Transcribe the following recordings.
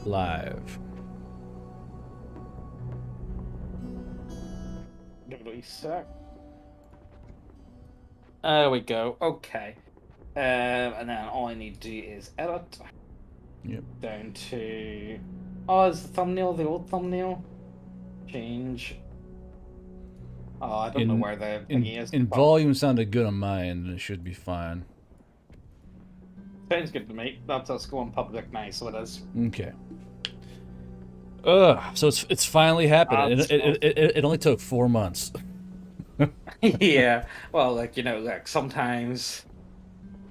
Live. Give it a sec. There we go. Okay. And then all I need to do is edit. Yep. Down to... Oh, is the thumbnail the old thumbnail? Change. Oh, I don't know where the thingy is. In volume sounded good on my end, and it should be fine. Sounds good to me. That's us going public now, so it is. Okay. So it's finally happened. It only took 4 months. Yeah. Well, like, you know, like sometimes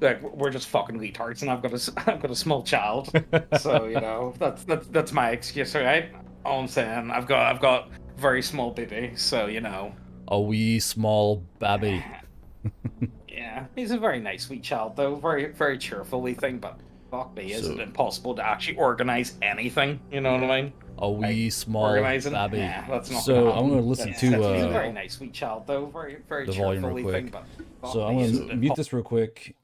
like we're just fucking retards, and I've got a small child, so you know that's my excuse, right? All I'm saying, I've got very small baby, so you know. A wee small baby. Yeah, he's a very nice wee child, though. Very cheerful wee thing, but fuck me, is it impossible to actually organize anything? You know what I mean? A wee small baby. Yeah, that's not so I'm going to listen to he's a very nice wee child, though. Very the cheerful volume real wee quick. thing, but So I'm going to mute this real quick.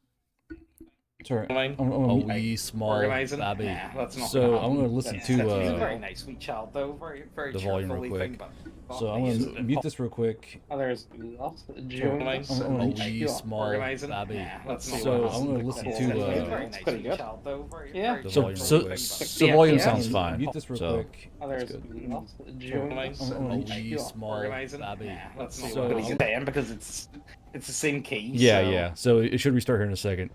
Sorry, a wee small baby. Yeah, that's not so I'm going to listen to he's a very nice wee child, though. Very the cheerful volume real wee quick. thing, but So I'm going to mute this real quick. Oh, there's A wee small baby. Yeah, So I'm going to listen to it's pretty good. Yeah. the volume real quick. So the volume sounds fine. Mute this real quick. Oh, there's a wee small baby. Let's see So what he's saying, because it's the same key. Yeah, so. yeah. So it should restart here in a second.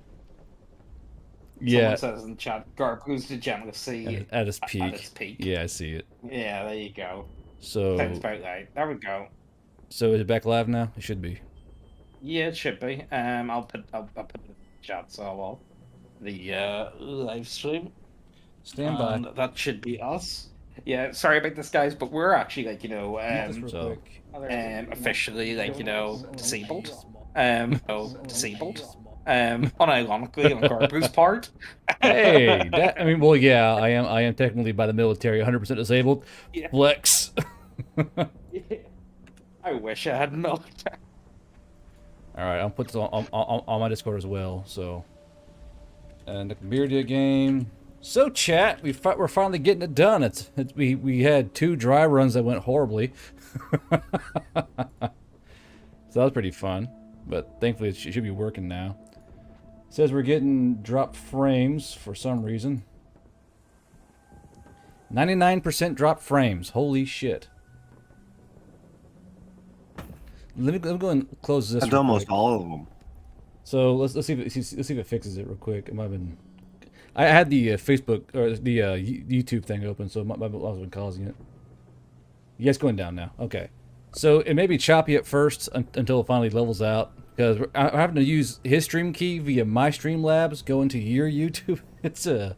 Someone says in the chat, Guardbros degeneracy at its peak. At its peak. Yeah, I see it. Yeah, there you go. So Sounds about right. There we go. So is it back live now? It should be. Yeah, it should be. I'll put it in the chat, so I'll the live stream. Stand by. That should be us. Yeah, sorry about this, guys, but we're actually like, you know, officially like, you know, disabled. Disabled. Unironically on Guardbros' part. Hey, I mean, well, yeah, I am technically by the military 100% disabled. Yeah. Flex. I wish I had not. All right, I'll put this on my Discord as well. So, and the Beardia game. So, chat, we're finally getting it done. We had 2 dry runs that went horribly. So that was pretty fun, but thankfully it should be working now. It says we're getting dropped frames for some reason. 99% dropped frames. Holy shit. Let me go and close this. That's almost all of them. So let's see if it fixes it real quick. It might have been. I had the Facebook or the YouTube thing open, so it might have been causing it. Yeah, it's going down now. Okay. So it may be choppy at first until it finally levels out, because I'm having to use his stream key via my Streamlabs, go into your YouTube. It's a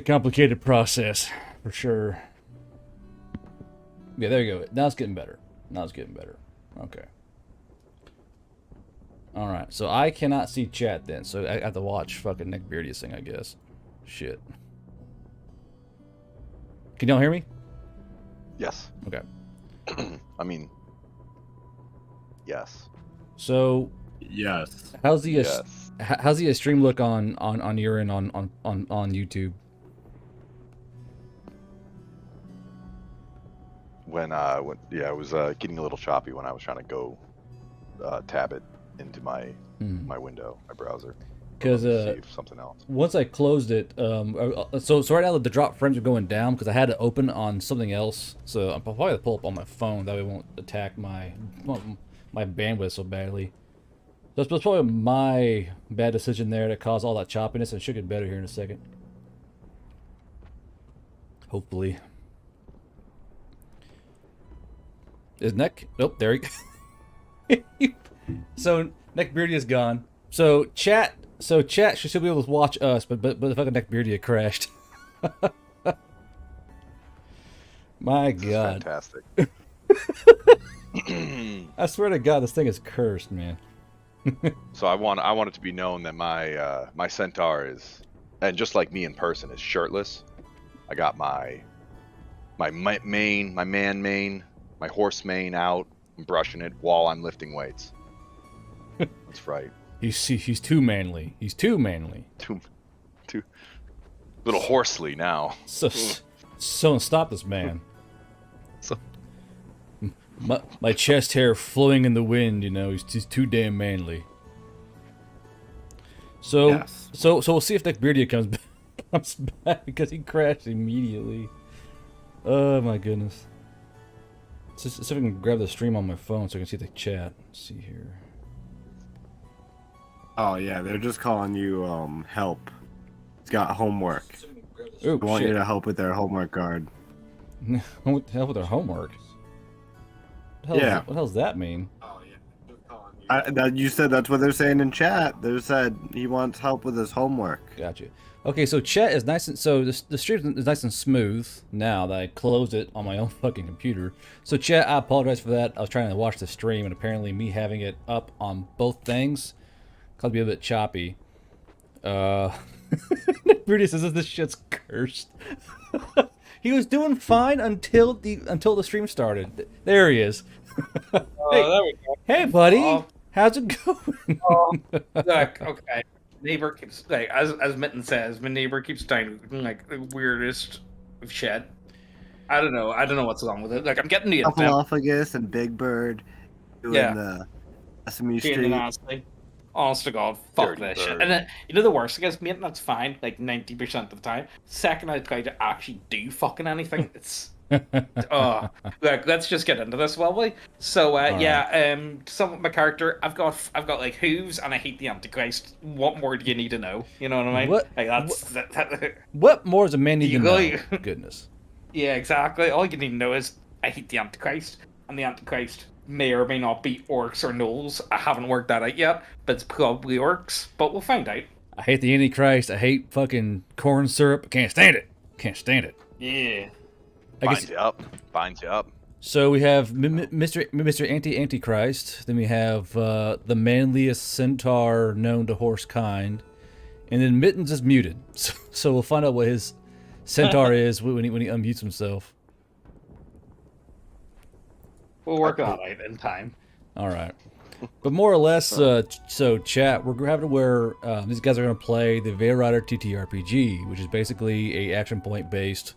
complicated process for sure. Yeah, there you go. Now it's getting better. Okay. All right. So I cannot see chat then, so I have to watch fucking Nick Beardy's thing, I guess. Shit. Can y'all hear me? Yes. Okay. I mean, yes. So yes. How's the stream look on your end on YouTube? When I was getting a little choppy when I was trying to go tab it into my window, my browser. Because something else. Once I closed it, so right now the drop frames are going down because I had it open on something else. So I'll probably pull up on my phone, that way it won't attack my bandwidth so badly. So it's probably my bad decision there that caused all that choppiness, and it should get better here in a second. Hopefully. Is Neck? Nope, there he. So Neck Beardy is gone. So chat should still be able to watch us, but the fucking Neck Beardy crashed. My God. Fantastic. I swear to God, this thing is cursed, man. So I want it to be known that my my Centaur is, and just like me in person, is shirtless. I got my man mane, my horse mane out. I'm brushing it while I'm lifting weights. That's right. He's too manly. He's too manly. Too. little hoarsely now. So stop this man. So- My chest hair flowing in the wind, you know, he's too damn manly. So Yes. so we'll see if Nick Beardia comes back because he crashed immediately. Oh my goodness. Let's see if I can grab the stream on my phone so I can see the chat. Let's see here. Oh yeah, they're just calling you help. It's got homework. Oh They want shit! you to help with their homework card. What the hell with their homework? What the hell does that mean? Oh yeah. You said that's what they're saying in chat. They said he wants help with his homework. Gotcha. Okay, so chat is nice and so the stream is nice and smooth now that I closed it on my own fucking computer. So chat, I apologize for that. I was trying to watch the stream and apparently me having it up on both things caused me a bit choppy. Rudy says this shit's cursed. He was doing fine until the stream started. There he is. Oh, there we go. Hey buddy, Oh. how's it going? Look, okay. Neighbor keeps like as Mitten says, my neighbor keeps dying like the weirdest of shit. I don't know what's wrong with it. Like I'm getting the Snuffleupagus and Big Bird doing the Sesame Street. Honest to God, fuck Dirty this bird. shit. And then, you know the worst thing is, maintenance fine, like 90% of the time. Second I try to actually do fucking anything, it's... oh, look, let's just get into this, will we? So, some of my character, I've got like hooves, and I hate the Antichrist. What more do you need to know? You know what I mean? What- Like, that's... What more does a man need to know? You- Goodness. Yeah, exactly. All you need to know is, I hate the Antichrist, and the Antichrist may or may not be orcs or gnolls. I haven't worked that out yet, but it's probably orcs. But we'll find out. I hate the Antichrist. I hate fucking corn syrup. Can't stand it. Can't stand it. Yeah. I guess. Binds you up. So we have Mr. Antichrist. Then we have the manliest centaur known to horse kind, and then Mittens is muted. So we'll find out what his centaur is when he unmutes himself. We'll work on it in time. All right. But more or less, so chat, we're having to where these guys are going to play the Veil Rider TTRPG, which is basically a action point based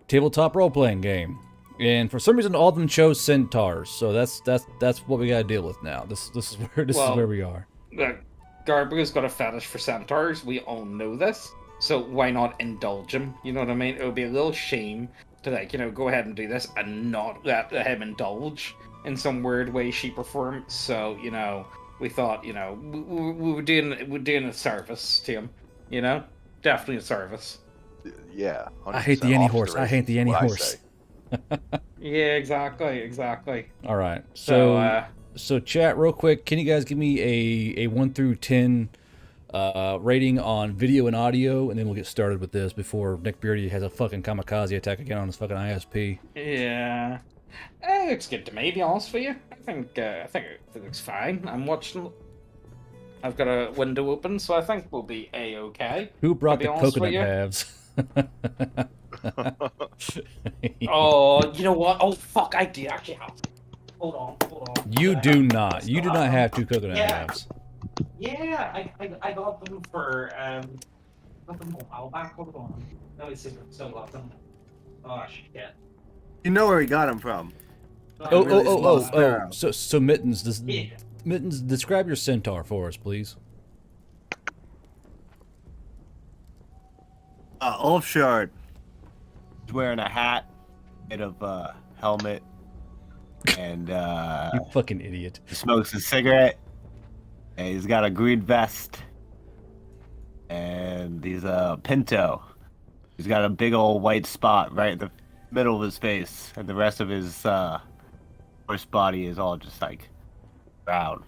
tabletop role playing game. And for some reason, all of them chose centaurs. So that's what we got to deal with now. This is where we are. Look, Guardbros got a fetish for centaurs. We all know this. So why not indulge him? You know what I mean? It would be a little shame to go ahead and do this and not let him indulge in some weird way, shape, or form. So, we thought, we were doing a service to him. Definitely a service. Yeah. I hate the any horse. I hate the any horse. Yeah, exactly. All right. So chat, real quick, can you guys give me a 1 through 10 rating on video and audio, and then we'll get started with this before Nick Beardy has a fucking kamikaze attack again on his fucking ISP. Yeah. It looks good to me, to be honest with you. I think it looks fine. I'm watching. I've got a window open, so I think we'll be a-okay. Who brought the be honest coconut with you. halves? Oh, you know what? Oh, fuck, I do actually have. Hold on. You do not. You do not have 2 coconut halves. Yeah, I got them for got them a while back. Hold on. Let me see if I still got them. Oh shit. You know where he got him from. Oh. So Mittens, Yeah. Mittens, describe your centaur for us, please. Ulfshard. He's wearing a hat made of helmet, and You fucking idiot. he smokes a cigarette. And he's got a green vest, and he's a pinto. He's got a big old white spot right in the middle of his face, and the rest of his horse body is all just like brown.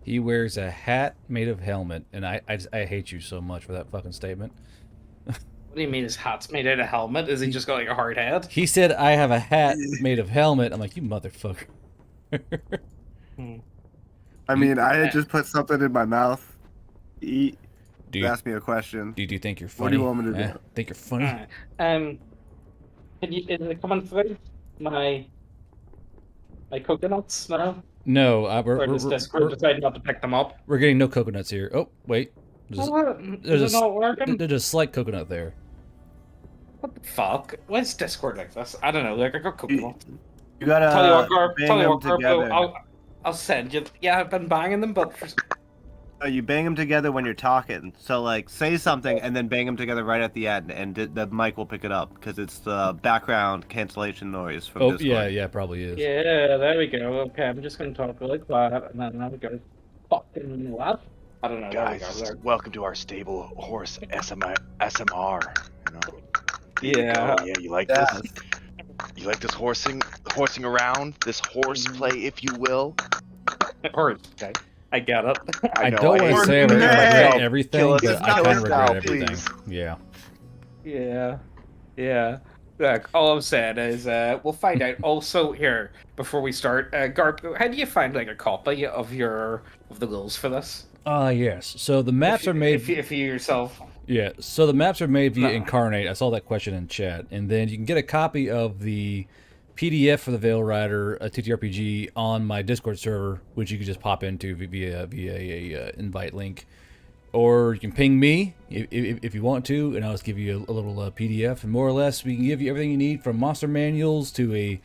He wears a hat made of helmet, and I hate you so much for that fucking statement. What do you mean his hat's made out of helmet? Is he just got like a hard head? He said, I have a hat made of helmet. I'm like, you motherfucker. I mean, I had just put something in my mouth to eat. Do You you, asked me a question. do you think you're funny? What do you want me to do? Think you're funny? Alright. Is it coming through? My coconuts now? No, Or does Discord decide not to pick them up? we're getting no coconuts here. Oh, wait. Is it not working? There's a slight coconut there. What the fuck? Why is Discord like this? I don't know. Like I got coconut. You gotta Tell you what, Garb. bang Tell you them what, Garb. together. I'll send you. Yeah, I've been banging them, but You bang them together when you're talking. So like, say something and then bang them together right at the end, and the mic will pick it up because it's the background cancellation noise from Discord. Yeah, probably is. yeah, there we go. Okay, I'm just gonna talk really quiet, and then there we go. Fucking what? I don't know. Guys, there we go. welcome to our stable horse SMR. You know? Yeah. Oh, yeah, you like this? You like this horsing around? This horse play, if you will? Horse. Okay. I get it. I know, don't want to say I hate regret it. everything, Kill us but I now, kind of regret now, everything. please. Yeah. Yeah. Look, all I'm saying is we'll find out. Also, here before we start, Garb, how do you find like a copy of the rules for this? Yes. So the maps are made. If you yourself. Yeah. So the maps are made via No. Incarnate. I saw that question in chat, and then you can get a copy of the PDF for the Veil Rider TTRPG on my Discord server, which you can just pop into via a invite link, or you can ping me if you want to, and I'll just give you a little PDF. And more or less, we can give you everything you need from monster manuals to a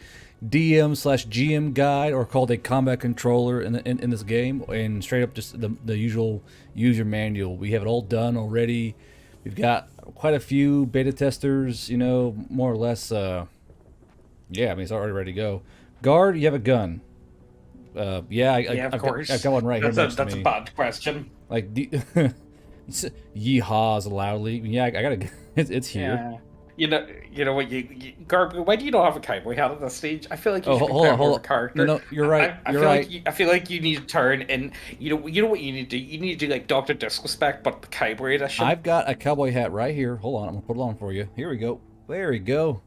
DM/GM guide, or called a combat controller in this game, and straight up just the usual user manual. We have it all done already. We've got quite a few beta testers, more or less. Yeah, I mean, it's already ready to go. Guard, you have a gun. Yeah, Of course. I've got one right here next to me. That's a bad question. Like, yeehaws loudly. Yeah, I got a. It's here. Yeah. You know what, Garb, why do you not have a cowboy hat at this stage? I feel like you should be playing more of a character. No, you're right. I feel like you need to turn and you know what you need to do? You need to do like Dr. Disrespect, but the cowboy edition. I've got a cowboy hat right here. Hold on, I'm gonna put it on for you. Here we go. There we go.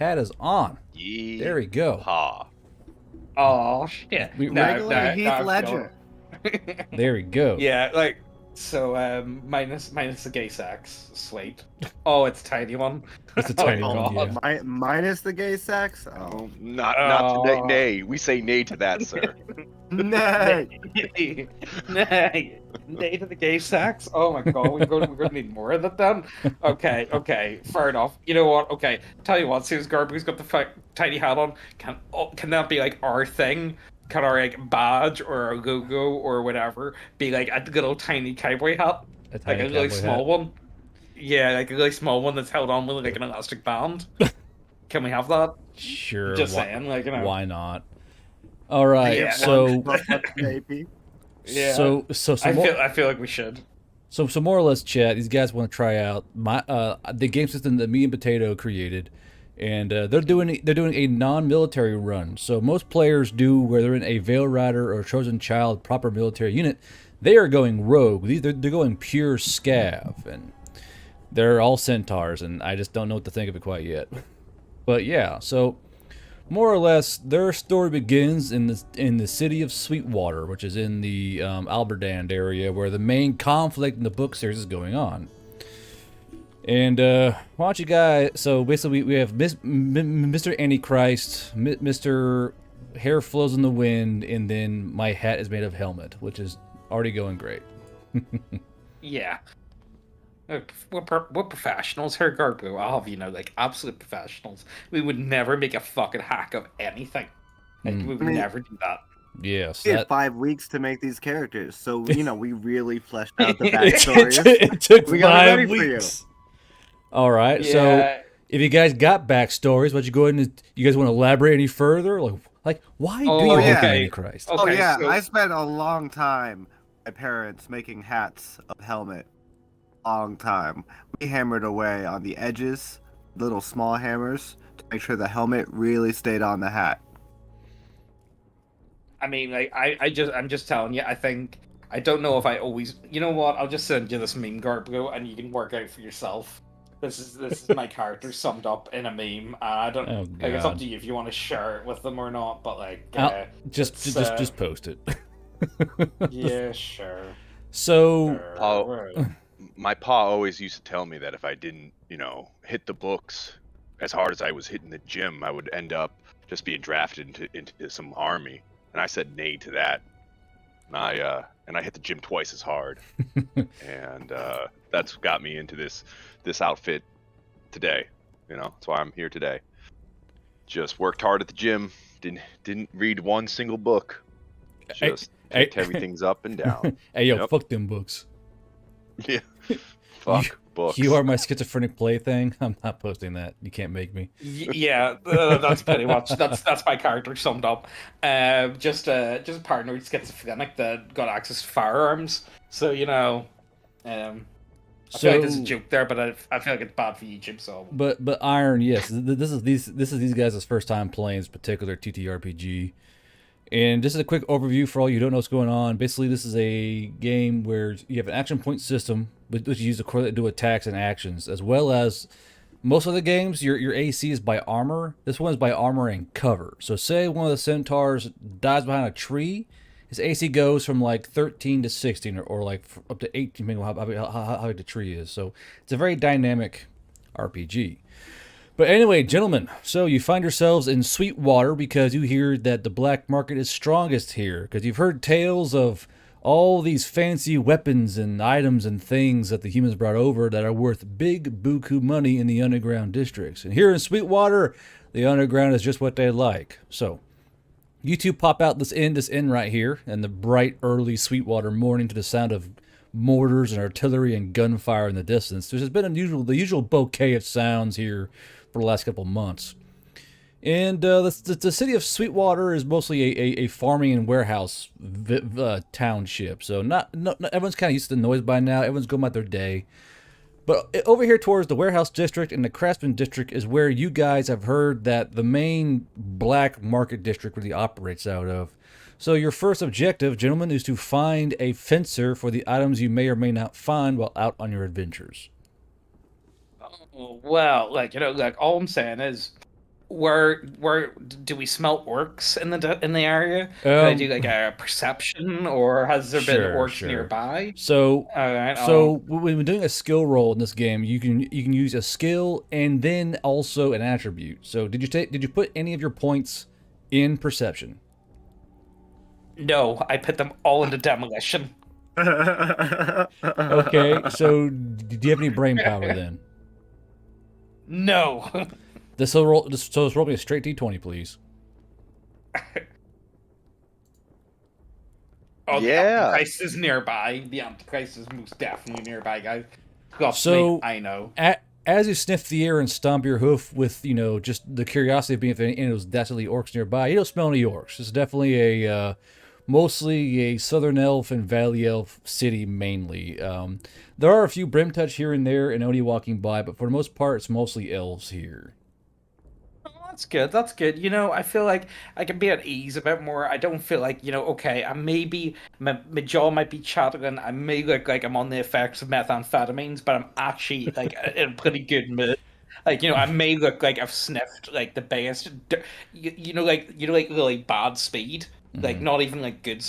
Hat is on. Yeah. There we go. Ha. Oh shit. Regular Heath Ledger. There we go. Yeah, like so. Minus the gay sex. Sweet. Oh, it's a tiny one. It's a tiny Oh, one. Yeah. Minus the gay sex? Oh. Not to nay. We say nay to that, sir. Nay. Nay to the gay sex. Oh my god, we're gonna need more of that then. Okay, fair enough. You know what? Okay, tell you what, since Garbu's got the tiny hat on, can that be like our thing? Can our like badge or a logo or whatever be like a little tiny cowboy hat, like a really small one? Yeah, like a really small one that's held on with like an elastic band. Can we have that? Sure. Just saying, like, why not? All right. Yeah, so. Yeah. So I feel like we should. So more or less, chat. These guys want to try out the game system that me and Potato created, and they're doing a non-military run. So most players do, where they're in a Veil Rider or Chosen Child proper military unit. They are going rogue. They're going pure scav, and they're all centaurs, and I just don't know what to think of it quite yet. But yeah, so more or less, their story begins in the city of Sweetwater, which is in the Alberdand area, where the main conflict in the book series is going on. And why don't you guys? So basically, we have Mr. Antichrist, Mr. Hair Flows in the Wind, and then my hat is made of helmet, which is already going great. Yeah. We're professionals here, Garbo. I'll have like absolute professionals. We would never make a fucking hack of anything. Like, we would never do that. Yes. We had 5 weeks to make these characters, so we really fleshed out the backstories. it took We got it 5 ready for you. weeks. All right. Yeah. So if you guys got backstories, why don't you go ahead and you guys want to elaborate any further? Like why do you yeah. hate Antichrist? Okay, Oh yeah, so- I spent a long time with my parents making hats of helmet. Long time. We hammered away on the edges, little small hammers, to make sure the helmet really stayed on the hat. I mean, like, I'm just telling you. I don't know if I always. You know what? I'll just send you this meme, Garbo, and you can work out for yourself. This is my character summed up in a meme. I don't. Oh, like, it's up God. to you if you want to share it with them or not. But like, Just post it. yeah, sure. So Sure. My pa always used to tell me that if I didn't, hit the books as hard as I was hitting the gym, I would end up just being drafted into some army. And I said nay to that. And and I hit the gym twice as hard. And that's got me into this outfit today. You know, that's why I'm here today. Just worked hard at the gym. Didn't read one single book. Just picked everything's up and down. Hey, yo, fuck them books. Yeah. Fuck books. You are my schizophrenic plaything. I'm not posting that. You can't make me. Yeah, that's pretty much that's my character summed up. Just a paranoid schizophrenic that got access to firearms. So you know, I feel like there's a joke there, but I feel like it's bad for YouTube. So, but Iron, yes, this is these guys' first time playing this particular TTRPG. And just a quick overview for all you who don't know what's going on. Basically, this is a game where you have an action point system, which you use to correlate do attacks and actions, as well as most of the games, your AC is by armor. This one is by armor and cover. So say one of the centaurs dies behind a tree, his AC goes from like 13 to 16, or like up to 18, depending on how big the tree is. So it's a very dynamic RPG. But anyway, gentlemen, so you find yourselves in Sweetwater because you hear that the black market is strongest here, because you've heard tales of all these fancy weapons and items and things that the humans brought over that are worth big buku money in the underground districts. And here in Sweetwater, the underground is just what they like. So you two pop out this inn right here, in the bright, early Sweetwater morning to the sound of mortars and artillery and gunfire in the distance. There's been the usual bouquet of sounds here for the last couple of months. And the city of Sweetwater is mostly a farming and warehouse township. So not everyone's kind of used to the noise by now. Everyone's going about their day. But over here towards the warehouse district and the craftsman district is where you guys have heard that the main black market district really operates out of. So your first objective, gentlemen, is to find a fencer for the items you may or may not find while out on your adventures. well, like you know, like all I'm saying is, where do we smell orcs in the area? Do I do like a perception, or has there been orcs nearby? So, Alright, when we're doing a skill roll in this game, you can use a skill and then also an attribute. So, did you put any of your points in perception? No, I put them all into demolition. Okay, so do you have any brain power then? No. So roll me a straight D20, please. Oh, the Yeah. Antichrist is nearby. The Antichrist is most definitely nearby, guys. Trust So- me, I know. As you sniff the air and stomp your hoof with, just the curiosity of being if any was definitely orcs nearby, you don't smell any orcs. It's definitely mostly a southern elf and valley elf city mainly. There are a few Brimtouch here and there and Oni walking by, but for the most part, it's mostly elves here. Oh, that's good. That's good. You know, I feel like I can be at ease a bit more. I don't feel like, okay, I may be, my jaw might be chattering. I may look like I'm on the effects of methamphetamines, but I'm actually like in a pretty good mood. Like, I may look like I've sniffed like the best, like really bad speed. Like not even like good,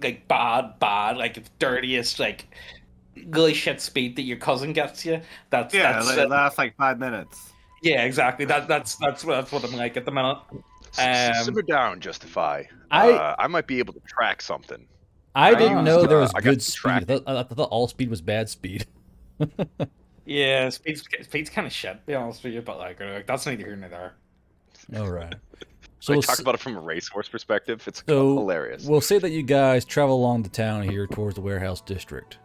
like bad, like dirtiest, like really shit speed that your cousin gets you. That's it lasts like 5 minutes. Yeah, exactly. That's what I'm like at the minute. Simmer down, Justify. I I might be able to track something. I didn't know there was I got good distracted. speed. I thought all speed was bad speed. Yeah, speed's kind of shit, to be honest with you. But like that's neither here nor there. All right. So So talk about it from a racehorse perspective. It's So hilarious. we'll say that you guys travel along the town here towards the warehouse district,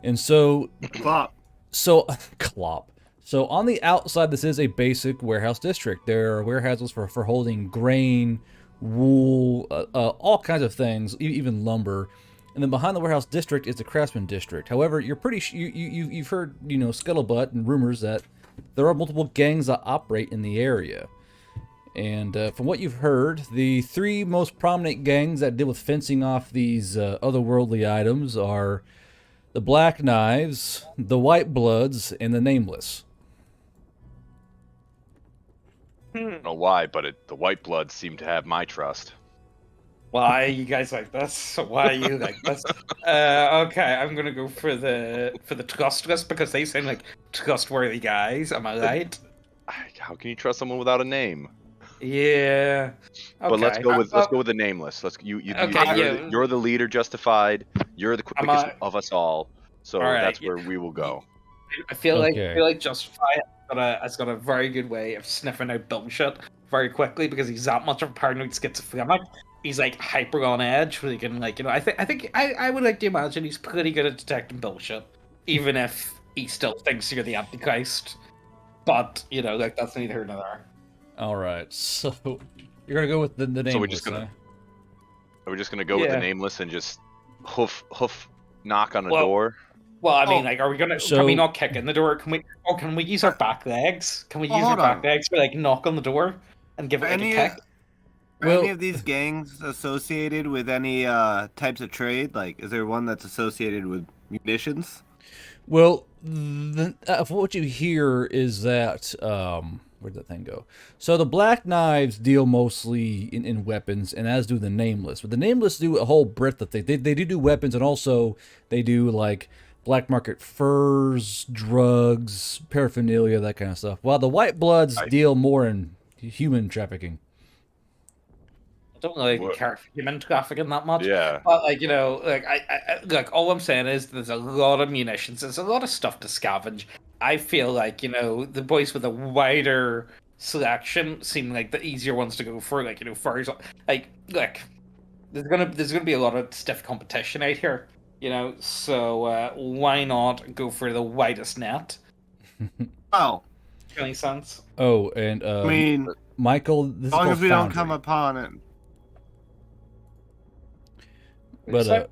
and so Fuck. Clop. So on the outside, this is a basic warehouse district. There are warehouses for holding grain, wool, all kinds of things, even lumber. And then behind the warehouse district is the craftsman district. However, you're you've heard scuttlebutt and rumors that there are multiple gangs that operate in the area. And from what you've heard, the three most prominent gangs that deal with fencing off these otherworldly items are the Black Knives, the White Bloods, and the Nameless. I don't know why, but the white bloods seem to have my trust. Why are you guys like this? Why are you like this? Okay, I'm gonna go for the trustless because they seem like trustworthy guys. Am I right? How can you trust someone without a name? Yeah. But let's Okay. go with the nameless. Okay, yeah. You're the leader, justified. You're the I'm quickest of us all. So all right. that's where we will go. I feel Okay. like Justify has got a very good way of sniffing out bullshit very quickly because he's that much of a paranoid schizophrenic. He's like hyper on edge, where he can like I think I would like to imagine he's pretty good at detecting bullshit, even if he still thinks you're the Antichrist. But like that's neither here nor there. All right, so you're gonna go with the nameless. So we're just gonna are we just gonna go with the nameless and just hoof knock on a door? Well, I mean, like, are we gonna? So- can we not kick in the door? Can we? Or can we use our back legs? Can we use our hold back on. legs to like knock on the door and give it like, a kick? Are Well- any of these gangs associated with any types of trade? Like, is there one that's associated with munitions? Well, what you hear is that where'd that thing go? So the Black Knives deal mostly in weapons, and as do the Nameless. But the Nameless do a whole breadth of things. They do weapons, and also they do like black market furs, drugs, paraphernalia, that kind of stuff. While the White Bloods deal more in human trafficking. I don't really care for human trafficking that much. Yeah. But like like I all I'm saying is there's a lot of munitions. There's a lot of stuff to scavenge. I feel like the boys with a wider selection seem like the easier ones to go for. Like furs. Like look, there's gonna be a lot of stiff competition out here. So why not go for the widest net? Oh, Any sense? Oh, and I mean, Michael, this as long is as we called don't come Foundry. upon it. But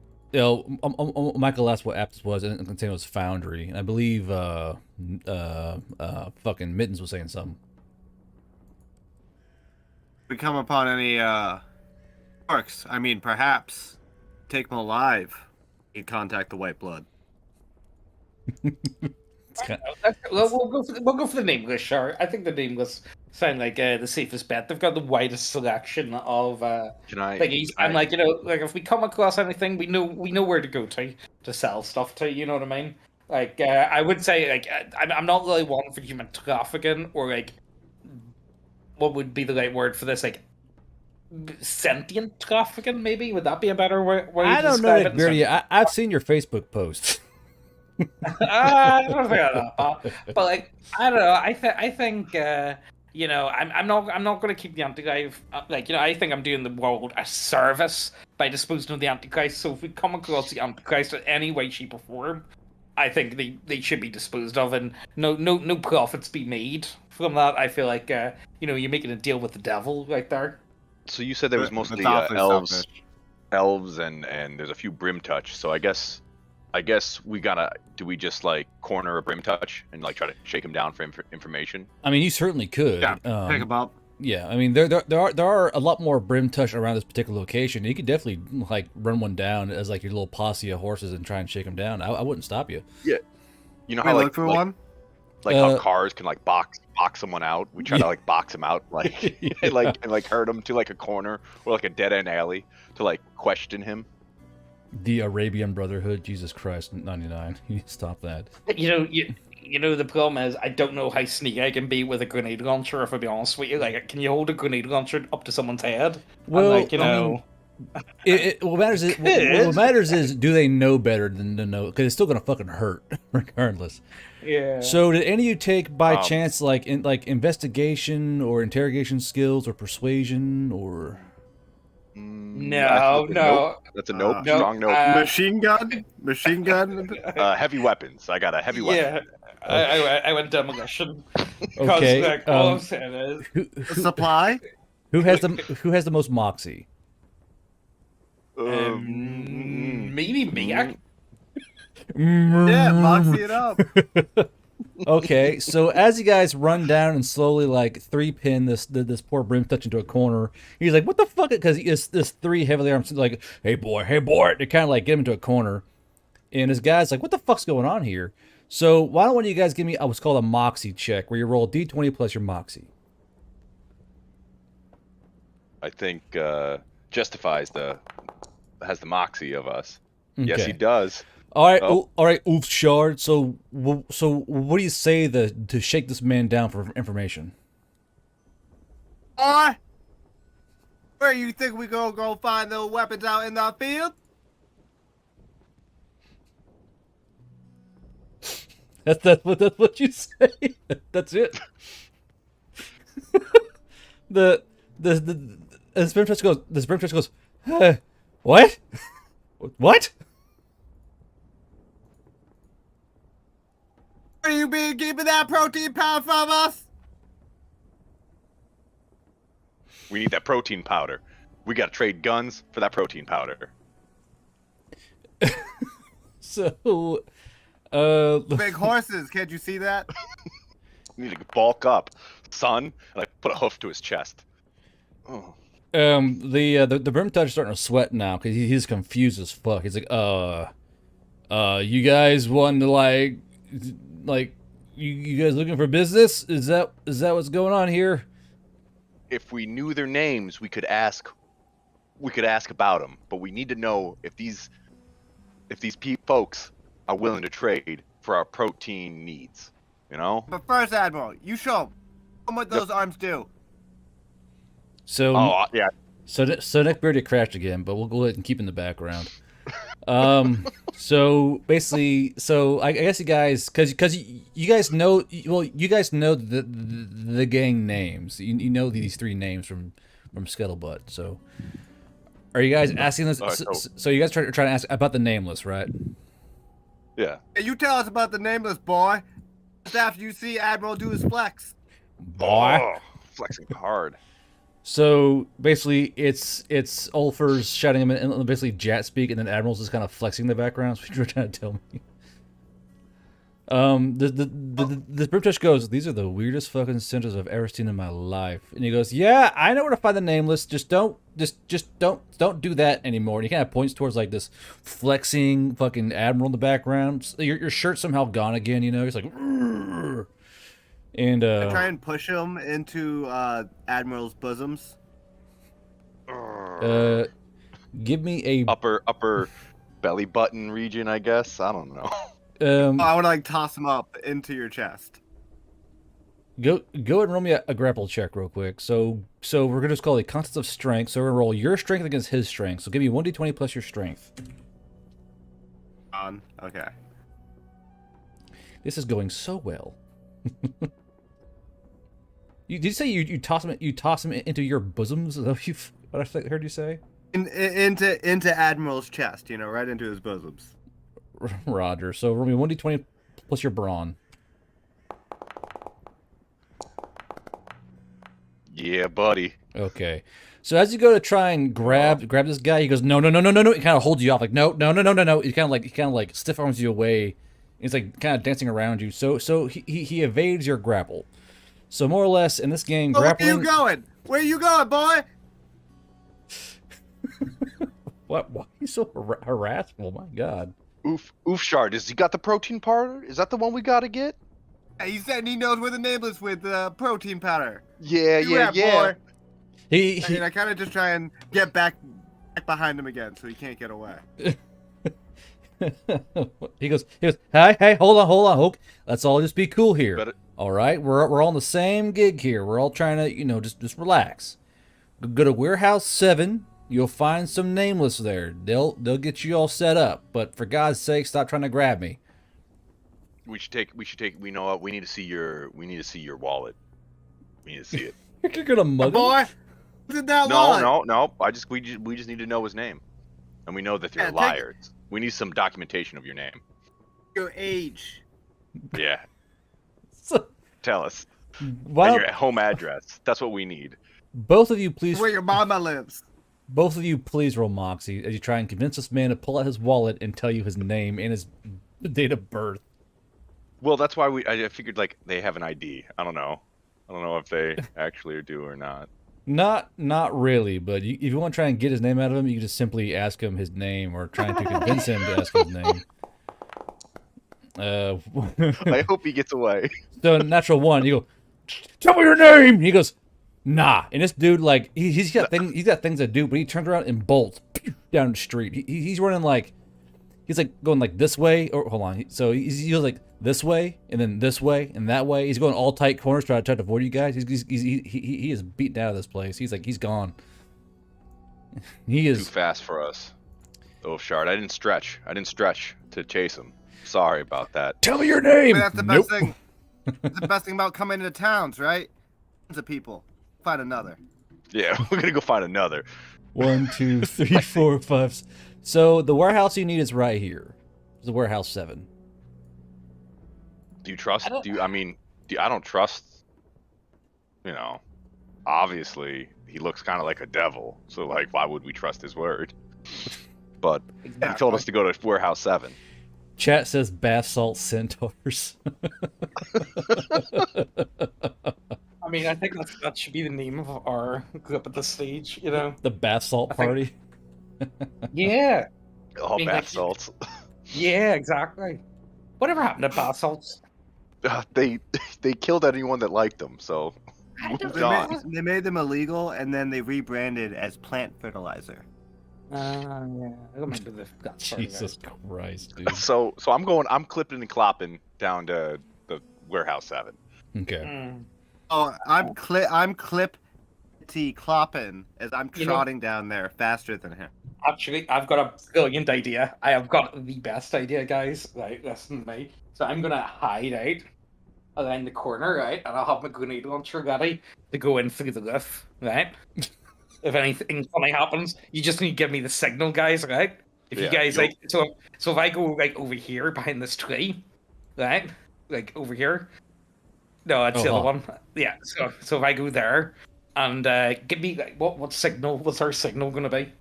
Michael asked what app this was, and it was Foundry. And I believe fucking Mittens was saying something. If we come upon any orcs, I mean, perhaps take them alive. You contact the White Blood. We'll go for the nameless, sure. I think the nameless sound like the safest bet. They've got the widest selection of thingies, and like if we come across anything, we know where to go to sell stuff to. You know what I mean? Like I would say, like I'm not really one for human trafficking or like what would be the right word for this, like sentient trafficking. Maybe would that be a better way? I don't know, Nick Beardy. I've seen your Facebook post. I don't think that, but like I don't know. I think I'm not going to keep the Antichrist. I think I'm doing the world a service by disposing of the Antichrist. So if we come across the Antichrist in any way, shape, or form, I think they should be disposed of, and no profits be made from that. I feel like you're making a deal with the devil right there. So you said there was mostly That's awfully elves, and there's a few Brim Touch. So I guess we gotta. Do we just like corner a Brim Touch and like try to shake him down for information? I mean, you certainly could. Yeah, take them up. Yeah, I mean, there are a lot more Brim Touch around this particular location. You could definitely like run one down as like your little posse of horses and try and shake them down. I wouldn't stop you. Yeah. You know We how look for one. how cars can like box someone out. We try to like box him out, like and like herd him to like a corner or like a dead end alley to like question him. The Arabian Brotherhood, Jesus Christ, 99. You need to stop that. The problem is I don't know how sneaky I can be with a grenade launcher. If I be honest with you, like, can you hold a grenade launcher up to someone's head? Well, and, like, I mean, what matters is do they know better than to know? Because it's still gonna fucking hurt regardless. yeah. So did any of you take by chance like investigation or interrogation skills or persuasion or? No. That's a nope. Nope. Strong nope. Machine gun. Heavy weapons. I got a heavy weapon. Yeah, I went demolition. Okay. Like, all I'm saying is, Supply. Who has the most moxie? maybe me. Yeah, moxie it up. Okay, so as you guys run down and slowly like 3-pin this poor Brim Touch into a corner, he's like, "What the fuck?" Because this 3 heavily armed like, "Hey boy," they kind of like get him into a corner, and his guy's like, "What the fuck's going on here?" So why don't one of you guys give me what's called a Moxie check, where you roll D20 plus your Moxie. I think justifies has the moxie of us. Okay. Yes, he does. All right, Oh. all right, Oof Shard. So what do you say to shake this man down for information? Boy, where you think we gonna go find those weapons out in the field? That's what you say. That's it. the Spring Trust goes. The Spring Trust goes. What? What? Are you being keeping that protein powder from us? We need that protein powder. We gotta trade guns for that protein powder. So, Big horses, can't you see that? We need to bulk up, son. And I put a hoof to his chest. Oh. the Brim Touch is starting to sweat now because he's confused as fuck. He's like, you guys want to like, you guys looking for business? Is that what's going on here? If we knew their names, we could ask about them. But we need to know if these folks are willing to trade for our protein needs. You know? But first, Admiral, you show them what those arms do. So, yeah. So Nick Beardy crashed again, but we'll go ahead and keep in the background. So basically, I guess you guys, because you guys know, well, you guys know the gang names. You know these three names from Scuttlebutt. So, are you guys asking this? So you guys trying to ask about the nameless, right? Yeah. Hey, you tell us about the nameless, boy. Just after you see Admiral do his flex. Boy. Oh, flexing hard. So basically, it's Ulfers shouting him in basically Jat speak, and then Admiral's just kind of flexing in the background. That's what you're trying to tell me. The British goes, "These are the weirdest fucking centers I've ever seen in my life." And he goes, "Yeah, I know where to find the nameless. Just don't do that anymore." And he kind of points towards like this flexing fucking Admiral in the background. So your shirt's somehow gone again. You know, he's like. "Rrr." And I try and push him into Admiral's bosoms. Give me a upper belly button region, I guess. I don't know. I want to like toss him up into your chest. Go and roll me a grapple check real quick. So we're gonna just call it contest of strength. So we're gonna roll your strength against his strength. So give me 1d20 plus your strength. Okay. This is going so well. Did you say you toss him into your bosoms? Is that what I heard you say? Into Admiral's chest, right into his bosoms. Roger. So roll me 1d20 plus your brawn. Yeah, buddy. Okay. So as you go to try and grab this guy, he goes, no. He kind of holds you off, like no. He kind of like stiff arms you away. He's like kind of dancing around you. So he evades your grapple. So more or less in this game, grappling. Where you going? Where you going, boy? What? Why are you so harassful? My God. Oofshard, has he got the protein powder? Is that the one we gotta get? He said he knows where the nameless with the protein powder. Yeah. Boy. He I kind of just try and get back behind him again so he can't get away. he goes, hey, hold on, Hoke. Let's all just be cool here. Better. All right, we're all on the same gig here. We're all trying to, just relax. Go to Warehouse 7. You'll find some nameless there. They'll get you all set up. But for God's sake, stop trying to grab me. We should take. We know what. We need to see your wallet. We need to see it. You're gonna mug him? Boy, look at that wallet. No. We just need to know his name, and we know that they're liars. We need some documentation of your name. Your age. Yeah. Tell us. And your home address. That's what we need. Both of you, please. Where your mama lives. Both of you, please roll Moxie as you try and convince this man to pull out his wallet and tell you his name and his date of birth. Well, that's why I figured like they have an ID. I don't know if they actually do or not. Not really, but if you want to try and get his name out of him, you can just simply ask him his name or trying to convince him to ask his name. I hope he gets away. So natural one, you go, tell me your name. He goes, nah. And this dude, like, he's got things to do, but he turns around and bolts down the street. He's running like he's like going like this way, or hold on. So he goes like this way, and then this way, and that way. He's going all tight corners trying to avoid you guys. He is beaten out of this place. He's gone. He is too fast for us. Oh, Shard, I didn't stretch to chase him. Sorry about that. Tell me your name. That's the best thing. That's the best thing about coming into towns, right? Tons of people. Find another. Yeah, we're gonna go find another. 1, 2, 3, 4, 5. So the warehouse you need is right here. It's the warehouse 7. Do you trust? I don't trust. You know, obviously he looks kind of like a devil. So like, why would we trust his word? But he told us to go to warehouse 7. Chat says bath salt centaurs. I mean, I think that should be the name of our group at this stage, you know? The bath salt party. Yeah. All bath like, salts. Yeah, exactly. Whatever happened to bath salts? They killed anyone that liked them. So They made them illegal, and then they rebranded as plant fertilizer. Yeah. I remember the Jesus Christ, dude. So I'm clipping and clopping down to the warehouse 7. Okay. Oh, I'm clip T clopping as I'm trotting down there faster than him. Actually, I've got a brilliant idea. I have got the best idea, guys. Right, listen to me. So I'm gonna hide out around the corner, right? And I'll have my grenade launcher ready to go in through the roof, right? If anything funny happens, you just need to give me the signal, guys, right? If you guys like, so if I go like over here behind this tree, right? Like over here. No, that's the other one. Yeah. So if I go there, and give me like what signal? What's our signal gonna be?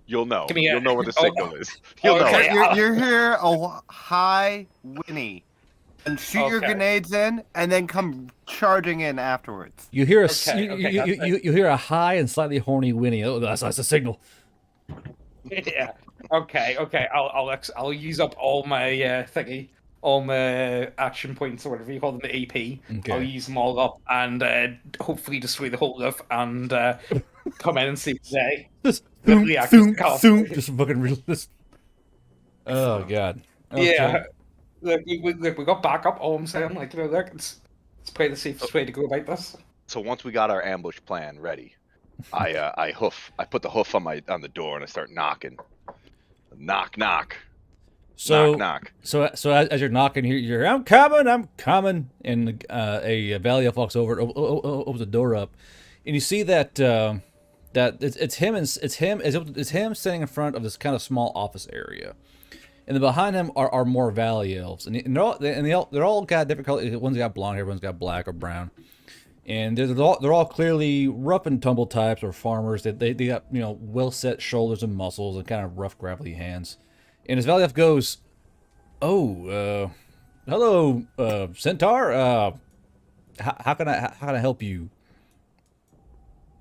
You'll know. Give me You'll know what the signal is. You'll know. Okay. You're here a high Winnie, and shoot your grenades in, and then come charging in afterwards. You hear you hear a high and slightly horny whinny. Oh, that's a signal. Yeah. Okay. I'll use up all my all my action points or whatever you call them, the AP. Okay. I'll use them all up and hopefully destroy the whole roof and come in and see today. Just fucking realist. Oh god. Okay. Yeah. Look, we got backup. All I'm saying, like, you know, look, it's probably the safest way to go about this. So once we got our ambush plan ready, I put the hoof on the door and I start knocking. Knock knock. So knock. So as you're knocking here, you're I'm coming, and a Valley Elf walks over, opens the door up, and you see that it's him sitting in front of this kind of small office area, and then behind him are more Valley Elves, and they're all got different colors. One's got blonde hair, one's got black or brown, and they're all clearly rough and tumble types or farmers. They got well set shoulders and muscles and kind of rough gravelly hands. And as Valley Elf goes, hello, Centaur. How can I help you?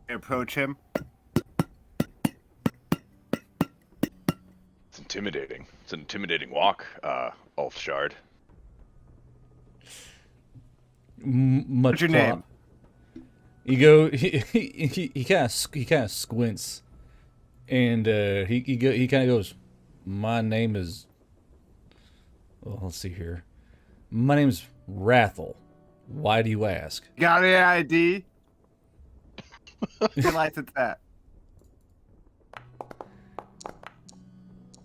I approach him. It's intimidating. It's an intimidating walk, Ulf Shard. What's your name? You go. He kind of squints, and he kind of goes. My name is. Well, let's see here. My name's Rathal. Why do you ask? Got any ID? Your license at?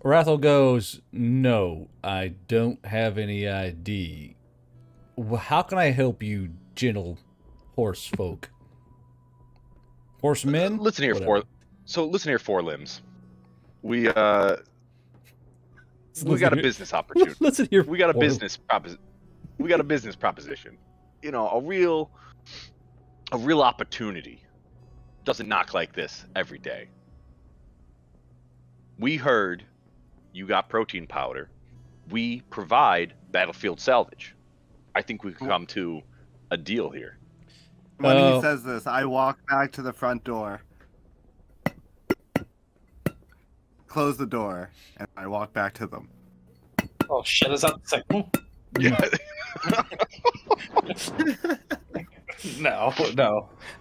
Rathal goes, no, I don't have any ID. How can I help you, gentle horse folk? Horsemen? Listen here, four limbs. We got a business opportunity. Listen here. We got a business proposition. A real opportunity doesn't knock like this every day. We heard you got protein powder. We provide battlefield salvage. I think we can come to a deal here. When he says this, I walk back to the front door, close the door, and I walk back to them. Oh shit, is that the signal? Yeah. No,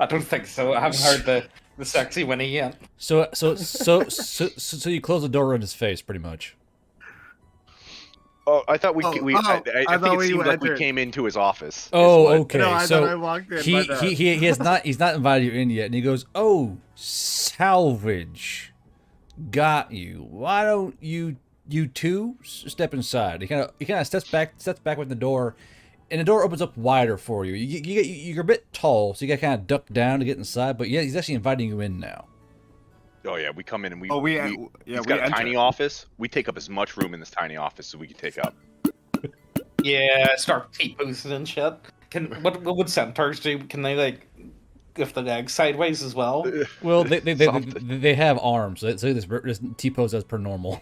I don't think so. I haven't heard the sexy whinny yet. So you close the door in his face, pretty much. Oh, I thought Oh, we. oh, I I think thought it we seemed like we entered. came into his office. is Oh, what- okay. No, I so thought I walked in. he, My bad. he has not he's not invited you in yet, and he goes, "Oh, salvage, got you. Why don't you two step inside?" He kind of steps back with the door, and the door opens up wider for you. You're a bit tall, so you got to kind of duck down to get inside. But yeah, he's actually inviting you in now. Oh yeah, we come in and Oh, he's got a enter. tiny office. We take up as much room in this tiny office as we can take up. Yeah, start T-posing and shit. What would centaurs do? Can they like lift the leg sideways as well? Well, Something. they have arms, so this T-pose as per normal.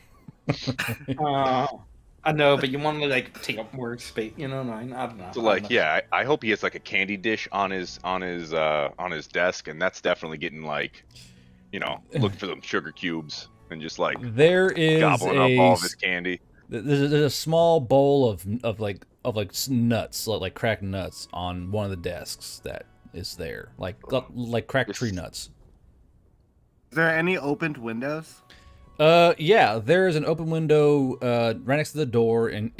I know, but you want to like take up more space. You know, I don't know. So like, yeah, I hope he has like a candy dish on his desk, and that's definitely getting like, looking for them sugar cubes and just like There is gobbling up all of his candy. There's a small bowl of nuts, like cracked nuts, on one of the desks that is there, like cracked tree nuts. Is there any opened windows? Yeah, there is an open window right next to the door, and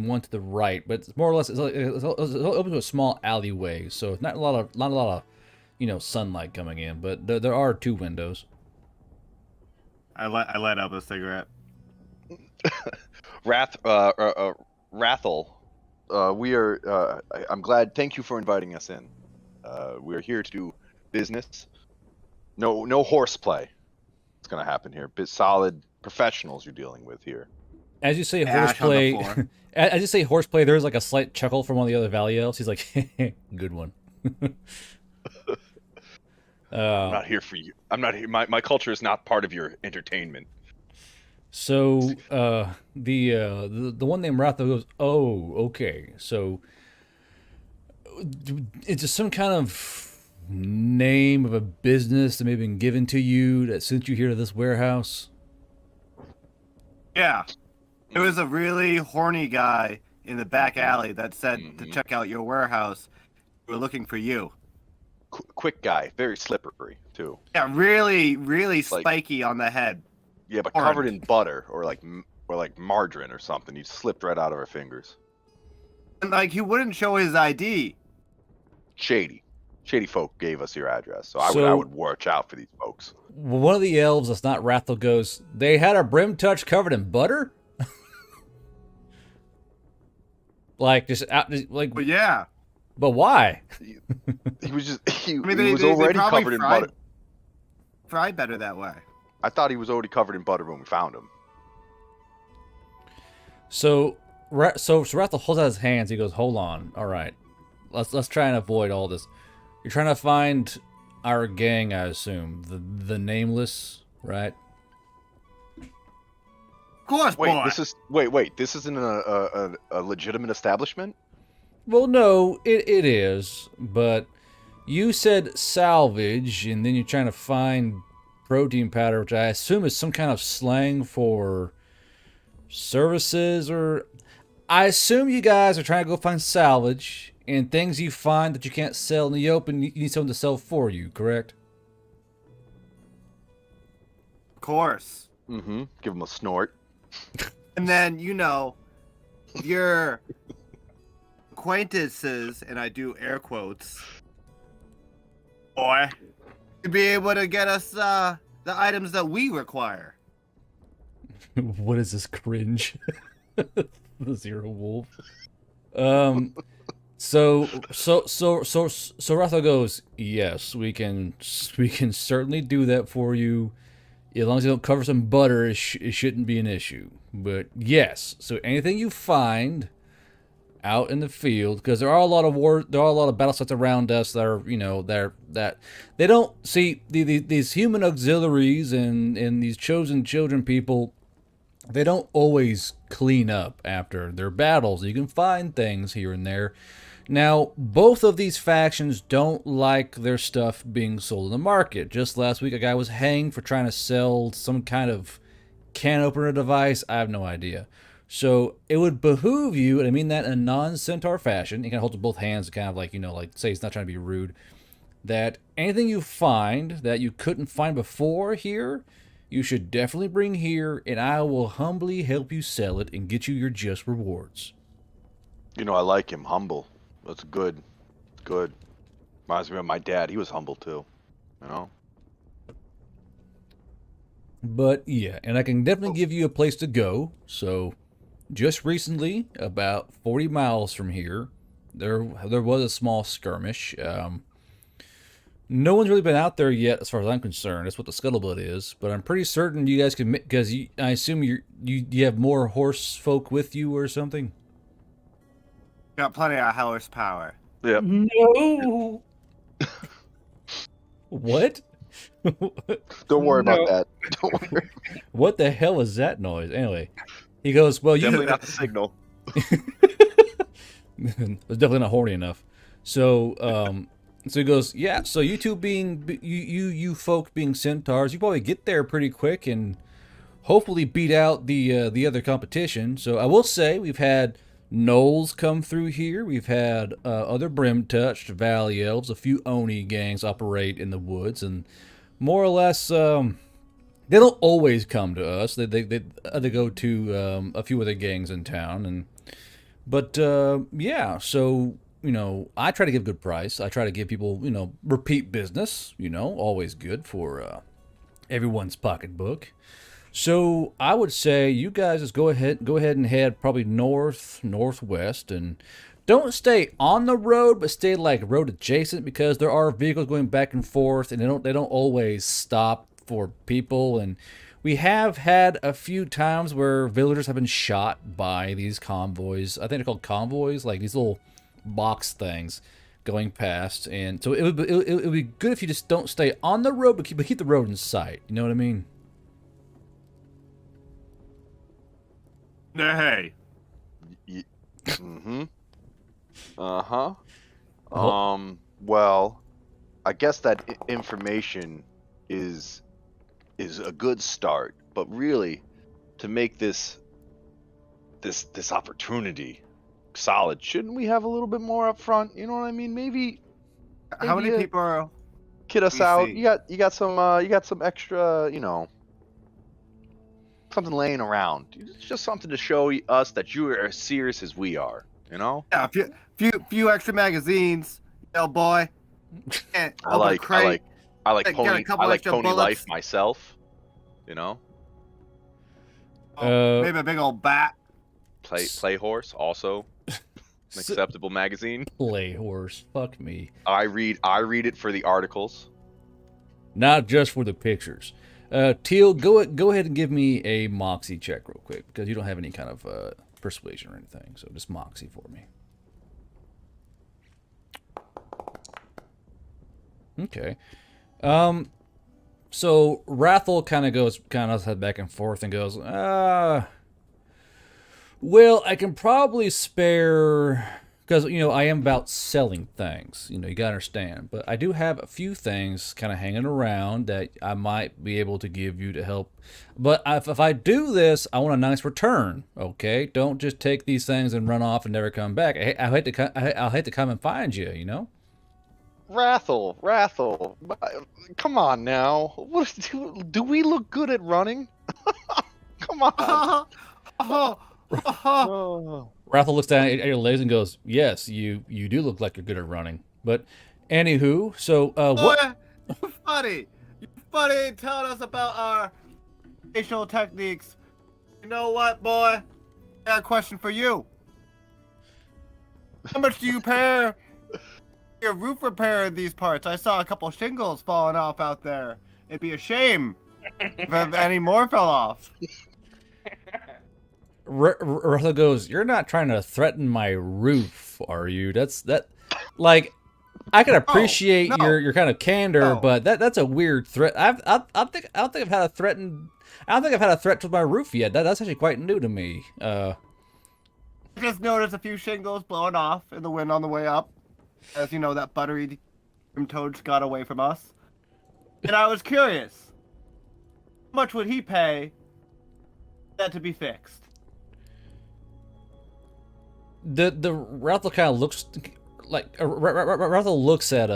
one to the right, but it's more or less it's open to a small alleyway, so it's not a lot of sunlight coming in, but there are two windows. I light up a cigarette. Rathal, we are. I'm glad. Thank you for inviting us in. We are here to do business. No horseplay. It's gonna happen here. Solid professionals you're dealing with here. As you say Ash on the horseplay, floor. as you say horseplay, there's like a slight chuckle from one of the other Valley elves. He's like, "Good one." I'm not here for you. I'm not here. My culture is not part of your entertainment. So the one named Rathal goes, "Oh, okay. So it's just some kind of name of a business that may have been given to you that sent you here to this warehouse?" Yeah. There was a really horny guy in the back alley that said to check out your warehouse. We're looking for you. Quick guy, very slippery too. Yeah, really spiky on the head. Yeah, but Horned. covered in butter or like margarine or something. He slipped right out of our fingers. And like he wouldn't show his ID. Shady folk gave us your address, so I So- would watch out for these folks. One of the elves that's not Rathal goes, "They had a brim touch covered in butter?" Like just out, like, But yeah. but why? He was just he I mean, was they already probably covered in fried- butter. Fry better that way. I thought he was already covered in butter when we found him. So Rathal holds out his hands. He goes, "Hold on, all right, let's try and avoid all this. You're trying to find our gang, I assume, the nameless, right?" Of course, Wait, boy. this isn't a legitimate establishment? Well, no, it is, but you said salvage, and then you're trying to find protein powder, which I assume is some kind of slang for services, or I assume you guys are trying to go find salvage and things you find that you can't sell in the open. You need someone to sell for you, correct? Of course. Mm-hmm. Give him a snort. And then, your acquaintances, and I do air quotes, boy, to be able to get us the items that we require. What is this cringe? The Zero Wolf. So Rathal goes, "Yes, we can certainly do that for you. As long as you don't cover some butter, it shouldn't be an issue. But yes, so anything you find out in the field, because there are a lot of battle sites around us that are, that they don't see these human auxiliaries and these chosen children people. They don't always clean up after their battles. You can find things here and there. Now, both of these factions don't like their stuff being sold in the market. Just last week, a guy was hanged for trying to sell some kind of can opener device. I have no idea. So it would behoove you, and I mean that in a non-Centaur fashion, he kind of holds with both hands, kind of like, like say he's not trying to be rude, that anything you find that you couldn't find before here, you should definitely bring here, and I will humbly help you sell it and get you your just rewards. You know, I like him. Humble. That's good. Good. Reminds me of my dad. He was humble too. You know? But yeah, and I can definitely give you a place to go. So just recently, about 40 miles from here, there was a small skirmish. No one's really been out there yet, as far as I'm concerned. That's what the scuttlebutt is. But I'm pretty certain you guys can, because I assume you have more horse folk with you or something. Got plenty of horsepower. Yep. No. What? Don't worry No. about that. Don't worry. What the hell is that noise? Anyway, he goes, well, you Definitely not the signal. was definitely not horny enough. So, so he goes, yeah. So you two being you folk being centaurs, you probably get there pretty quick and hopefully beat out the other competition. So I will say we've had gnolls come through here. We've had other brim-touched valley elves, a few oni gangs operate in the woods, and more or less, they don't always come to us. They go to a few other gangs in town, but yeah. So you know, I try to give good price. I try to give people, you know, repeat business. You know, always good for everyone's pocketbook. So I would say you guys just go ahead and head probably northwest, and don't stay on the road, but stay like road adjacent, because there are vehicles going back and forth, and they don't always stop for people. And we have had a few times where villagers have been shot by these convoys. I think they're called convoys, like these little box things going past. And so it would be good if you just don't stay on the road, but keep the road in sight. You know what I mean? Hey. Mm-hmm. Uh-huh. Oh. Well, I guess that information is a good start, but really, to make this opportunity solid, shouldn't we have a little bit more up front? You know what I mean? Maybe How many people are... kid us Let me out. see. You got some extra, you know, something laying around. It's just something to show us that you are as serious as we are. You know? Yeah, a few extra magazines, you know, boy. And I like crate. Got a pony couple extra pony bullets. life myself. You know? Maybe a big old bat. Play horse also an acceptable magazine. Play horse. Fuck me. I read it for the articles. Not just for the pictures. Teal, go ahead and give me a Moxie check real quick, because you don't have any kind of persuasion or anything. So just Moxie for me. Okay. So Rathal kind of head back and forth and goes, well, I can probably spare, because, you know, I am about selling things, you know, you gotta understand. But I do have a few things kind of hanging around that I might be able to give you to help. But if I do this, I want a nice return, okay? Don't just take these things and run off and never come back. I'll hate to come and find you, you know? Rathal, come on now. Do we look good at running? Come on. Oh. Rathal looks down at your legs and goes, yes, you do look like you're good at running. But anywho, so what? You're funny. You're funny telling us about our facial techniques. You know what, boy? I got a question for you. How much do you pay your roof repair in these parts? I saw a couple shingles falling off out there. It'd be a shame if any more fell off. Rathal goes, you're not trying to threaten my roof, are you? Like, I can appreciate no. your kind of candor, No. but that's a weird threat. I don't think I've had a threat. I don't think I've had a threat to my roof yet. That's actually quite new to me. I just noticed a few shingles blowing off in the wind on the way up. As you know, that buttery toads got away from us. And I was curious, how much would he pay that to be fixed? The Rathal kind of looks like Rathal looks at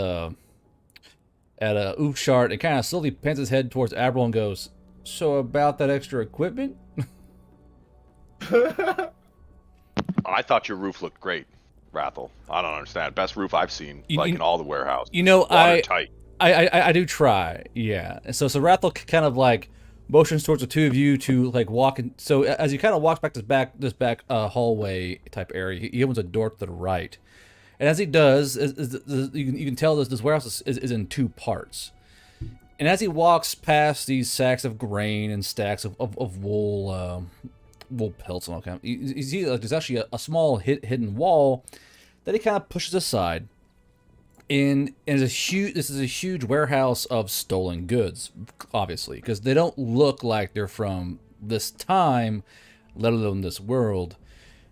Oofshart and kind of slowly pans his head towards Abril and goes, So about that extra equipment? I thought your roof looked great, Rathal. I don't understand. Best roof I've seen, like in all the warehouse. You know, Watertight. I do try, yeah. And so Rathal kind of like motions towards the two of you to like walk in. So as he kind of walks back this back hallway type area, he opens a door to the right, and as he does, you can tell this warehouse is in two parts. And as he walks past these sacks of grain and stacks of wool, wool pelts and all kind of, you see like there's actually a small hidden wall that he kind of pushes aside. And this is a huge warehouse of stolen goods, obviously, because they don't look like they're from this time, let alone this world.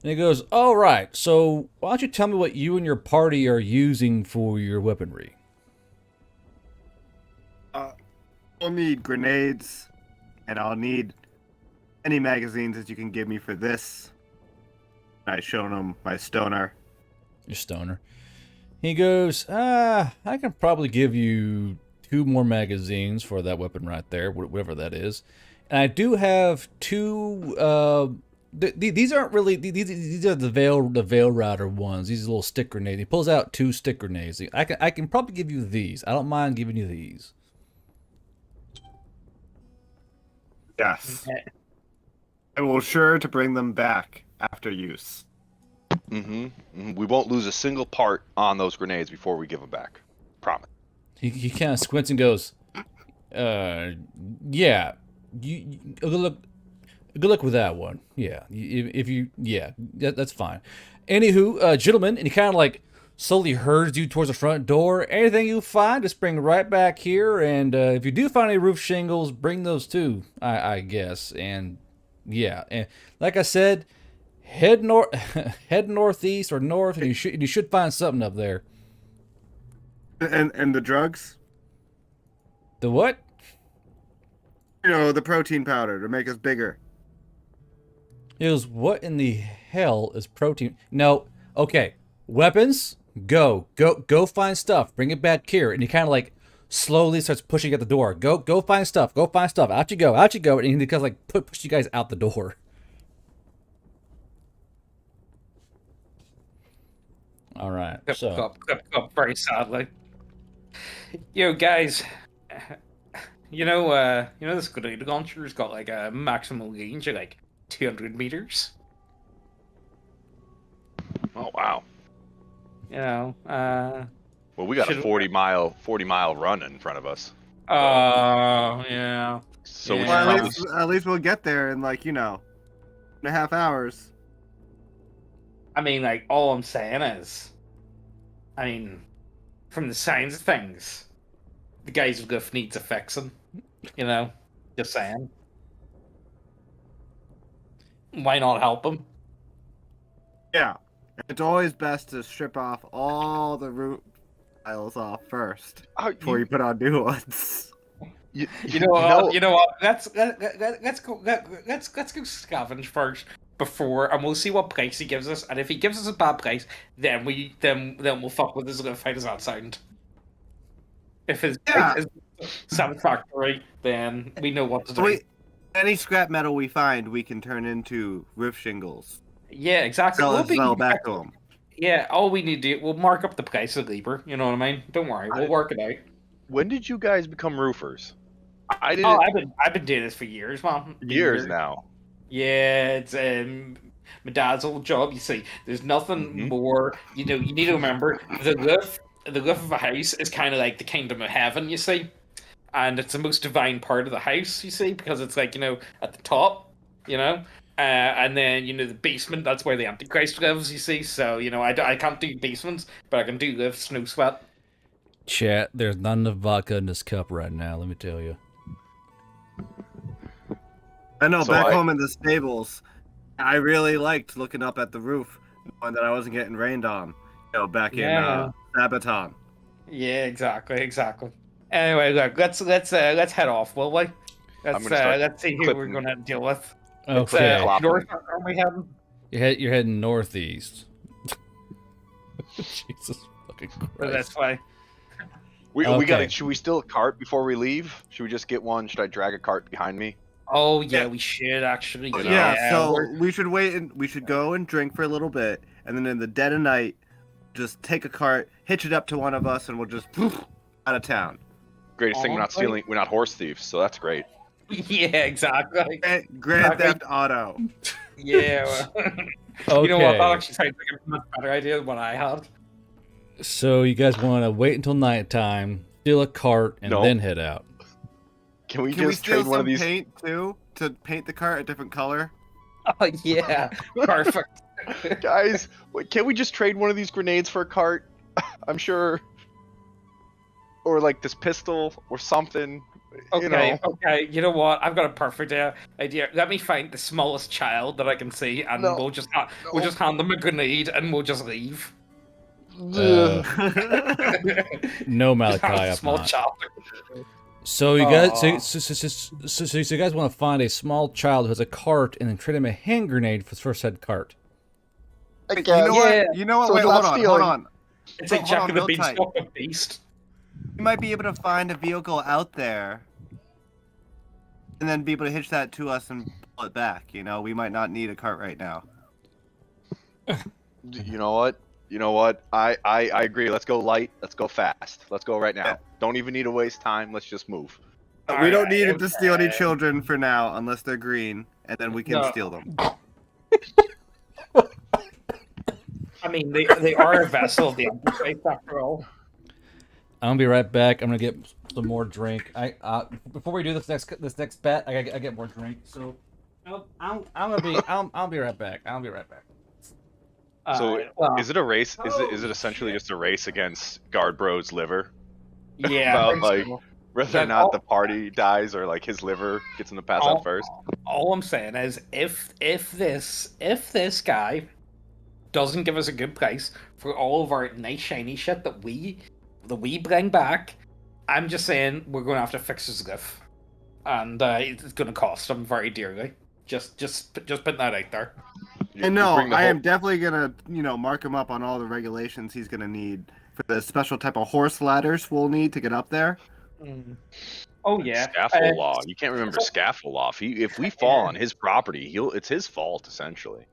And he goes, "All right, so why don't you tell me what you and your party are using for your weaponry?" I'll need grenades, and I'll need any magazines that you can give me for this. I shown him my stoner. Your stoner. He goes, I can probably give you 2 more magazines for that weapon right there, whatever that is. And I do have 2. These aren't really. These are the veil router ones. These little stick grenades. He pulls out 2 stick grenades. I can probably give you these. I don't mind giving you these. Yes. I will sure to bring them back after use. Mm-hmm. We won't lose a single part on those grenades before we give them back. Promise. He kind of squints and goes, yeah, good luck with that one. Yeah, that's fine. Anywho, gentlemen, and he kind of like slowly herds you towards the front door. Anything you find, just bring right back here. And if you do find any roof shingles, bring those too, I guess. And yeah, and like I said, head northeast or north, and you should find something up there. And the drugs? The what? You know, the protein powder to make us bigger. He goes, what in the hell is protein? No, okay, weapons. Go find stuff. Bring it back here. And he kind of like slowly starts pushing at the door. Go find stuff. Go find stuff. Out you go. And he kind of like push you guys out the door. All right. So Up very sadly. Yo, guys. You know this grenade launcher's got like a maximum range of like 200 meters. Oh wow. You know, well, we got a 40 mile run in front of us. Yeah. So yeah. we Well, should at least we'll get there in like, 2.5 hours. I mean, like, all I'm saying is, from the signs of things, the guy's goof needs a fixing. Just saying. Why not help him? Yeah. It's always best to strip off all the root tiles off first before you put on new ones. You know what? Let's go scavenge first and we'll see what price he gives us. And if he gives us a bad price, then we'll fuck with his fight. Does that sound? If his price is satisfactory, then we know what to do. Any scrap metal we find, we can turn into roof shingles. Yeah, exactly. Sell back to them. Yeah, all we need to do, we'll mark up the price of labor. You know what I mean? Don't worry, we'll work it out. When did you guys become roofers? I didn't. Oh, I've been doing this for years, man. Years now. Yeah, it's my dad's old job. You see, there's nothing more. You need to remember the roof of a house is kind of like the kingdom of heaven. You see, and it's the most divine part of the house. You see, because it's like at the top. And then the basement. That's where the Antichrist lives. You see, so I can't do basements, but I can do lifts. No sweat. Chat, there's not enough vodka in this cup right now. Let me tell you. I know. So home in the stables, I really liked looking up at the roof, knowing that I wasn't getting rained on. Back in Sabaton. Yeah, exactly. Anyway, look, let's head off, will we? Let's see who we're gonna deal with. Okay. North, are we heading? You're heading northeast. Jesus fucking Christ. This way. We Okay. gotta. Should we steal a cart before we leave? Should we just get one? Should I drag a cart behind me? Oh yeah, Yeah. we should actually. You know? Yeah, so we're- we should wait and we should go and drink for a little bit, and then in the dead of night, just take a cart, hitch it up to one of us, and we'll just poof, out of town. Greatest thing, we're not Honestly- stealing. We're not horse thieves, so that's great. yeah, exactly. Grand Theft Auto. Yeah. Well, Okay. You know what? That actually sounds like a much better idea than what I had. So you guys want to wait until nighttime, steal a cart, and No. then head out. Can we Can we just steal trade one of some these? paint too to paint the cart a different color? Oh yeah, perfect. Guys, can't we just trade one of these grenades for a cart? I'm sure. Or like this pistol or something. Okay, You know. okay. You know what? I've got a perfect idea. Let me find the smallest child that I can see, and No. we'll just hand them a grenade, and we'll just leave. Uh, no, Just have Malachi, a I'm small not. child. So you guys, Aw. so you guys want to find a small child who has a cart and then trade him a hand grenade for the first head cart. I You guess. know Yeah. what? You know what? So Wait, it's not hold on, hold stealing. on. It's like Hold Jack on, of the real tight. Beanstalk of Beast. You might be able to find a vehicle out there, and then be able to hitch that to us and pull it back. You know, we might not need a cart right now. You know what? You know what? I agree. Let's go light. Let's go fast. Let's go right now. Yeah. Don't even need to waste time. Let's just move. We don't need Alright, to steal any okay. children for now, unless they're green, and then we can No. steal them. I mean, they are a vessel of the Antichrist after all. I'm gonna be right back. I'm gonna get some more drink. Before we do this next bet, I get more drink. So I'll be right back. I'll be right back. So, Alright, well, Is it a race? Is it essentially just a race against Guardbros liver? yeah, about, I think like- so. Whether or Like, not all- the party dies or like his liver gets him to pass all- out first. All I'm saying is, if this guy doesn't give us a good price for all of our nice shiny shit that we bring back, I'm just saying we're going to have to fix his lift, and it's going to cost him very dearly. Just putting that out there. And no, bring the I whole- am definitely gonna, mark him up on all the regulations he's gonna need for the special type of horse ladders we'll need to get up there. Oh yeah, Scaffold law. You can't remember scaffold law. If we fall on his property, it's his fault essentially.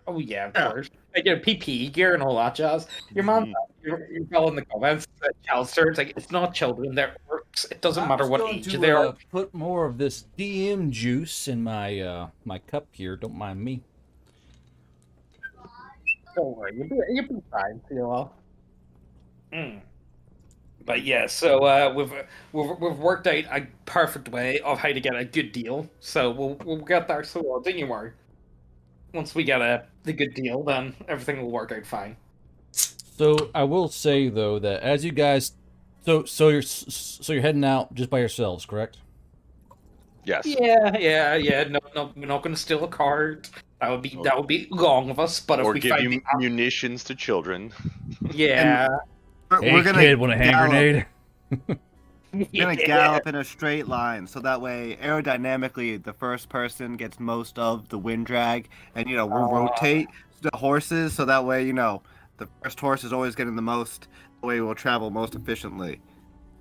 Oh yeah, of Yeah. course. Like, PPE gear and all that jazz. Your man, you're all in the comments that Calster, it's like it's not children, they're orcs. It doesn't matter what age they are. Put more of this DM juice in my my cup here. Don't mind me. Don't worry, you'll be fine, you know. But yeah, so we've worked out a perfect way of how to get a good deal. So we'll get there. So don't you worry. Once we get the good deal, then everything will work out fine. So I will say though that as you guys, so you're heading out just by yourselves, correct? Yes. Yeah. No, we're not going to steal a cart. That would be wrong of us. But if Or we give find you munitions to children. yeah, We're gonna kid, want a hand gallop- grenade? We're gonna gallop in a straight line, so that way aerodynamically the first person gets most of the wind drag, and we'll rotate the horses, so that way the first horse is always getting the most. The way we'll travel most efficiently.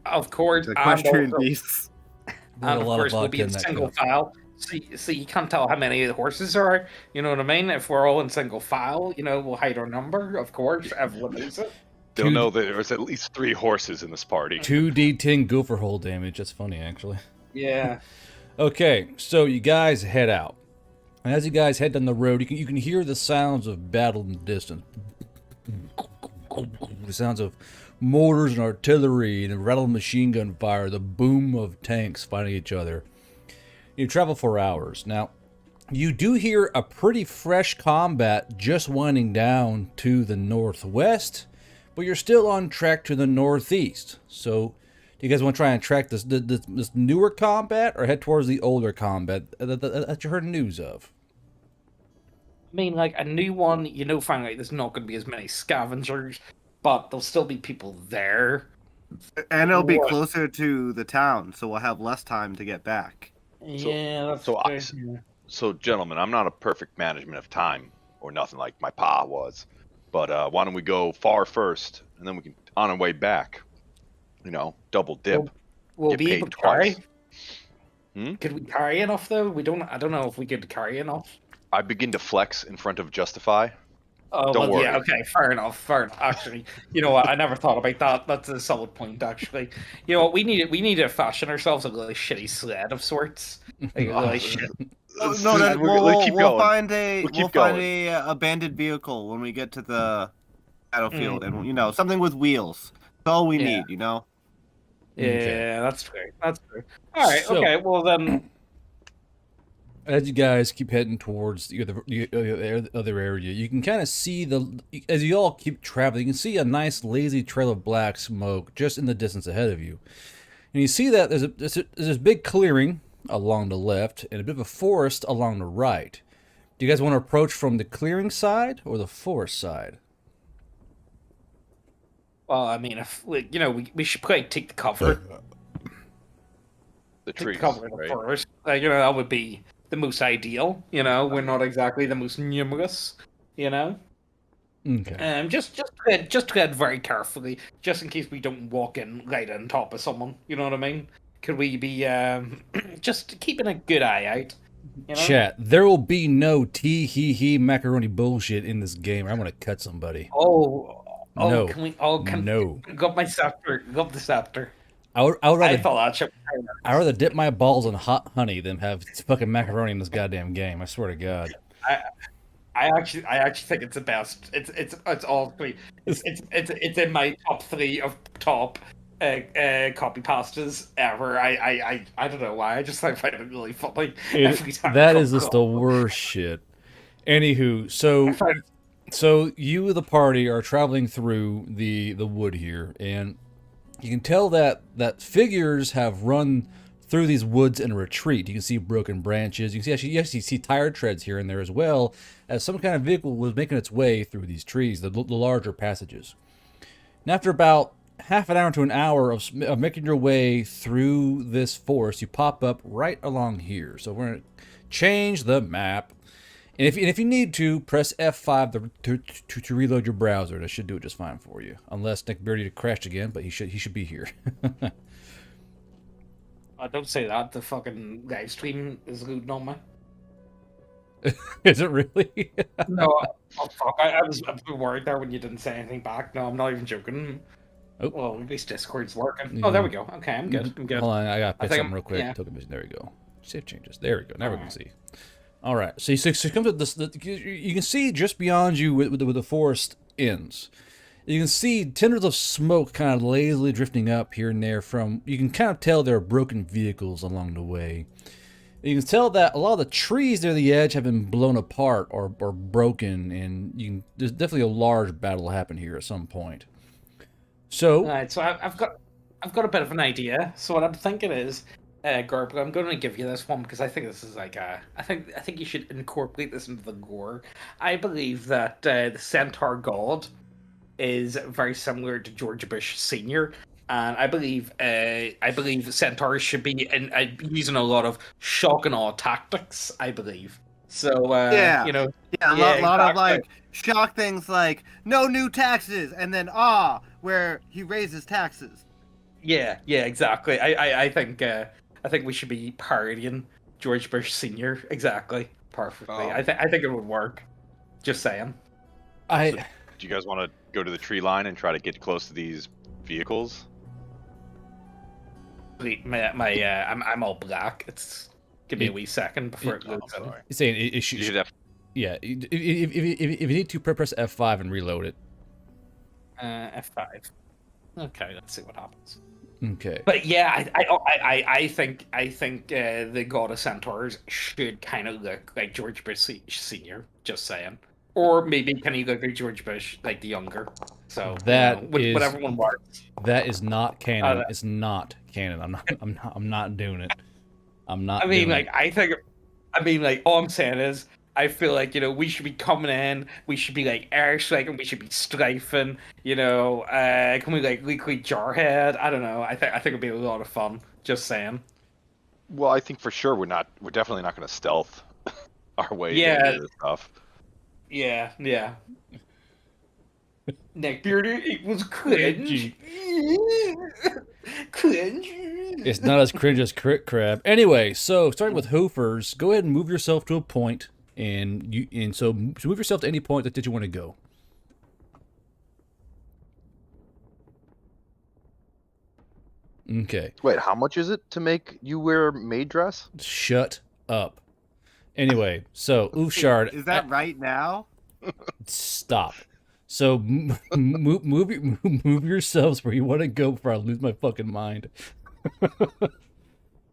of course. The and equestrian also- beasts. There's And a of lot course, we'll vodka be in in that single cup. file. So you can't tell how many of the horses there are. You know what I mean? If we're all in single file, we'll hide our number. Of course, everyone knows it. They'll Two- know that there's at least 3 horses in this party. 2d10 gopher hole damage. That's funny, actually. Yeah. Okay, so you guys head out. And as you guys head down the road, you can hear the sounds of battle in the distance. The sounds of mortars and artillery and the rattle of machine gun fire, the boom of tanks fighting each other. You travel for hours. Now, you do hear a pretty fresh combat just winding down to the northwest, but you're still on track to the northeast. So, do you guys want to try and track this newer combat or head towards the older combat that you heard news of? I mean, like a new one, find out there's not going to be as many scavengers, but there'll still be people there. And it'll be What? closer to the town, so we'll have less time to get back. Yeah, that's so I- fair. So, gentlemen, I'm not a perfect management of time or nothing like my pa was. But why don't we go far first, and then we can on our way back. double dip. Will Get we be paid able to carry? twice. Hmm? Could we carry enough though? I don't know if we could carry enough. I begin to flex in front of Justify. Oh, Don't well, yeah, worry. okay, fair enough, fair enough. Actually, you know what? I never thought about that. That's a solid point, actually. You know what? We need to fashion ourselves a really shitty sled of sorts. Like a really shit. Oh, Let's no, that, keep we'll going. find a We'll keep we'll find going. a abandoned vehicle when we get to the battlefield, Mm. and something with wheels. That's all we Yeah. need. Yeah, Okay. that's fair. That's fair. All right, So- okay. Well then, As you guys keep heading towards the other area, you can kind of see as you all keep traveling, you can see a nice lazy trail of black smoke just in the distance ahead of you. And you see that there's this big clearing along the left and a bit of a forest along the right. Do you guys want to approach from the clearing side or the forest side? well, I mean, if we should probably take the cover. The Take trees, the cover of the right? forest. That would be the most ideal. We're not exactly the most numerous. Okay. Just tread very carefully, just in case we don't walk in right on top of someone. You know what I mean? Could we be just keeping a good eye out? Chat, there will be no tee-hee-hee macaroni bullshit in this game. I'm going to cut somebody. Oh, No. Can we? Oh, No. Go up my scepter. Go up the scepter. I would I rather thought that shit. I'd rather dip my balls in hot honey than have fucking macaroni in this goddamn game. I swear to God. I actually think it's the best. It's all three. It's in my top three of top copy pastas ever. I don't know why. I just find it really funny every time. That is just the worst shit. Anywho, so you the party are traveling through the wood here, and you can tell that figures have run through these woods in a retreat. You can see broken branches. You can see see tire treads here and there, as well as some kind of vehicle was making its way through these trees, the larger passages. And after about half an hour to an hour of making your way through this forest, you pop up right along here. So we're gonna change the map. And if you need to, press F5 to reload your browser. That should do it just fine for you. Unless Nick Beardy crashed again, but he should be here. Don't say that. The fucking live stream is looting on me. Is it really? No, oh fuck! I was a bit worried there when you didn't say anything back. No, I'm not even joking. Oh. Well, at least Discord's working. Oh, there we go. Okay, I'm good. I'm good. Hold on, I gotta pick think something real quick. yeah. Token vision. There we go. Save changes. There we go. Now we can see. All right. So you come to this. You can see just beyond you where the forest ends. You can see tendrils of smoke kind of lazily drifting up here and there from. You can kind of tell there are broken vehicles along the way. You can tell that a lot of the trees near the edge have been blown apart or broken, and there's definitely a large battle happen here at some point. So, All right, so I've got a bit of an idea. So what I'm thinking is, Guardbros, I'm going to give you this one because I think this is like I think you should incorporate this into the lore. I believe that the Centaur God is very similar to George Bush Senior, and I believe the Centaurs should be using a lot of shock and awe tactics. I believe so. Yeah. Yeah, A lot of exactly. like shock things like no new taxes, and then where he raises taxes. Yeah, exactly. I think we should be parodying George Bush Senior exactly perfectly. Oh. I think it would work. Just saying. Do you guys want to go to the tree line and try to get close to these vehicles? I'm all black. Give me a wee second before it loads in. He's saying it should. You should have. Yeah, if you need to, press F5 and reload it. F5. Okay, let's see what happens. Okay. But yeah, I think the God of Centaurs should kind of look like George Bush Senior. Just saying. Or maybe can he look like George Bush, like the younger? So whatever one works. That is not canon. It's not canon. I'm not doing it. I'm not. I mean, doing it. all I'm saying is, I feel like we should be coming in. We should be like air striking. We should be strafing. Can we like liquid jarhead? I don't know. I think it'd be a lot of fun. Just saying. Well, I think for sure we're definitely not going to stealth our way Yeah. into this stuff. Yeah. Neckbearder equals cringe. Cringe. It's not as cringe as Crit Crab. Anyway, so starting with Hoofers, go ahead and move yourself to a point, so move yourself to any point that you want to go. Okay. Wait, how much is it to make you wear a maid dress? Shut up. Anyway, so Oofshard. Is that right now? Stop. So move yourselves where you want to go before I lose my fucking mind.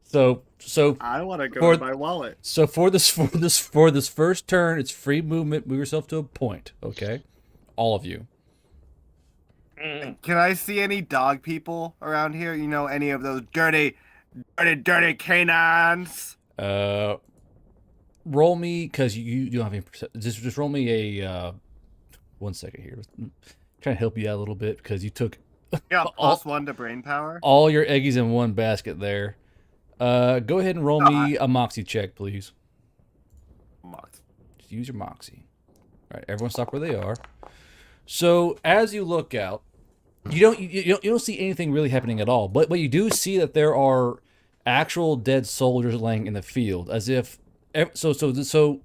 so I want to go to my wallet. So for this first turn, it's free movement. Move yourself to a point, okay? All of you. Can I see any dog people around here? You know, any of those dirty canines? Roll me, because you don't have any. Just roll me a. 1 second here. I'm trying to help you out a little bit because you took. Yeah, +1 to brain power. All your eggies in one basket there. Go ahead and roll me a Moxie check, please. Just use your Moxie. All right, everyone stop where they are. So as you look out, you don't see anything really happening at all. But you do see that there are actual dead soldiers laying in the field, as if so.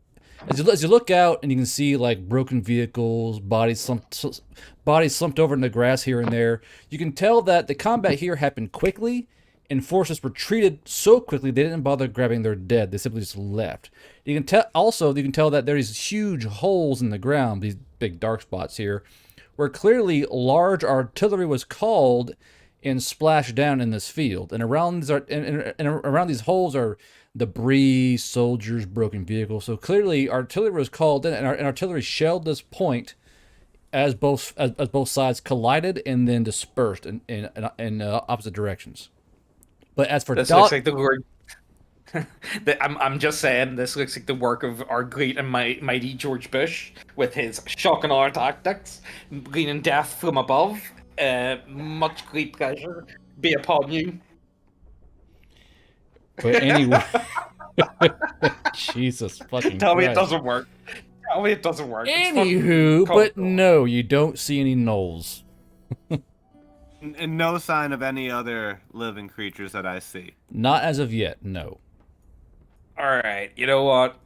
As you look out and you can see like broken vehicles, bodies slumped over in the grass here and there, you can tell that the combat here happened quickly, and forces retreated so quickly they didn't bother grabbing their dead. They simply just left. You can tell that there's huge holes in the ground, these big dark spots here, where clearly large artillery was called and splashed down in this field. And around these holes are debris, soldiers, broken vehicles. So clearly artillery was called in, and artillery shelled this point as both sides collided and then dispersed in opposite directions. But as for this looks like the word. I'm just saying, this looks like the work of our great and mighty George Bush with his shock and awe tactics, gleaning death from above. Much great pleasure be upon you. But anyway, Jesus fucking Tell me Christ. it doesn't work. Tell me it doesn't work. Anywho, but no, you don't see any gnolls. And no sign of any other living creatures that I see. Not as of yet, no. Alright, you know what?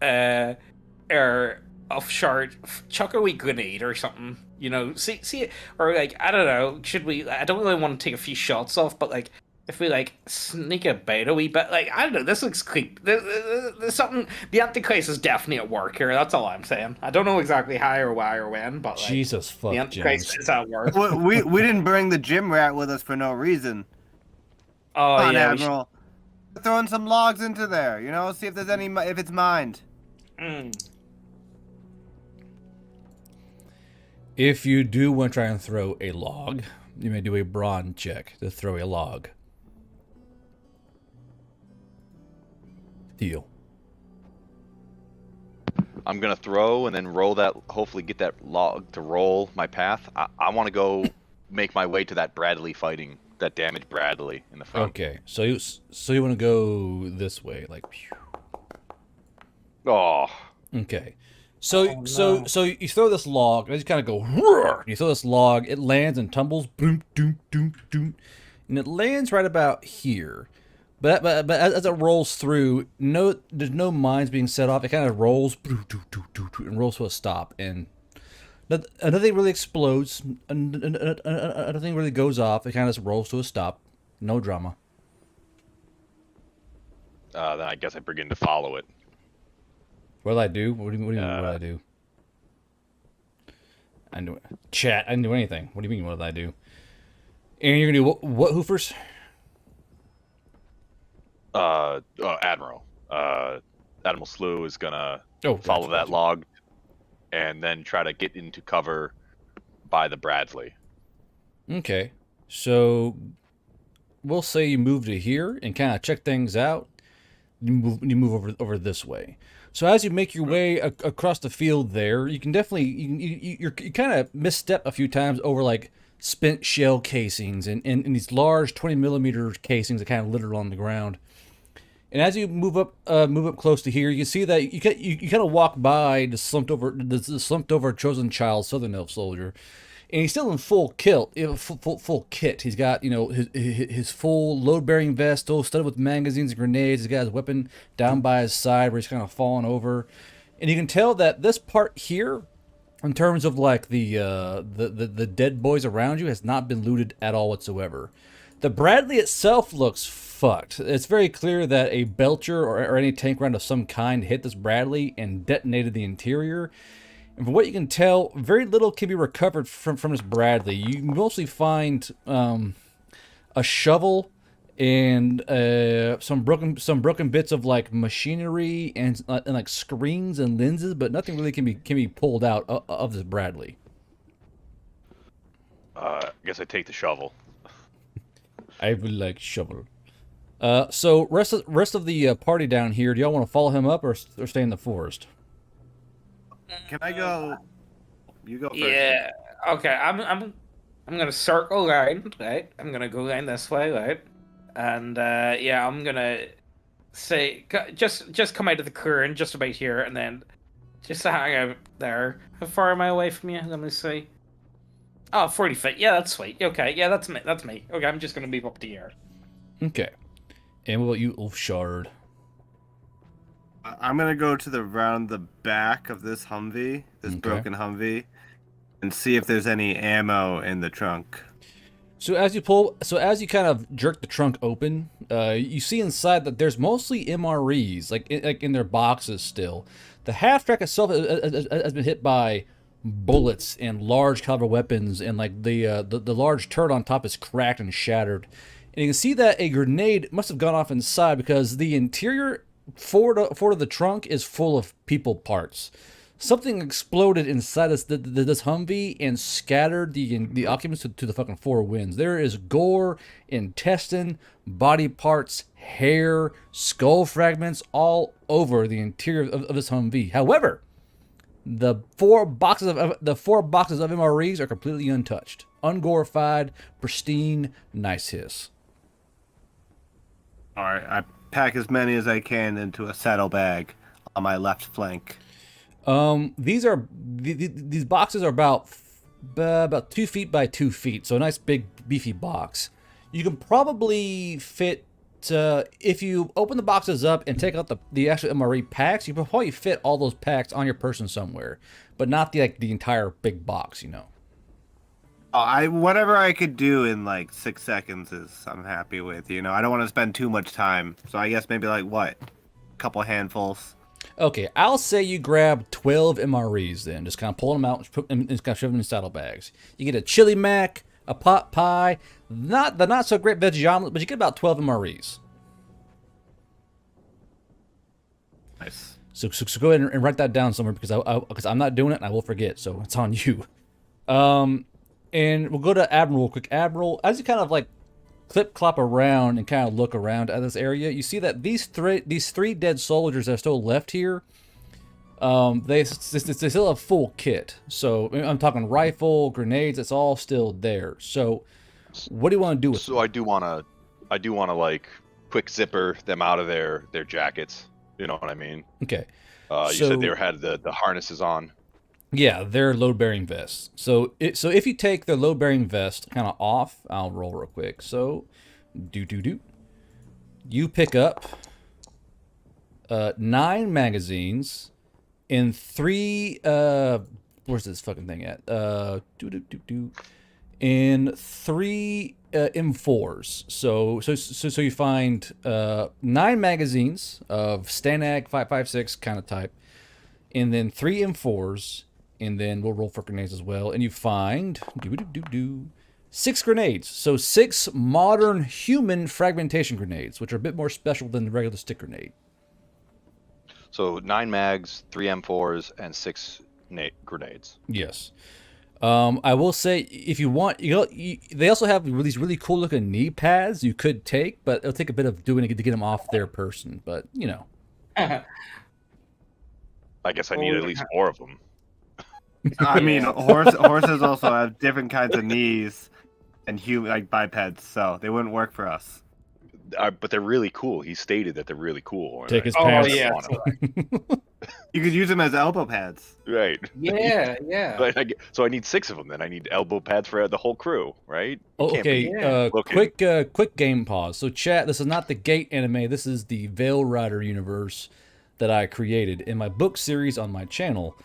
Offshore, chuck a wee grenade or something. You know, see, or like, I don't know, should we, I don't really want to take a few shots off, but like, if we like sneak about a wee bit, like, I don't know, this looks creep. There's something, the Antichrist is definitely at work here, that's all I'm saying. I don't know exactly how or why or when, but like, Jesus fuck, the Antichrist James. is at work. We didn't bring the gym rat with us for no reason. Oh, Come on, yeah, Admiral. Throwing some logs into there, you know, see if there's any, if it's mined. If you do want to try and throw a log, you may do a brawn check to throw a log. Deal. I'm gonna throw and then roll that. Hopefully, get that log to roll my path. I want to go make my way to that Bradley fighting that damaged Bradley in the front. Okay, so you want to go this way, like. Oh. Okay. So you throw this log, and you kind of go. Roar! You throw this log, it lands and tumbles, boom, doom, doom, doom, and it lands right about here. But as it rolls through, there's no mines being set off. It kind of rolls, and rolls to a stop, and nothing really explodes. Nothing really goes off. It kind of just rolls to a stop. No drama. Then I guess I begin to follow it. What did I do? What do you mean? What did I do? I didn't do chat. I didn't do anything. What do you mean? What did I do? And you're gonna do what Hoofers? Admiral. Admiral Slew is gonna follow gotcha. that log, and then try to get into cover by the Bradley. Okay, so we'll say you move to here and kind of check things out. You move over this way. So as you make your way across the field there, you can definitely you kind of misstep a few times over like spent shell casings and these large 20mm casings that kind of litter on the ground. And as you move up close to here, you see that you kind of walk by the slumped over chosen child Southern Elf soldier, and he's still in full kilt, full kit. He's got his full load bearing vest, still studded with magazines and grenades. He's got his weapon down by his side where he's kind of falling over, and you can tell that this part here, in terms of like the dead boys around you, has not been looted at all whatsoever. The Bradley itself looks fucked. It's very clear that a Belcher or any tank round of some kind hit this Bradley and detonated the interior. And from what you can tell, very little can be recovered from this Bradley. You mostly find a shovel and some broken bits of like machinery and like screens and lenses, but nothing really can be pulled out of this Bradley. I guess I take the shovel. I would like shovel. So rest of the party down here, do y'all want to follow him up or stay in the forest? Can I go? You go first. Yeah. Okay. I'm gonna circle around, right? I'm gonna go around this way, right? And yeah, I'm gonna say just come out of the clearing just about here, and then just hang out there. How far am I away from you? Let me see. Oh, 40 feet. Yeah, that's sweet. Okay, yeah, that's me. That's me. Okay, I'm just gonna move up to here. Okay. And what about you, Ulfshard? I'm gonna go to around the back of this Humvee, this Okay. broken Humvee, and see if there's any ammo in the trunk. So as you kind of jerk the trunk open, you see inside that there's mostly MREs, like in their boxes still. The half track itself has been hit by bullets and large caliber weapons, and like the large turret on top is cracked and shattered. And you can see that a grenade must have gone off inside because the interior forward of the trunk is full of people parts. Something exploded inside this Humvee and scattered the occupants to the fucking four winds. There is gore, intestine, body parts, hair, skull fragments all over the interior of this Humvee. However, the four boxes of MREs are completely untouched, ungorified, pristine, nice hiss. All right, I pack as many as I can into a saddlebag on my left flank. These boxes are about 2 feet by 2 feet, so a nice big beefy box. You can probably fit if you open the boxes up and take out the actual MRE packs, you can probably fit all those packs on your person somewhere, but not the entire big box, Whatever I could do in like 6 seconds is I'm happy with. I don't want to spend too much time, so I guess maybe like what, a couple handfuls. Okay, I'll say you grab 12 MREs then. Just kind of pull them out and just kind of shove them in saddlebags. You get a chili mac, a pot pie, not so great veggie omelet, but you get about 12 MREs. Nice. So go ahead and write that down somewhere because I'm not doing it and I will forget, so it's on you. And we'll go to Admiral real quick. Admiral, as you kind of like clip-clop around and kind of look around at this area, you see that these three dead soldiers that are still left here, they still have full kit. So I'm talking rifle, grenades, it's all still there. So what do you want to do with them? So I do want to like quick zipper them out of their jackets. You know what I mean? Okay. You said they had the harnesses on. Yeah, they're load-bearing vests. So if you take their load-bearing vest kind of off, I'll roll real quick. So, you pick up 9 magazines and 3 where's this fucking thing at? And 3 M4s. So you find 9 magazines of Stanag 5.56 kind of type, and then 3 M4s. And then we'll roll for grenades as well. And you find 6 grenades. So 6 modern human fragmentation grenades, which are a bit more special than the regular stick grenade. So 9 mags, 3 M4s, and 6 grenades. Yes. I will say, if you want, they also have these really cool looking knee pads you could take, but it'll take a bit of doing to get them off their person. But I guess I need at least 4 of them. I mean, horses also have different kinds of knees and like bipeds, so they wouldn't work for us. But they're really cool. He stated that they're really cool. Take his Oh pants. yeah. You could use them as elbow pads. Right. Yeah, yeah. So I need 6 of them. Then I need elbow pads for the whole crew, right? It Oh, can't be okay. looking- Quick game pause. So, chat. This is not the Gate anime. This is the Veil Rider universe that I created in my book series on my channel.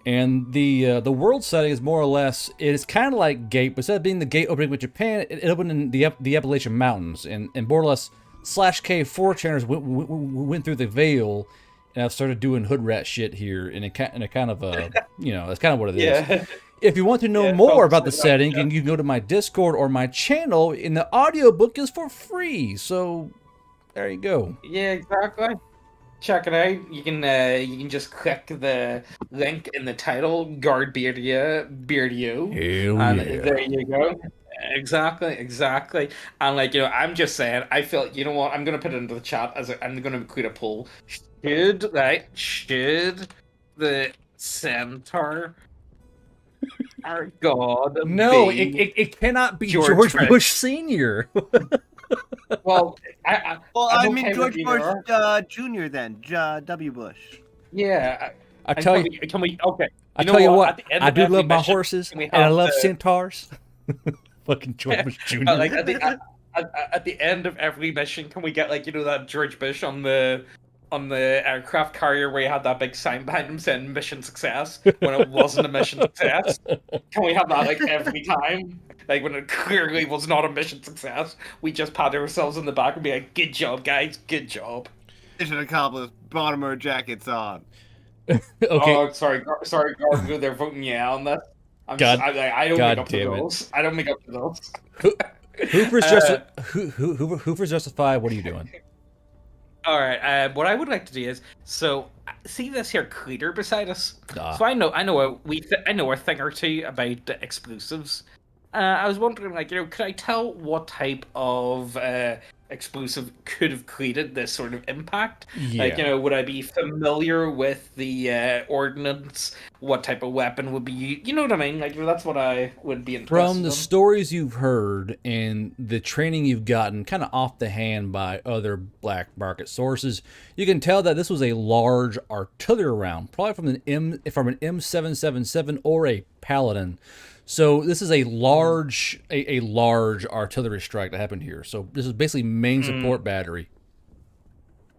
And the world setting is more or less, it is kind of like Gate, but instead of being the Gate opening with Japan, it opened in the Appalachian Mountains, and more or less /K4 channels went through the Veil, and I've started doing hood rat shit here, and it kind of that's kind of what it is. Yeah. If you want to know Yeah, more about the right, setting, yeah. you can go to my Discord or my channel, and the audiobook is for free. So there you go. Yeah, exactly. Check it out. You can just click the link in the title, Beardio. Hell And yeah. there you go. Exactly. And like, I'm just saying, I feel, you know what, I'm gonna put it into the chat I'm gonna create a poll. Should the Centaur our god No, be... it cannot be George George Bush. Bush Sr. Well, Well, I'm I okay George with Bush either. Jr. then, W. Bush. Yeah. I tell you, Can we okay. I know tell you At what, the end I of do every love my mission, horses, can we and I have love the- centaurs. Fucking George Bush Jr. Like at the end of every mission, can we get like that George Bush on the aircraft carrier where he had that big sign behind him saying "Mission Success" when it wasn't a mission success? Can we have that like every time? Like when it clearly was not a mission success, we just pat ourselves on the back and be like, "Good job, guys! Good job." Mission accomplished. Bottomer jackets on. Okay, Oh, sorry, Guardbros, they're voting yeah on that. I don't God make up to damn it. those. I don't make up to those. Hoover's Justified. What are you doing? All right. What I would like to do is see this here cleater beside us. Ah. So I know I know a thing or two about the explosives. I was wondering, like, could I tell what type of explosive could have created this sort of impact? Yeah. Like, would I be familiar with the ordnance? What type of weapon would be used? You know what I mean? Like, that's what I would be interested From the in. stories you've heard and the training you've gotten kind of off the hand by other black market sources, you can tell that this was a large artillery round, probably from an M777 or a Paladin. So this is a large artillery strike that happened here. So this is basically main support battery.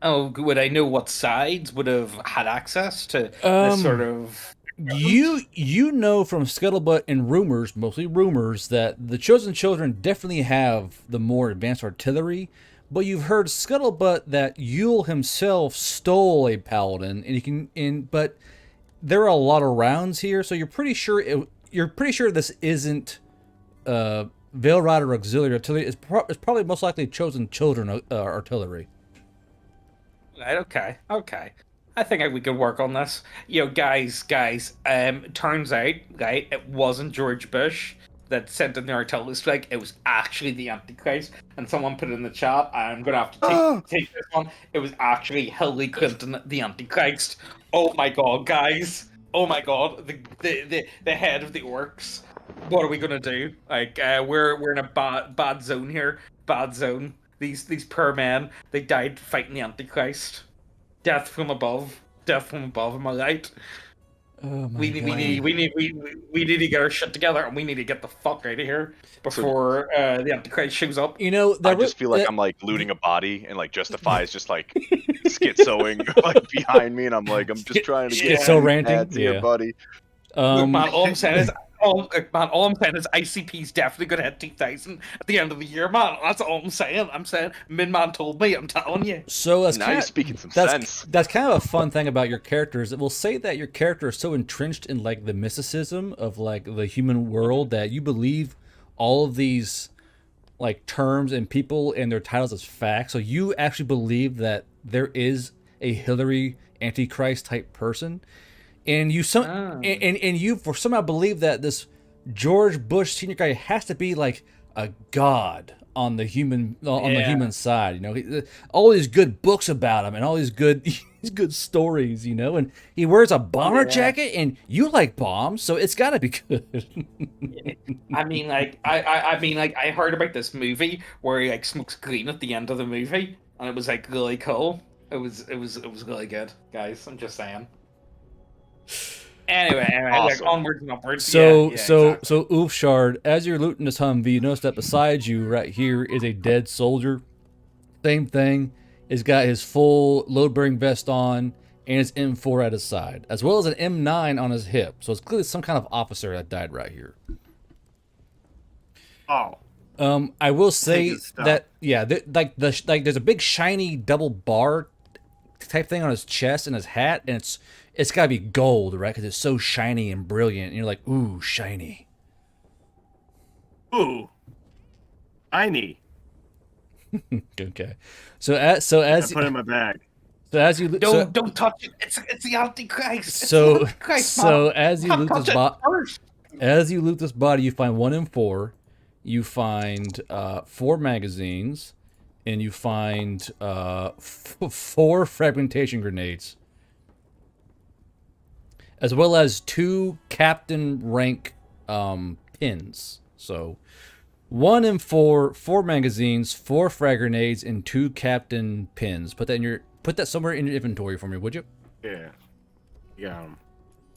Oh, would I know what sides would have had access to this sort of... You know from scuttlebutt and rumors, mostly rumors, that the Chosen Children definitely have the more advanced artillery, but you've heard scuttlebutt that Yule himself stole a Paladin, but there are a lot of rounds here, so you're pretty sure this isn't Veil Rider auxiliary artillery. It's probably most likely Chosen Children artillery. Right, okay. I think we could work on this. Guys, turns out, right, it wasn't George Bush that sent in the artillery strike. It was actually the Antichrist. And someone put it in the chat, I'm going to have to take this one. It was actually Hillary Clinton, the Antichrist. Oh my god, guys. Oh my god, the head of the orcs. What are we going to do? Like, we're in a bad zone here. Bad zone. These poor men, they died fighting the Antichrist. Death from above. Am I right? Oh my We need to get our shit together, and we need to get the fuck out of here before the Antichrist shows up. I just feel like I'm like looting a body, and like Justify is just like schizoing like behind me, and I'm just trying to get Schizo ranting? pads here, buddy. Man, all I'm saying is ICP's definitely gonna hit 2,000 at the end of the year, man. That's all I'm saying. Min Man told me. I'm telling you. So Now you're speaking some sense. That's kind of a fun thing about your characters. It will say that your character is so entrenched in like the mysticism of like the human world that you believe all of these like terms and people and their titles as facts. So you actually believe that there is a Hillary Antichrist type person. And you you for somehow believe that this George Bush Sr. guy has to be like a god on the human the human side. All these good books about him and all these good stories. And he wears a bomber jacket, and you like bombs, so it's got to be good. I heard about this movie where he like smokes green at the end of the movie, and it was like really cool. It was really good, guys. I'm just saying. Anyway, Awesome. like onwards and upwards. So yeah, so exactly. so Ulfshard, as you're looting this Humvee, you notice that beside you right here is a dead soldier. Same thing. He's got his full load-bearing vest on and his M4 at his side, as well as an M9 on his hip. So it's clearly some kind of officer that died right here. Oh. I will say his stuff. that there's a big shiny double bar type thing on his chest and his hat, and it's got to be gold, right? Because it's so shiny and brilliant, and you're like, ooh, shiny. Ooh. Shiny. Okay, so as I put it in my bag. you Don't touch it. It's the Antichrist. It's So- the Antichrist, so Mom. as you Stop loot this touching bot- it first. As you loot this body, you find 1 M4, you find 4 magazines, and you find 4 fragmentation grenades, as well as 2 captain rank pins. So 1 M4, 4 magazines, 4 frag grenades, and 2 captain pins. Put that somewhere in your inventory for me, would you? Yeah. Yeah.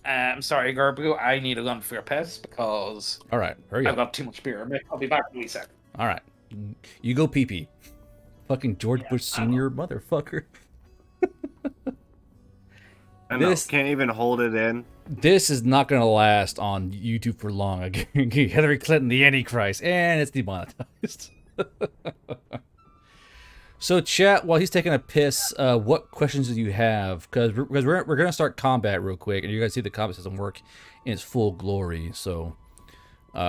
I'm sorry, Guardbros. I need to run for a piss because All right, hurry I've up. got too much beer. I'll be back in a wee sec. All right, you go pee pee. Fucking George Bush Senior, motherfucker. I know. This- Can't even hold it in. This is not gonna last on YouTube for long. I guarantee. Hillary Clinton, the Antichrist, and it's demonetized. So, chat, while he's taking a piss, what questions do you have? Because we're gonna start combat real quick, and you're gonna see the combat system work in its full glory. So, if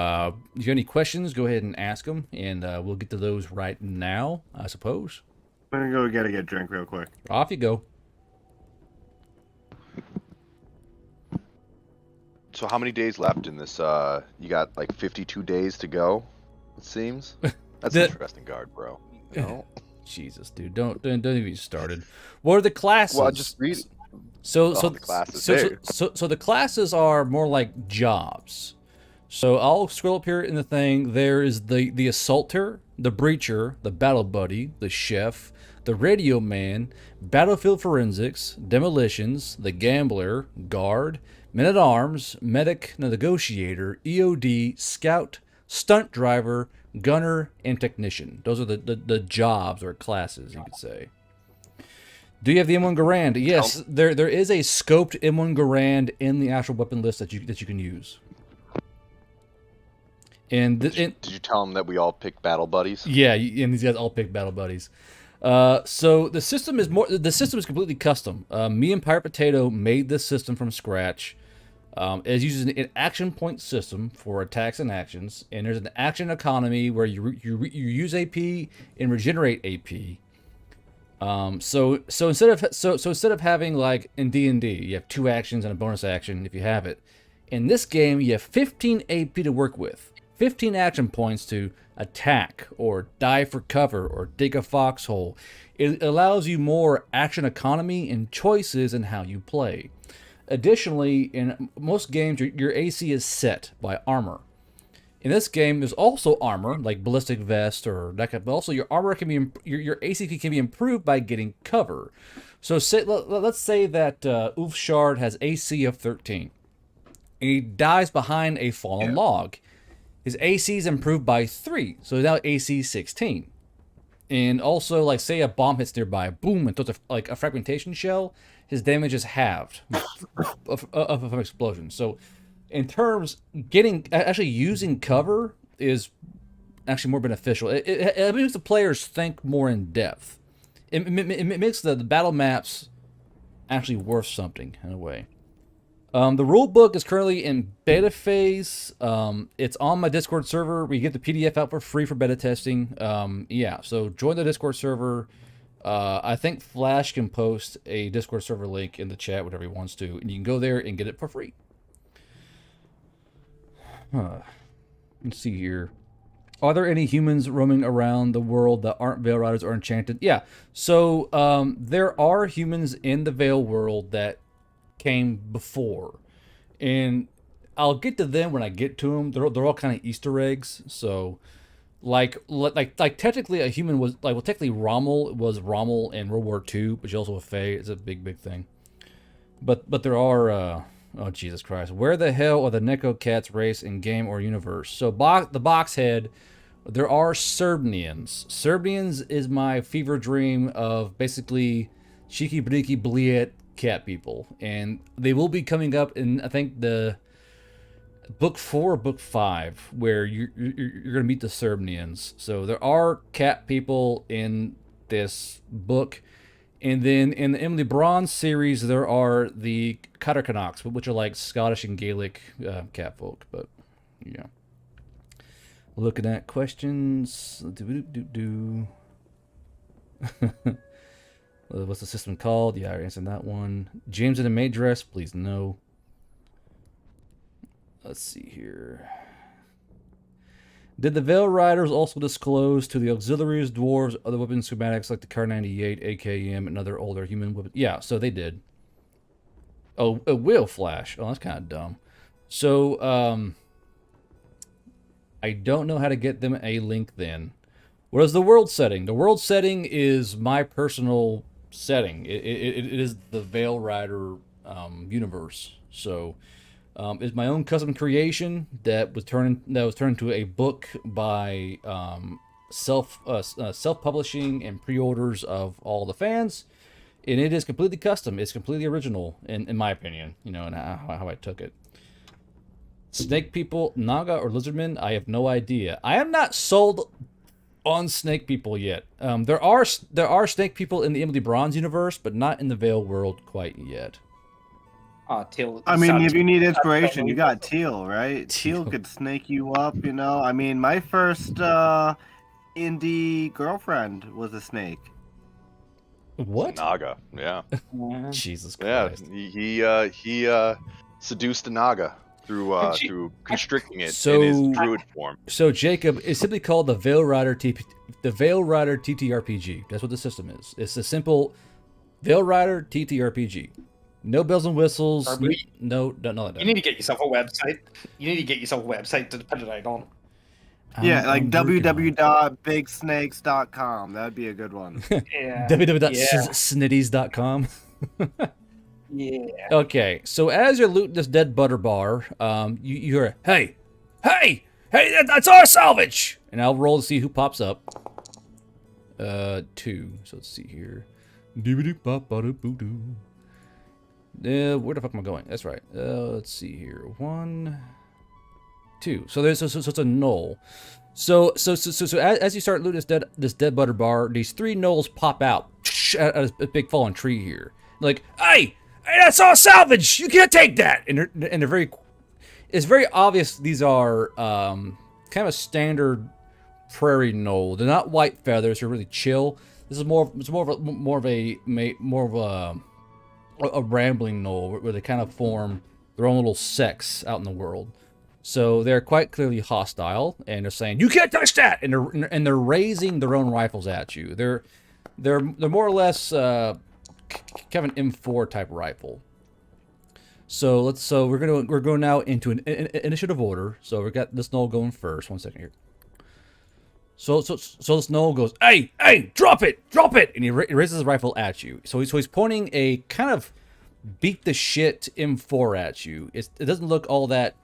you have any questions, go ahead and ask them, and we'll get to those right now, I suppose. I'm gonna go get a drink real quick. Off you go. So how many days left in this? You got like 52 days to go. It seems. That's The- interesting, guard, bro. You know? Jesus, dude, don't even get started. What are the classes? Well, just read it. So the classes so there. the classes are more like jobs. So I'll scroll up here in the thing. There is the assaulter, the breacher, the battle buddy, the chef, the radio man, battlefield forensics, demolitions, the gambler, guard, men at arms, medic, the negotiator, EOD, scout, stunt driver, gunner, and technician. Those are the jobs or classes, you could say. Do you have the M1 Garand? Yes, there is a scoped M1 Garand in the actual weapon list that you can use. And Did you tell them that we all pick battle buddies? yeah, and these guys all pick battle buddies. So the system is completely custom. Me and Pirate Potato made this system from scratch. It uses an action point system for attacks and actions, and there's an action economy where you use AP and regenerate AP. So instead of having like in D&D, you have 2 actions and a bonus action if you have it. In this game, you have 15 AP to work with, 15 action points to attack or dive for cover or dig a foxhole. It allows you more action economy and choices in how you play. Additionally, in most games, your AC is set by armor. In this game, there's also armor, like ballistic vest or that kind of, but also your armor can be, your AC can be improved by getting cover. So let's say that Ulfshard has AC of 13. And he dies behind a fallen log. His AC is improved by 3, so now AC 16. And also, like, say a bomb hits nearby, boom, and throws a fragmentation shell, his damage is halved of an explosion. So, in terms, actually using cover is actually more beneficial. It makes the players think more in depth. It makes the battle maps actually worth something in a way. The rule book is currently in beta phase. It's on my Discord server. We get the PDF out for free for beta testing. Yeah, so join the Discord server. I think Flash can post a Discord server link in the chat, whatever he wants to, and you can go there and get it for free. Let's see here. Are there any humans roaming around the world that aren't Veil Riders or Enchanted? Yeah, so there are humans in the Veil world that came before, and I'll get to them when I get to them. They're all kind of Easter eggs. So, like technically a human was technically Rommel was Rommel in World War II, but she's also a Fae. It's a big thing. But there are Oh, Jesus Christ. Where the hell are the Neko Cats race in game or universe? So, the box head, there are Serbnians. Serbnians is my fever dream of basically cheeky, breaky, bliet cat people. And they will be coming up in, I think, the book 4 or book 5, where you're going to meet the Serbnians. So, there are cat people in this book. And then in the Emily Bronze series, there are the Catercannochs, which are like Scottish and Gaelic cat folk. But, yeah. Looking at questions. What's the system called? Yeah, I answered that one. James in a maid dress? Please, no. Let's see here. Did the Veil Riders also disclose to the auxiliaries, dwarves, other weapon schematics like the Kar 98, AKM, and other older human weapons? Yeah, so they did. Oh, a wheel flash. Oh, that's kind of dumb. So, I don't know how to get them a link then. What is the world setting? The world setting is my personal setting. It is the Veil Rider universe. So, it's my own custom creation that was turned into a book by self-publishing and pre-orders of all the fans, and it is completely custom. It's completely original, in my opinion. You know, and how I took it. Snake people, Naga or Lizardmen? I have no idea. I am not sold on snake people yet. There are snake people in the Emily Bronze universe, but not in the Veil world quite yet. Teal. I mean, if you need inspiration, you got Teal, right? Teal could snake you up, you know? I mean, my first indie girlfriend was a snake. What? Naga, yeah. Jesus Christ. Yeah, he seduced a Naga through constricting it in his druid form. So Jacob, it's simply called the Veil Rider TTRPG. That's what the system is. It's a simple Veil Rider TTRPG. No bells and whistles. No. You need to get yourself a website. To put it out on. Yeah, like www.bigsnakes.com. That'd be a good one. Yeah. www.snitties.com. Yeah. Okay, so as you're looting this dead butter bar, you hear, hey, that's our salvage! And I'll roll to see who pops up. 2. So let's see here. Where the fuck am I going? That's right. Let's see here. 1, 2. So it's a knoll. So as you start looting this dead butter bar, these 3 gnolls pop out at a big fallen tree here. Like, hey, that's all salvage. You can't take that. And they're it's very obvious these are kind of a standard prairie gnoll. They're not white feathers. They're really chill. This is more of a rambling gnoll where they kind of form their own little sects out in the world. So they're quite clearly hostile, and they're saying, "You can't touch that!" And they're raising their own rifles at you. They're more or less kind of an M4 type rifle. So we're going now into an initiative order. So we got this gnoll going first. 1 second here. So this gnoll goes, hey, drop it, and he raises his rifle at you. So he's pointing a kind of beat the shit M4 at you. It doesn't look all that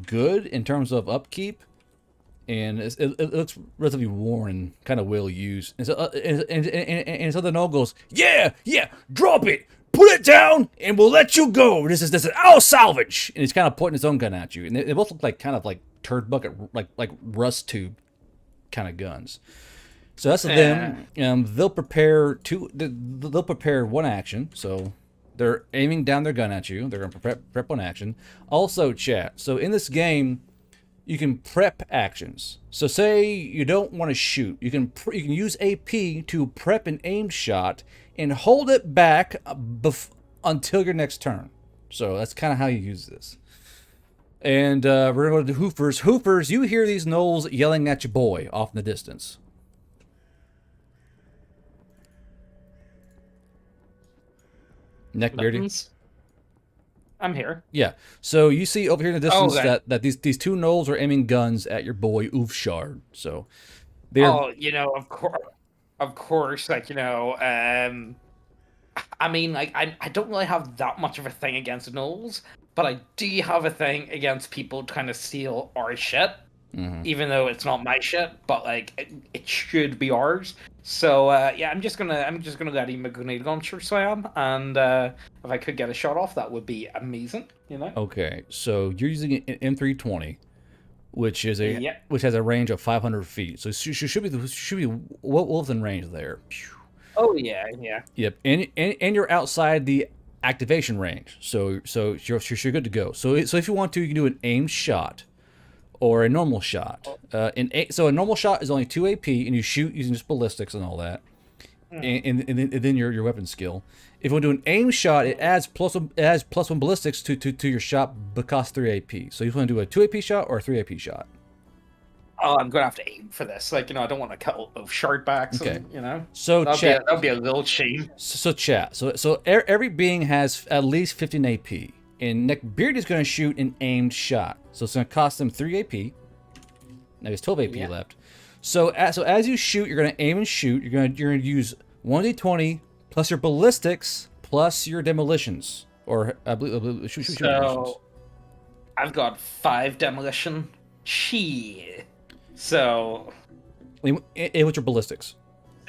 good in terms of upkeep, and it looks relatively worn and kind of well used. And so so the gnoll goes, yeah, drop it, put it down, and we'll let you go. This is our salvage, and he's kind of pointing his own gun at you. And they both look like kind of like turd bucket, like rust tube kind of guns. So that's them. They'll prepare one action. So they're aiming down their gun at you. They're going to prep one action. Also, chat. So in this game, you can prep actions. So say you don't want to shoot, you can use AP to prep an aimed shot and hold it back until your next turn. So that's kind of how you use this. And we're going to go to Hoofers. Hoofers, you hear these gnolls yelling at your boy off in the distance. Neckbeardy? I'm here. Yeah. So you see over here in the distance that these 2 gnolls are aiming guns at your boy Oofshard. So they're... Oh, of course, like, I mean, like, I don't really have that much of a thing against gnolls, but I do have a thing against people trying to steal our shit, even though it's not my shit. But like, it should be ours. So yeah, I'm just gonna let him a grenade launcher, so I am, and if I could get a shot off, that would be amazing. You know. Okay, so you're using an M320, which is Yeah. which has a range of 500 feet. So should be well within range there. Oh yeah, yeah. Yep, and you're outside the activation range, so you're good to go. So if you want to, you can do an aimed shot or a normal shot. So a normal shot is only 2 AP, and you shoot using just ballistics and all that, and then your weapon skill. If you want to do an aim shot, it adds +1 ballistics to your shot, but costs 3 AP. So you want to do a 2 AP shot or a 3 AP shot. Oh, I'm gonna have to aim for this. Like, I don't want to kill both shardbacks. Okay. And, So chat. that'd be a little shame. So chat. So every being has at least 15 AP, and Neckbeard is going to shoot an aimed shot. So it's going to cost him 3 AP. Now he has 12 AP left. So as you shoot, you're going to aim and shoot. You're going to use 1d20 plus your ballistics plus your demolitions, or I believe shoot demolitions. So I've got 5 demolition. Shit. So And what's your ballistics?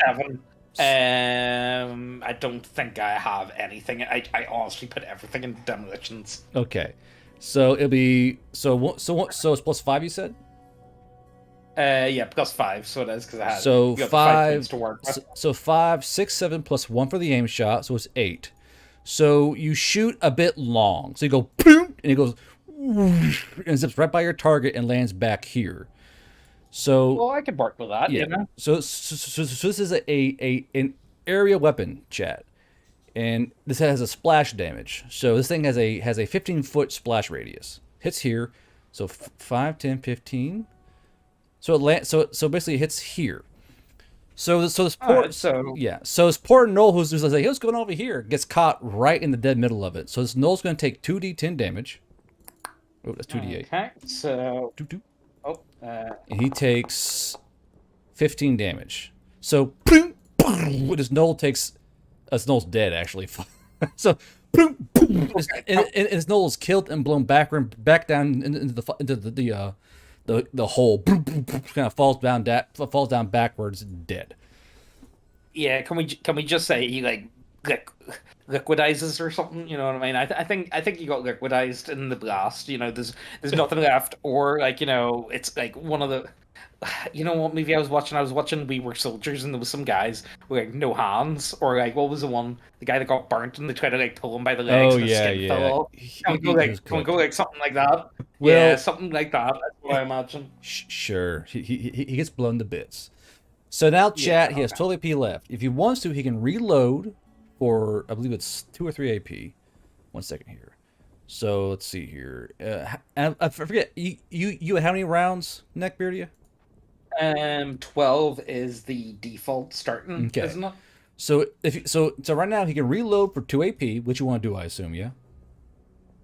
7. I don't think I have anything. I honestly put everything in demolitions. Okay, so it'll be so it's +5. You said. Yeah, +5. So it is because I had So you got 5 points to work with. So 5, 6, 7 plus 1 for the aim shot, so it's 8. So you shoot a bit long. So you go boom, and it goes and zips right by your target and lands back here. So Well, I could work with that. yeah. You know. So this is an area weapon, chat, and this has a splash damage. So this thing has a 15-foot splash radius. Hits here, so 5, 10, 15. So so basically it hits here. So this poor so this poor Knoll who's like, hey, what's going on over here, gets caught right in the dead middle of it. So this Knoll's going to take 2d10 damage. Oh, that's 2d8. Okay, so And he takes 15 damage. So his Knoll takes Knoll's dead actually. So and his Knoll is killed and blown back down into the hole, kind of falls down backwards, dead. Yeah, can we just say he like liquidizes or something? You know what I mean? I think he got liquidized in the blast. There's nothing left, or it's like one of the. You know what movie I was watching? I was watching We Were Soldiers, and there was some guys with like no hands, or like what was the one? The guy that got burnt, and they tried to like pull him by the legs. Oh and his skin fell off. Can we go like something like that? Well, yeah, something like that. That's what I imagine. Sure, he gets blown to bits. So now, chat, he has 12 AP left. If he wants to, he can reload for, I believe it's 2 or 3 AP. 1 second here. So let's see here. I forget. You how many rounds, Neckbeard? You? 12 is the default starting, isn't it? So so right now he can reload for 2 AP, which you want to do, I assume, yeah.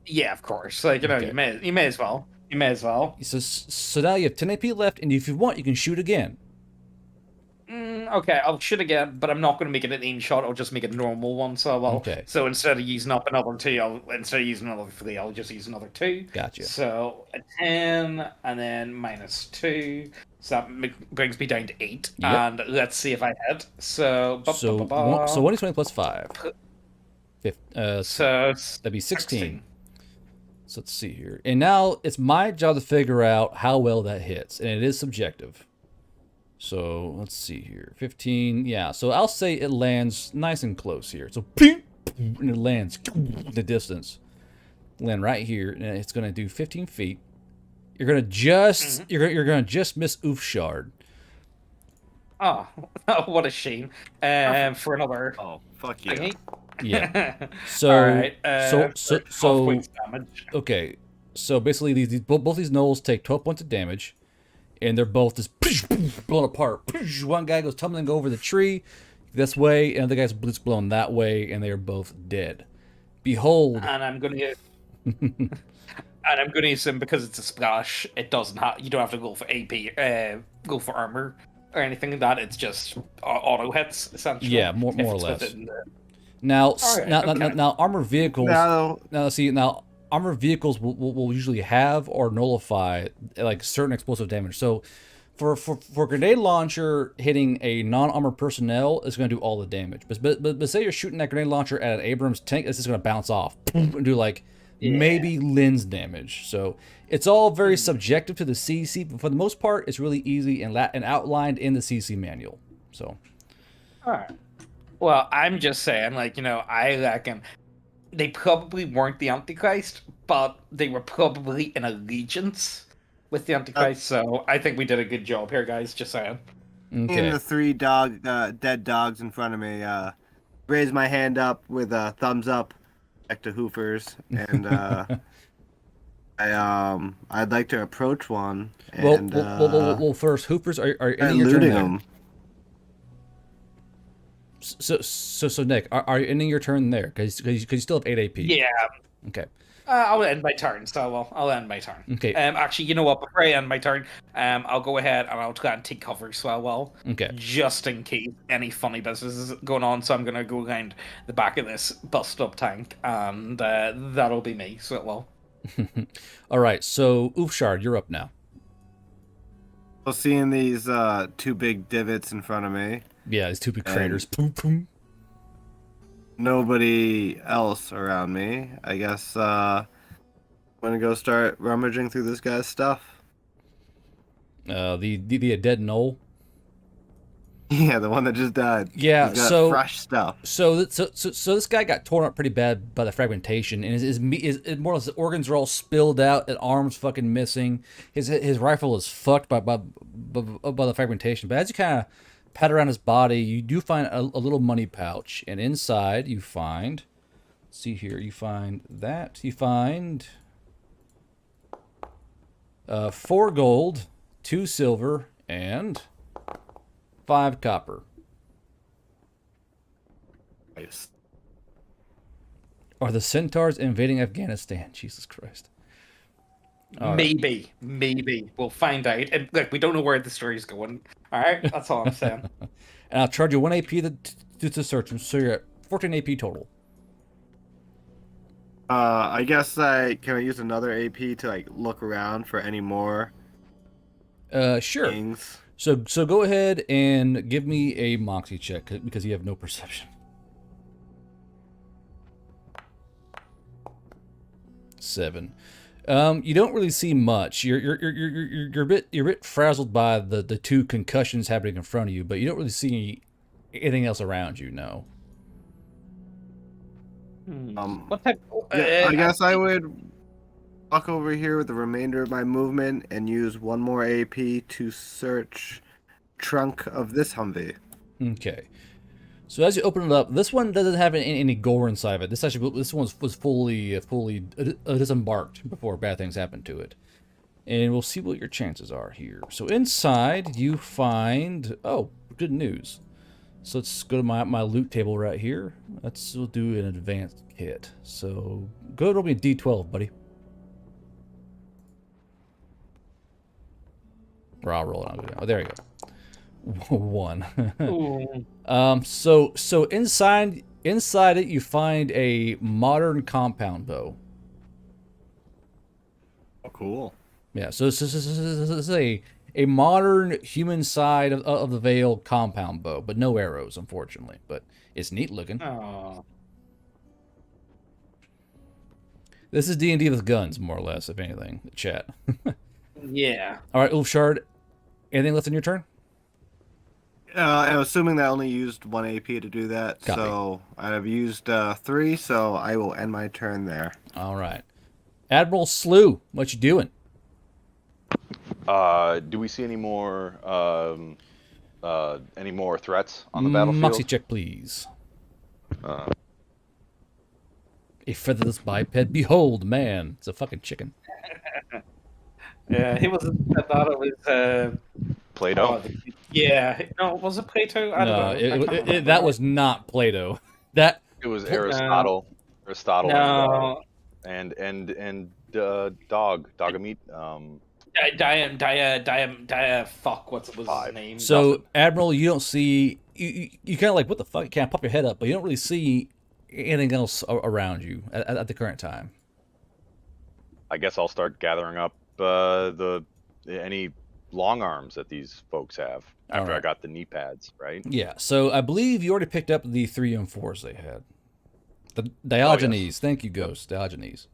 Yeah, of course. Like you may as well. You may as well. So now you have 10 AP left, and if you want, you can shoot again. Okay, I'll shoot again, but I'm not going to make it an aim shot. I'll just make it a normal one. So instead of using up another 2, instead of using another 3, I'll just use another 2. Gotcha. So a 10 and then -2. So that brings me down to 8. Yep. And let's see if I hit. So 1d20 plus 5. So that'd be 16. So let's see here. And now it's my job to figure out how well that hits, and it is subjective. So let's see here. 15. Yeah. So I'll say it lands nice and close here. So and it lands the distance. Land right here, and it's gonna do 15 feet. You're gonna just you're gonna just miss Oof Shard. Oh, what a shame. For another. Oh, fuck yeah. Yeah. So All right, so points damage. okay. So basically, both these Knolls take 12 points of damage, and they're both just blown apart. One guy goes tumbling over the tree this way, and the other guy's blown that way, and they are both dead. Behold. And I'm gonna assume because it's a splash, it doesn't have. You don't have to go for AP, go for armor or anything like that. It's just auto hits essentially. Yeah, more or less. Now, Now armored vehicle. No. Now see now armored vehicles will usually have or nullify like certain explosive damage. So for grenade launcher hitting a non-armored personnel is going to do all the damage. But say you're shooting that grenade launcher at an Abrams tank, it's just going to bounce off and do like maybe lens damage. So it's all very subjective to the CC, but for the most part, it's really easy and outlined in the CC manual. So. All right. Well, I'm just saying, like, you know, I reckon they probably weren't the Antichrist, but they were probably in allegiance with the Antichrist. So I think we did a good job here, guys. Just saying. And Okay. the 3 dead dogs in front of me, raise my hand up with a thumbs up back to Hoofers, and I'd like to approach one and well, first, Hoopers are start ending your turn looting there. them. So Nick, are you ending your turn there? Because you still have 8 AP. Yeah. Okay. I'll end my turn, so I'll end my turn. Okay. Actually, you know what? Before I end my turn, I'll go ahead and I'll try and take cover, so I will. Okay. Just in case any funny business is going on, so I'm gonna go around the back of this bust-up tank, and that'll be me. So it will. All right. So Oofshard, you're up now. So seeing these 2 big divots in front of me, Yeah, these 2 big craters. Boom, boom. nobody else around me, I guess I'm gonna go start rummaging through this guy's stuff. The dead knoll. Yeah, the one that just died. Yeah, He's got so fresh stuff. So this guy got torn up pretty bad by the fragmentation, and his more or less the organs are all spilled out, and arms fucking missing. His rifle is fucked by the fragmentation. But as you kind of pat around his body, you do find a little money pouch, and inside you find, let's see here, you find 4 gold, 2 silver, and 5 copper. Nice. Are the Centaurs invading Afghanistan? Jesus Christ. All right. Maybe we'll find out. And look, we don't know where the story's going. All right, that's all I'm saying. And I'll charge you 1 AP to search them, so you're at 14 AP total. I guess can I use another AP to like look around for any more Sure. things? So go ahead and give me a Moxie check because you have no perception. 7. You don't really see much. You're a bit frazzled by the 2 concussions happening in front of you, but you don't really see anything else around you. No. What type? Yeah, I guess I would walk over here with the remainder of my movement and use 1 more AP to search trunk of this Humvee. Okay. So as you open it up, this one doesn't have any gore inside of it. This one was fully disembarked before bad things happened to it. And we'll see what your chances are here. So inside you find, oh, good news. So let's go to my loot table right here. We'll do an advanced kit. So go ahead and roll me a D12, buddy. Or I'll roll it. Oh, there you go. 1. So inside it you find a modern compound bow. Oh, cool. Yeah, so this is a modern human side of the Veil compound bow, but no arrows, unfortunately. But it's neat looking. Oh. This is D&D with guns, more or less, if anything. Chat. Yeah. All right, Ulfshard, anything left in your turn? I'm assuming that I only used 1 AP to do that, Copy. so I've used 3, so I will end my turn there. All right. Admiral Slew, what you doing? Do we see any more threats on the battlefield? Moxie check, please. A featherless biped. Behold, man. It's a fucking chicken. Yeah, he was. I thought it was. Plato? Yeah. No, was it Plato? I don't know. That was not Plato. That It was Aristotle. Aristotle No. and Dogamete. Fuck, what was his name? so Admiral, you don't see you kind of like what the fuck? You can't pop your head up, but you don't really see anything else around you at the current time. I guess I'll start gathering up any long arms that these folks have after I Alright. got the knee pads, right? Yeah, so I believe you already picked up the 3 M4s they had. The Diogenes. Thank you, Ghost. Diogenes.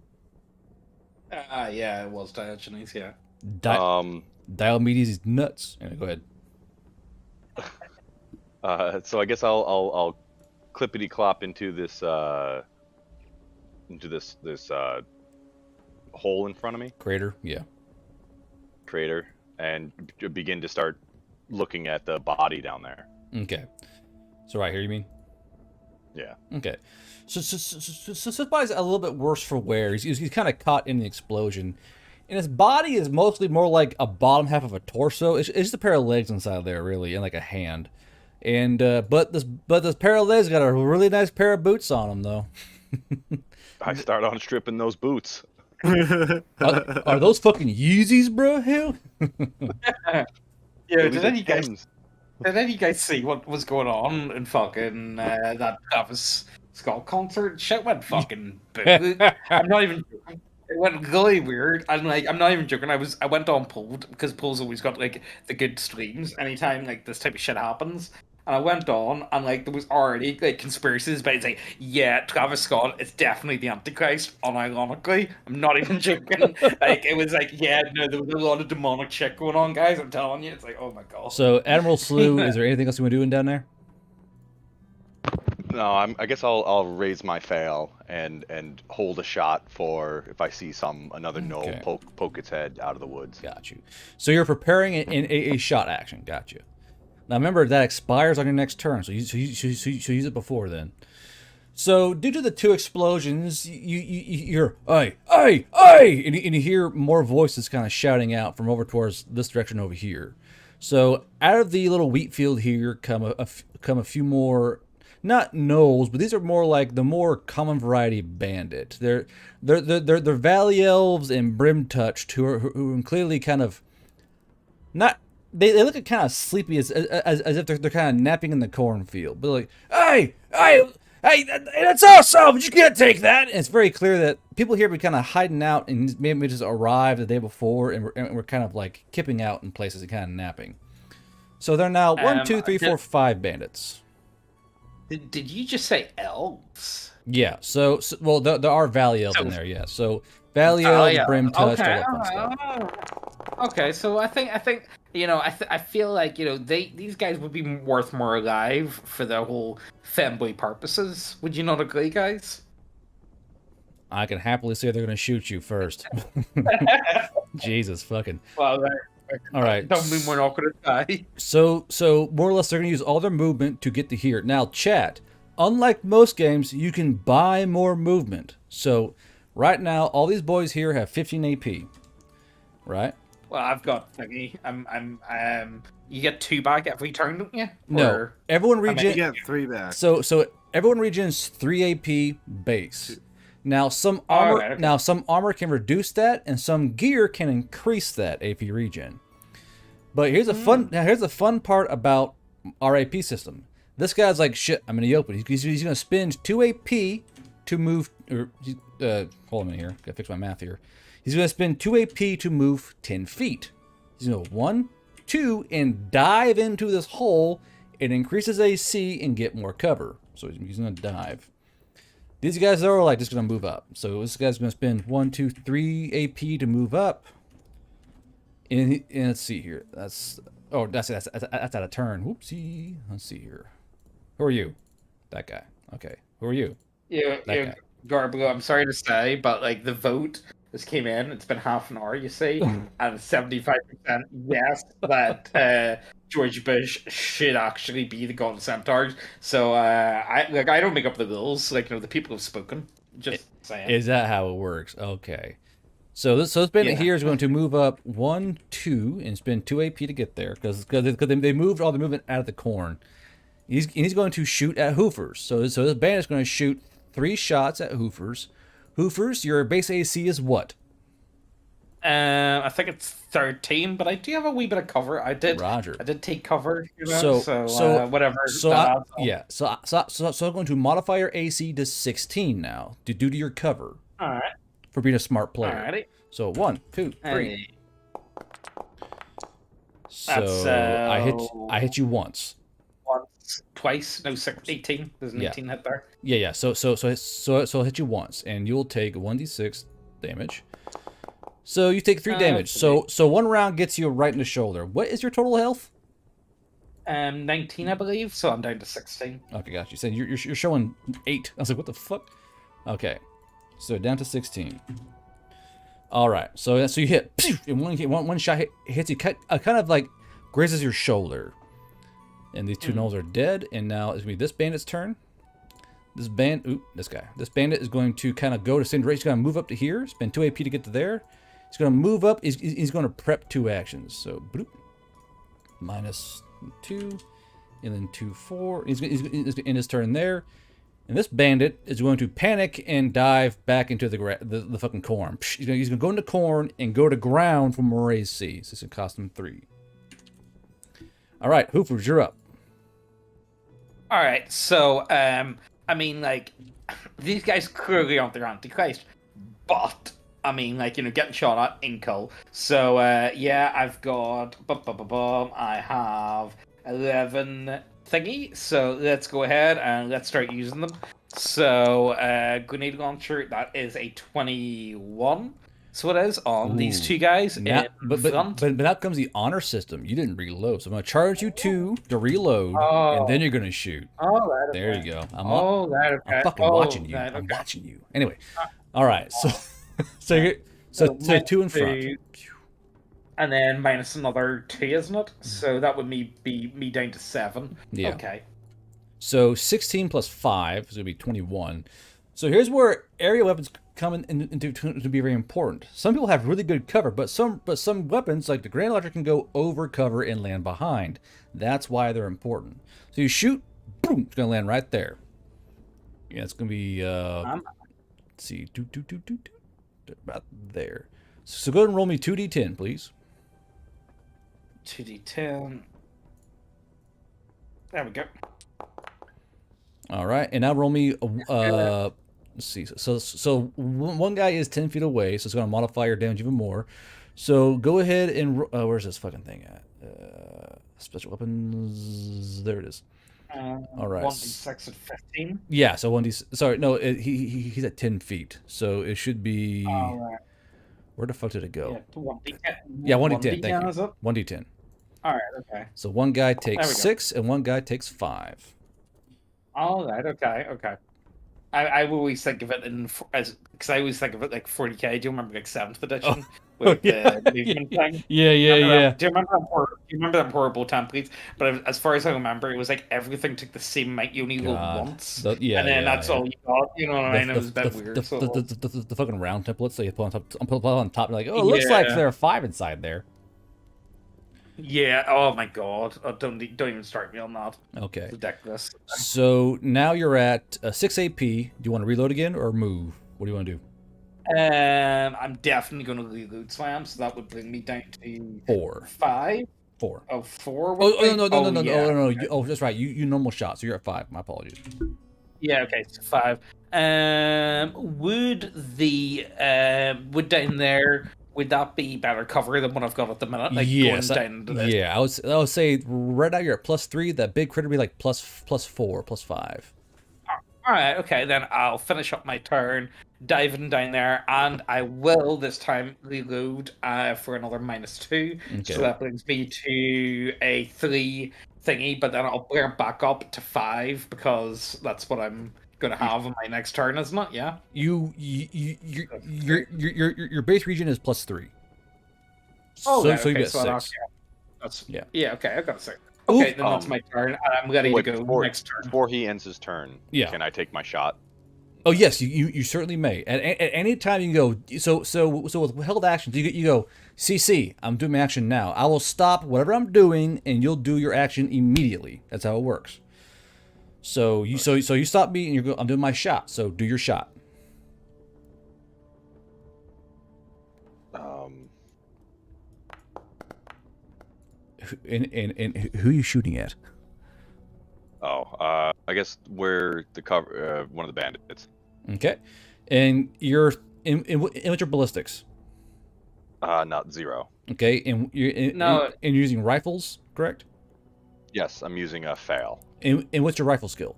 Yeah, it was Diogenes. Yeah. Diomedes is nuts. Anyway, go ahead. So I guess I'll clippity clop into this hole in front of me, Crater. Yeah. crater, and begin to start looking at the body down there. Okay. So right here, you mean? Yeah. Okay. So this body's a little bit worse for wear. He's kind of caught in the explosion. And his body is mostly more like a bottom half of a torso. It's just a pair of legs inside there, really, and like a hand. And but this pair of legs got a really nice pair of boots on him, though. I start on stripping those boots. Are those fucking Yeezys, bro? Hell. Yeah, Those did are any guys Timbs. did any guys see what was going on in fucking that Travis Scott concert? Shit went fucking boo. I'm not even joking. It went really weird. I'm not even joking. I went on Pulled because Pull's always got like the good streams anytime like this type of shit happens. And I went on and like there was already like conspiracies, but it's like, yeah, Travis Scott is definitely the Antichrist, unironically. I'm not even joking. Like it was like, yeah, no, there was a lot of demonic shit going on, guys. I'm telling you, it's like, oh my god. So Admiral Slew, is there anything else you want doing down there? No, I guess I'll raise my fail and hold a shot for if I see another Okay. gnoll poke its head out of the woods. Got you. So you're preparing in a shot action. Got you. Now remember that expires on your next turn, so you use it before then. So due to the 2 explosions, you hear "Hey, hey, hey!" and you hear more voices kind of shouting out from over towards this direction over here. So out of the little wheat field here come a few more, not gnolls, but these are more like the more common variety bandit. They're valley elves and brim touched who are clearly kind of not. They look kind of sleepy as if they're kind of napping in the cornfield. But like, hey, that's awesome! You can't take that. And it's very clear that people here have been kind of hiding out and maybe just arrived the day before and we're kind of like kipping out in places and kind of napping. So they're now 1, 2, 3, 4, 5 bandits. Did you just say elves? Yeah. So well, there are valley elves in there. Yeah. So valley elves, brim touched, all that fun stuff. Okay, so I think I feel like these guys would be worth more alive for their whole fanboy purposes. Would you not agree, guys? I can happily say they're going to shoot you first. Jesus fucking. Well, All right. don't mean we're not going to die. So more or less they're going to use all their movement to get to here. Now, chat, unlike most games, you can buy more movement. So right now, all these boys here have 15 AP. Right? Well, I've got thingy. You get 2 back every turn, don't you? No. Or- Everyone You regen. get 3 back. So everyone regens 3 AP base. Now some armor okay. some armor can reduce that, and some gear can increase that AP regen. But here's the fun part about our AP system. This guy's like, shit, I'm in the open. He's gonna spend 2 AP to move. Hold on a minute here. Gotta fix my math here. He's gonna spend 2 AP to move 10 feet. He's gonna 1, 2, and dive into this hole and increase his AC and get more cover. So he's gonna dive. These guys are like just gonna move up. So this guy's gonna spend 1, 2, 3 AP to move up. And let's see here. That's out of turn. Whoopsie. Let's see here. Who are you? That guy. Okay. Who are you? Yeah, That guy. Garbo, I'm sorry to say, but like the vote just came in. It's been half an hour, you see, and 75% yes that George Bush should actually be the god of centaurs. So I don't make up the rules. Like the people have spoken. Just saying. Is that how it works? Okay. So this bandit here is going to move up 1, 2, and spend 2 AP to get there because they moved all the movement out of the corn. He's going to shoot at Hoofers. So this bandit's going to shoot 3 shots at Hoofers. Hoofers, your base AC is what? I think it's 13, but I do have a wee bit of cover. I did take cover, so whatever. So I'm going to modify your AC to 16 now due to your cover. All right. for being a smart player. Alrighty. So 1, 2, 3. Hey. So I hit you once. Once, twice. No, 18. There's an 18 hit there. Yeah. So I'll hit you once, and you'll take 1d6 damage. So you take 3 damage. So one round gets you right in the shoulder. What is your total health? 19, I believe. So I'm down to 16. Okay, got you. So you're showing 8. I was like, what the fuck? Okay, so down to 16. All right. So you hit, and one shot hits you, kind of like grazes your shoulder, and these 2 gnolls are dead. And now it's gonna be this bandit's turn. This guy. This bandit is going to kind of go to Cinder. He's gonna move up to here. Spend 2 AP to get to there. He's gonna move up. He's gonna prep 2 actions. So bloop, -2, and then 2, 4. He's in his turn there. And this bandit is going to panic and dive back into the fucking corn. He's gonna go into corn and go to ground from Moray's Sea. So it's gonna cost him 3. All right, Hoofers, you're up. All right. So, I mean, like, these guys clearly aren't their Antichrist, but I mean, like, getting shot at in Cull. So, yeah, I've got. I have 11 thingy. So let's go ahead and let's start using them. So, grenade launcher. That is a 21. So it is on these 2 guys in front. But now comes the honor system. You didn't reload, so I'm gonna charge you 2 to reload, and then you're gonna shoot. Oh, right, okay. There you go. I'm fucking watching you. I'm watching you. Anyway, all right. So, so 2 in front. And then minus another 2, isn't it? So that would be me down to 7. Yeah. Okay. So 16 plus 5 is gonna be 21. So here's where area weapons come into to be very important. Some people have really good cover, but some weapons like the Grand Electric can go over cover and land behind. That's why they're important. So you shoot, boom, it's gonna land right there. Yeah, it's gonna be let's see, about there. So go ahead and roll me 2d10, please. 2d10. There we go. All right, and now roll me. Let's see. So one guy is 10 feet away, so it's going to modify your damage even more. So go ahead and where's this fucking thing at? Special weapons. There it is. All right. 1d6 at 15. Yeah. So 1d. Sorry, no. He's at 10 feet, so it should be. All right. Where the fuck did it go? Yeah, 1d10. Yeah, 1d10. Thank you. Is it? 1d10. All right. Okay. So one guy takes 6, and one guy takes 5. All right. Okay. I always think of it because I always think of it like 40k. Do you remember like 7th edition with the movement thing? Yeah. Do you remember them horrible templates? But as far as I remember, it was like everything took the same amount. You only rolled once, and then that's all you got. You know what I mean? It was a bit weird. The fucking round templates that you put on top. You're like, oh, it looks like there are 5 inside there. Yeah. Oh my god. Oh, don't even start me on that. Okay. It's ridiculous. So now you're at 6 AP. Do you want to reload again or move? What do you want to do? I'm definitely going to reload slam, so that would bring me down to 4. 5. 4. Oh, 4. No. Oh, that's right. You normal shot, so you're at 5. My apologies. Yeah. Okay. So 5. Would down there? Would that be better cover than what I've got at the minute? Like yes, going down into this? Yeah, I would say right now you're at +3. That big critter would be like +4, +5. All right, okay, then I'll finish up my turn, diving down there, and I will this time reload for another -2. Okay. So that brings me to a 3 thingy, but then I'll bring it back up to 5 because that's what I'm gonna have on my next turn, isn't it? Yeah. Your base region is +3. Oh, so okay, you get so 6. Yeah. Okay, I got 6. Okay, then that's my turn, and I'm ready to go next turn. Before he ends his turn, can I take my shot? Oh yes, you certainly may. At any time you can go. So with held actions, you go CC. I'm doing my action now. I will stop whatever I'm doing, and you'll do your action immediately. That's how it works. So you stop me, and I'm doing my shot. So do your shot. And who are you shooting at? I guess where the cover one of the bandits. Okay, and you're in what's your ballistics? Not 0. Okay, and No. and you're using rifles, correct? Yes, I'm using a fail. And what's your rifle skill?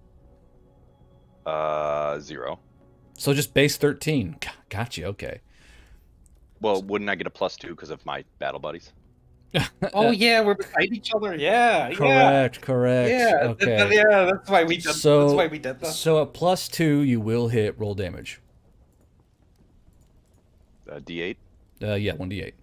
0. So just base 13. Gotcha. Okay. Well, wouldn't I get a +2 because of my battle buddies? Oh yeah, we're beside each other. Yeah. Correct. Yeah. Okay. Yeah. That's why we did. So that's why we did that. So at +2, you will hit roll damage. D8. Yeah, 1d8.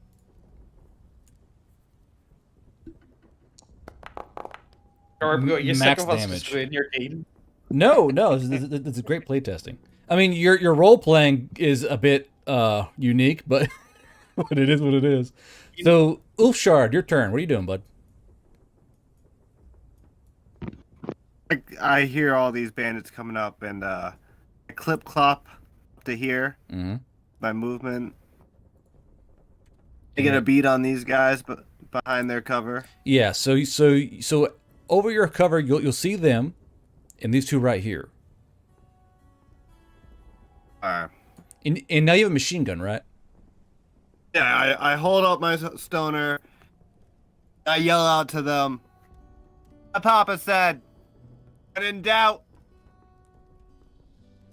Or you sick Max of us damage. just doing your game? No, it's a great playtesting. I mean, your role playing is a bit unique, but but it is what it is. So, Ulfshard, your turn. What are you doing, bud? I hear all these bandits coming up, and I clip clop to here. Mm-hmm. My movement. I get a beat on these guys, but behind their cover. Yeah. So over your cover, you'll see them, and these two right here. Alright. And now you have a machine gun, right? Yeah, I hold up my stoner. I yell out to them. My papa said, when in doubt,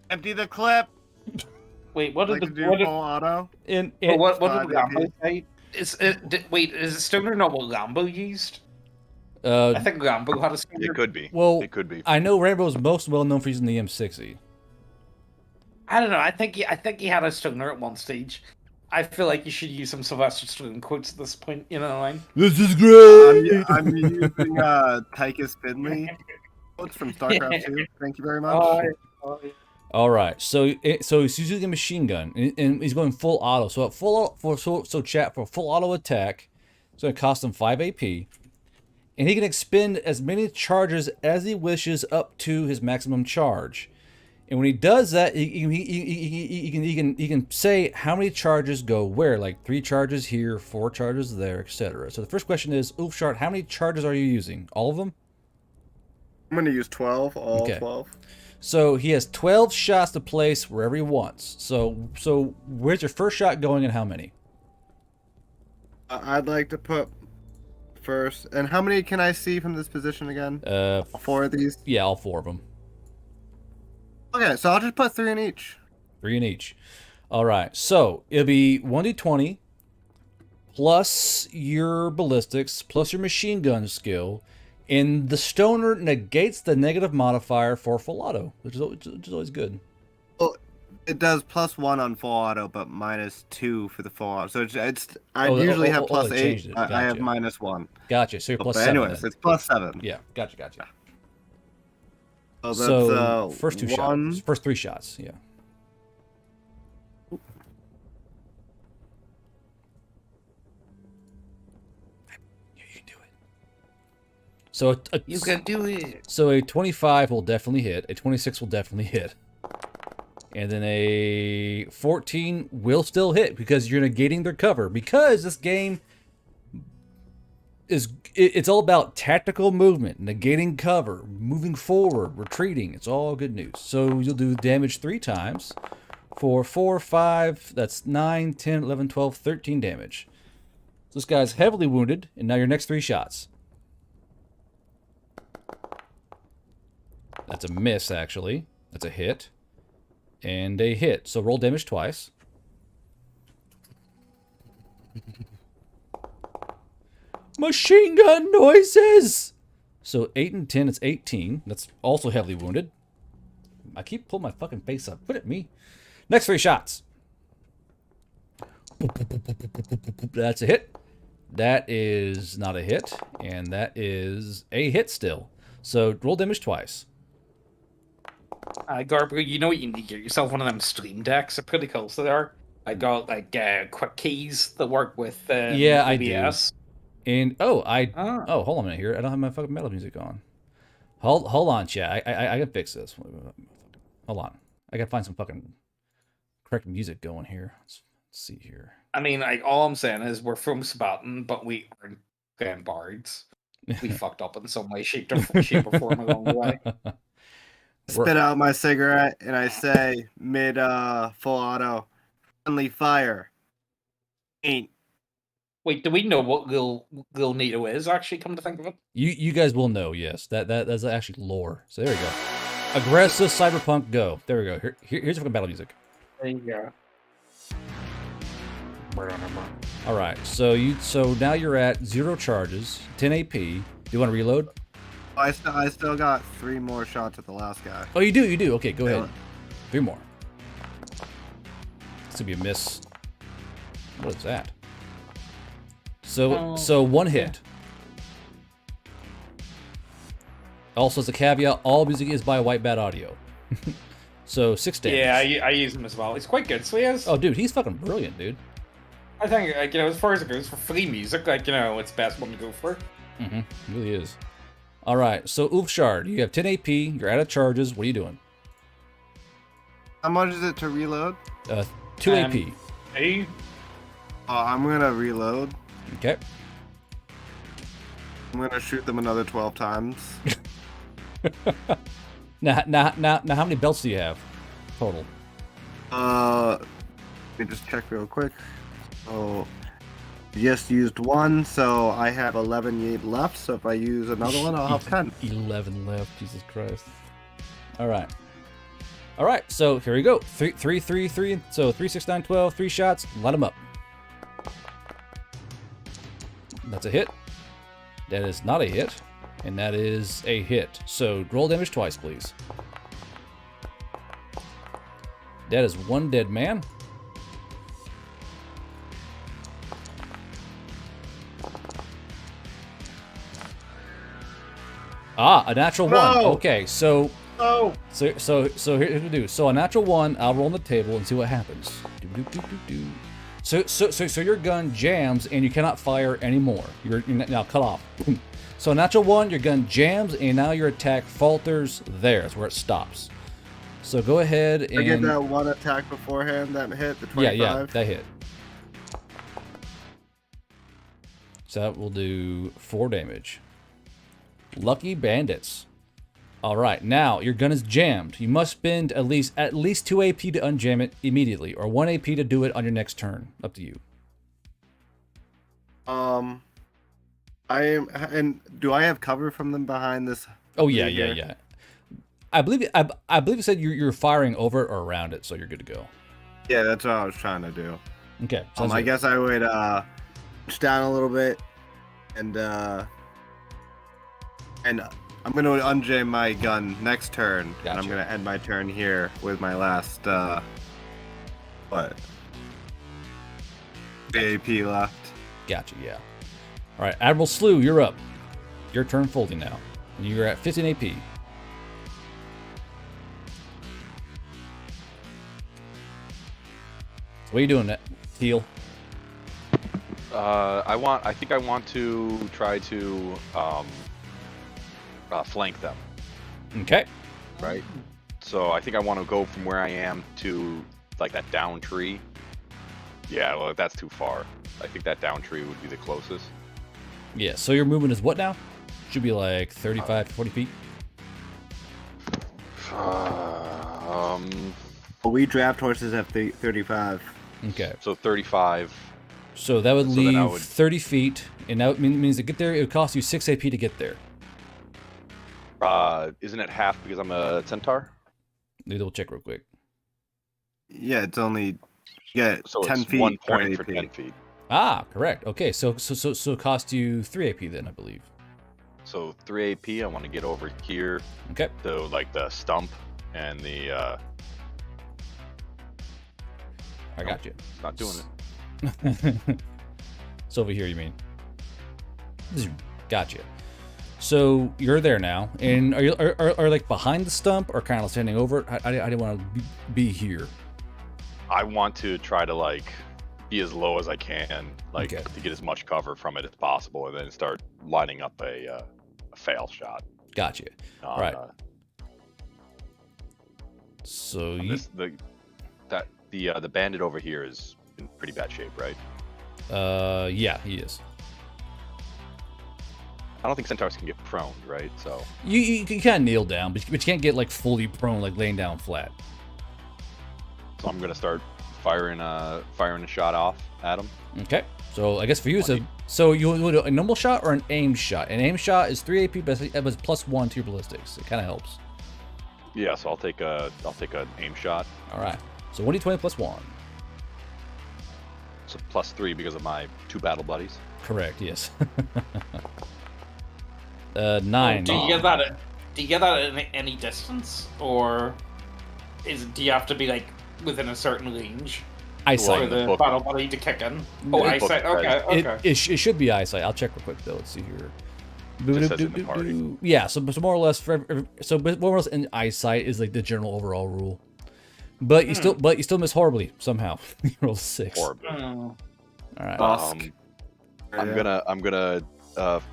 empty the clip. Wait, what Like did to the do what did, full auto. what did Five Lambo say? Wait, is it Stoner not what Lambo used? I think Lambo had a Stoner. It could be. Well, It could be. I know Rainbow is most well known for using the M60. I don't know. I think he had a Stoner at one stage. I feel like you should use some Sylvester Stallone quotes at this point. You know what I mean? This is great. I'm using Tychus Finley. Quotes from StarCraft 2. Thank you very much. All right, so he's using a machine gun, and he's going full auto. So at full chat for full auto attack, it's going to cost him 5 AP, and he can expend as many charges as he wishes up to his maximum charge. And when he does that, he can say how many charges go where, like 3 charges here, 4 charges there, etc. So the first question is, Ulfshard, how many charges are you using? All of them? I'm going to use 12, all Okay. 12. So he has 12 shots to place wherever he wants. So where's your first shot going and how many? I'd like to put first. And how many can I see from this position again? 4 of these? Yeah, all 4 of them. Okay, so I'll just put 3 in each. 3 in each. All right. So it'll be 1d20 plus your ballistics plus your machine gun skill. And the stoner negates the negative modifier for full auto, which is always good. Well, it does +1 on full auto, but -2 for the full auto. So I usually have they +8. changed it. I have Gotcha. -1. Gotcha. So you're But plus 7. anyways, then. it's +7. Yeah. Gotcha. So that's So first 2 1. shots. First 3 shots. Yeah. You can do it. So You can do it. So a 25 will definitely hit. A 26 will definitely hit. And then a 14 will still hit because you're negating their cover. Because this game it's all about tactical movement, negating cover, moving forward, retreating. It's all good news. So you'll do damage 3 times for 4, 5, that's 9, 10, 11, 12, 13 damage. So this guy's heavily wounded, and now your next 3 shots. That's a miss, actually. That's a hit. And a hit. So roll damage twice. Machine gun noises! So 8 and 10, it's 18. That's also heavily wounded. I keep pulling my fucking face up. Quit at me. Next 3 shots. That's a hit. That is not a hit. And that is a hit still. So roll damage twice. Guardbros, you know what you need to get yourself one of them stream decks. They're pretty cool. So they are. I got like quick keys that work with Yeah, I do. OBS. And hold on a minute here. I don't have my fucking metal music on. Hold on, chat. I can fix this. Hold on. I gotta find some fucking correct music going here. Let's see here. I mean, like all I'm saying is we're from Spartan, but we aren't grand bards. We fucked up in some way, shape, or form along the way. Spit out my cigarette and I say mid full auto. Friendly fire. Ain't. Wait, do we know what Lil Nito is? Actually, come to think of it. You guys will know. Yes, that's actually lore. So there we go. Aggressive cyberpunk. Go. There we go. Here's fucking battle music. There you go. All right. So now you're at 0 charges, 10 AP. Do you want to reload? I still got 3 more shots at the last guy. Oh, you do. Okay, go ahead. 3 more. This could be a miss. What is that? So 1 hit. Also, as a caveat, all music is by White Bat Audio. So 6 damage. Yeah, I use him as well. He's quite good. So he is. Oh, dude, he's fucking brilliant, dude. I think, like, as far as it goes for free music, like, it's the best one to go for. It really is. All right, so Oof Shard, you have 10 AP. You're out of charges. What are you doing? How much is it to reload? 2 AP. Hey. I'm gonna reload. Okay. I'm gonna shoot them another 12 times. Now, how many belts do you have total? Let me just check real quick. So, just used 1, so I have 11 left. So if I use another one, I'll have 10. 11 left. Jesus Christ. All right. So here we go. 3, 3, 3, 3. So 3, 6, 9, 12. 3 shots. Light them up. That's a hit. That is not a hit. And that is a hit. So roll damage twice, please. That is 1 dead man. A natural 1. Okay, so Oh! So here's what we do. So a natural 1, I'll roll on the table and see what happens. So your gun jams and you cannot fire anymore. You're now cut off. So a natural 1, your gun jams and now your attack falters there. That's where it stops. So go ahead and... I get that 1 attack beforehand that hit, the 25? Yeah, that hit. So that will do 4 damage. Lucky bandits. All right, now your gun is jammed. You must spend at least 2 AP to unjam it immediately, or 1 AP to do it on your next turn. Up to you. And do I have cover from them behind this? Oh yeah. I believe it said you're firing over it or around it, so you're good to go. Yeah, that's what I was trying to do. Okay. I guess I would push down a little bit, and I'm going to unjam my gun next turn, Gotcha. and I'm going to end my turn here with my last, what? AP left. Gotcha, yeah. All right, Admiral Slew, you're up. Your turn folding now. You're at 15 AP. What are you doing, Teal? I think I want to try to flank them. Okay. Right. So I think I want to go from where I am to like that down tree. Yeah, well, that's too far. I think that down tree would be the closest. Yeah, so your movement is what now? Should be like 35 to 40 feet. Well, we draft horses at 35. Okay. So 35. So that would So then I leave would- 30 feet, and that means to get there, it would cost you 6 AP to get there. Isn't it half because I'm a centaur? Let me double check real quick. Yeah, it's only So 10 it's feet 1 per point for AP. 10 feet. Ah, correct. Okay, so it cost you 3 AP then, I believe. So 3 AP. I want to get over here Okay. to like the stump and the. I got you. It's not doing it. So over here, you mean? Gotcha. So you're there now, and are you like behind the stump or kind of standing over it? I didn't want to be here. I want to try to like be as low as I can, like Okay. to get as much cover from it as possible, and then start lining up a fail shot. Gotcha. On, Right. So you, the bandit over here is in pretty bad shape, right? yeah, he is. I don't think centaurs can get prone, right? So You can kind of kneel down, but you can't get like fully prone, like laying down flat. I'm gonna start firing a shot off at him. Okay. So I guess for you, so you want to do a normal shot or an aim shot? An aim shot is 3 AP, but it was +1 to your ballistics. It kind of helps. Yeah, so I'll take an aim shot. All right. So 1d20 +1. So +3 because of my 2 battle buddies. Correct. Yes. 9. Do you get that? Do you get that at any distance, or do you have to be like within a certain range for Eyesight. the battle buddy to kick in? Oh, eyesight. Okay. It should be eyesight. I'll check real quick though. Let's see here. Just says in the party. Yeah. So more or less more or less in eyesight is like the general overall rule. But you still miss horribly somehow. You roll 6. Horribly. All right. Busk. I'm gonna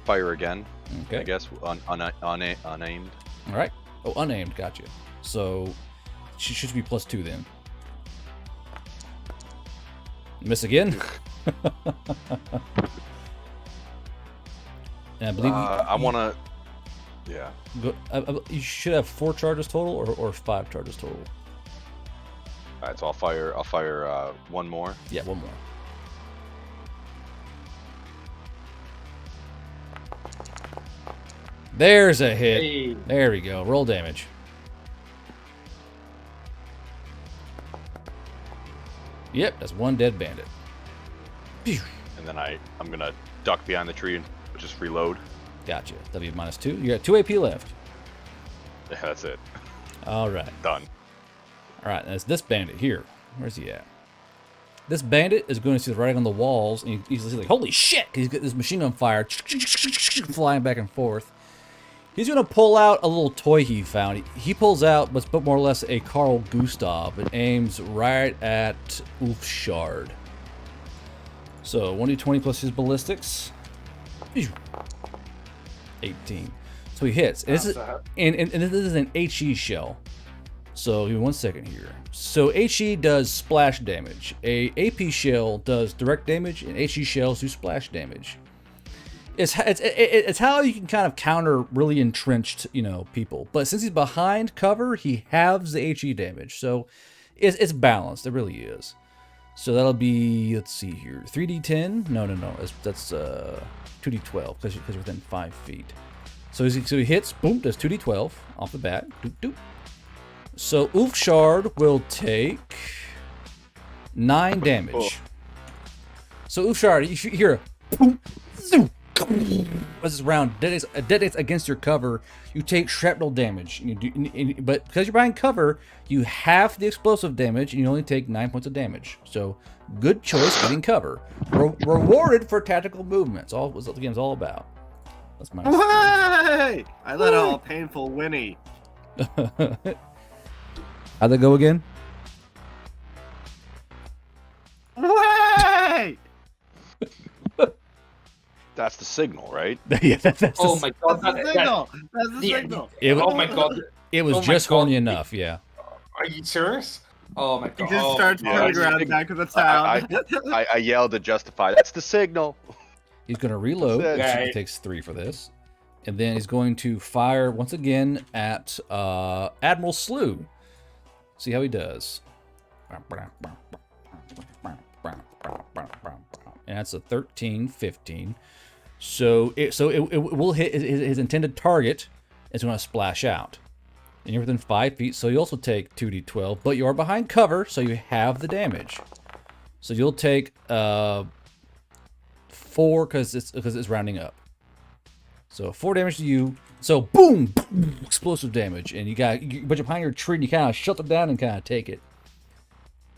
fire again. Okay. I guess unaimed. All right. Oh, unaimed. Gotcha. So she should be +2 then. Miss again. And I believe I wanna. Yeah. you should have 4 charges total or 5 charges total. All right, so I'll fire one more. Yeah, one more. There's a hit. Hey. There we go. Roll damage. Yep, that's 1 dead bandit. Phew. And then I'm gonna duck behind the tree and just reload. Gotcha. W -2. You got 2 AP left. Yeah, that's it. All right. Done. All right, and it's this bandit here. Where's he at? This bandit is going to see the writing on the walls, and he's like, holy shit! He's got this machine on fire, flying back and forth. He's going to pull out a little toy he found. He pulls out what's more or less a Carl Gustav and aims right at Ulfshard. So 1d20 plus his ballistics. 18. So he hits. And this is an HE shell. So give me 1 second here. So HE does splash damage. A AP shell does direct damage, and HE shells do splash damage. It's how you can kind of counter really entrenched, people. But since he's behind cover, he halves the HE damage. So it's balanced. It really is. So that'll be, let's see here, 3d10. No. That's 2d12 because you're within 5 feet. So he hits. Boom. Does 2d12 off the bat. Doop doop. So Ulfshard will take 9 damage. Oh. So Ulfshard, you hear a boom, zoom. As this round detonates against your cover, you take shrapnel damage. But because you're behind cover, you half the explosive damage, and you only take 9 points of damage. So, good choice getting cover. Rewarded for tactical movements. All what the game's all about. That's my. Way! I let out a painful whinny. How'd that go again? Way! That's the signal, right? Yeah, that's Oh my god! That's the signal. That's the signal. Oh my god! It was Oh my just God. horny enough, yeah. Are you serious? Oh my He god! just starts my turning God. around back to the town. I yelled to justify. That's the signal. He's going to reload. That's it. He Right. takes 3 for this. And then he's going to fire once again at Admiral Slew. See how he does. And that's a 13-15. So it will hit his intended target. It's going to splash out. And you're within 5 feet, so you also take 2d12, but you are behind cover, so you have the damage. So you'll take 4 because it's rounding up. So 4 damage to you. So boom, explosive damage, and but you're behind your tree, and you kind of shut it down and kind of take it.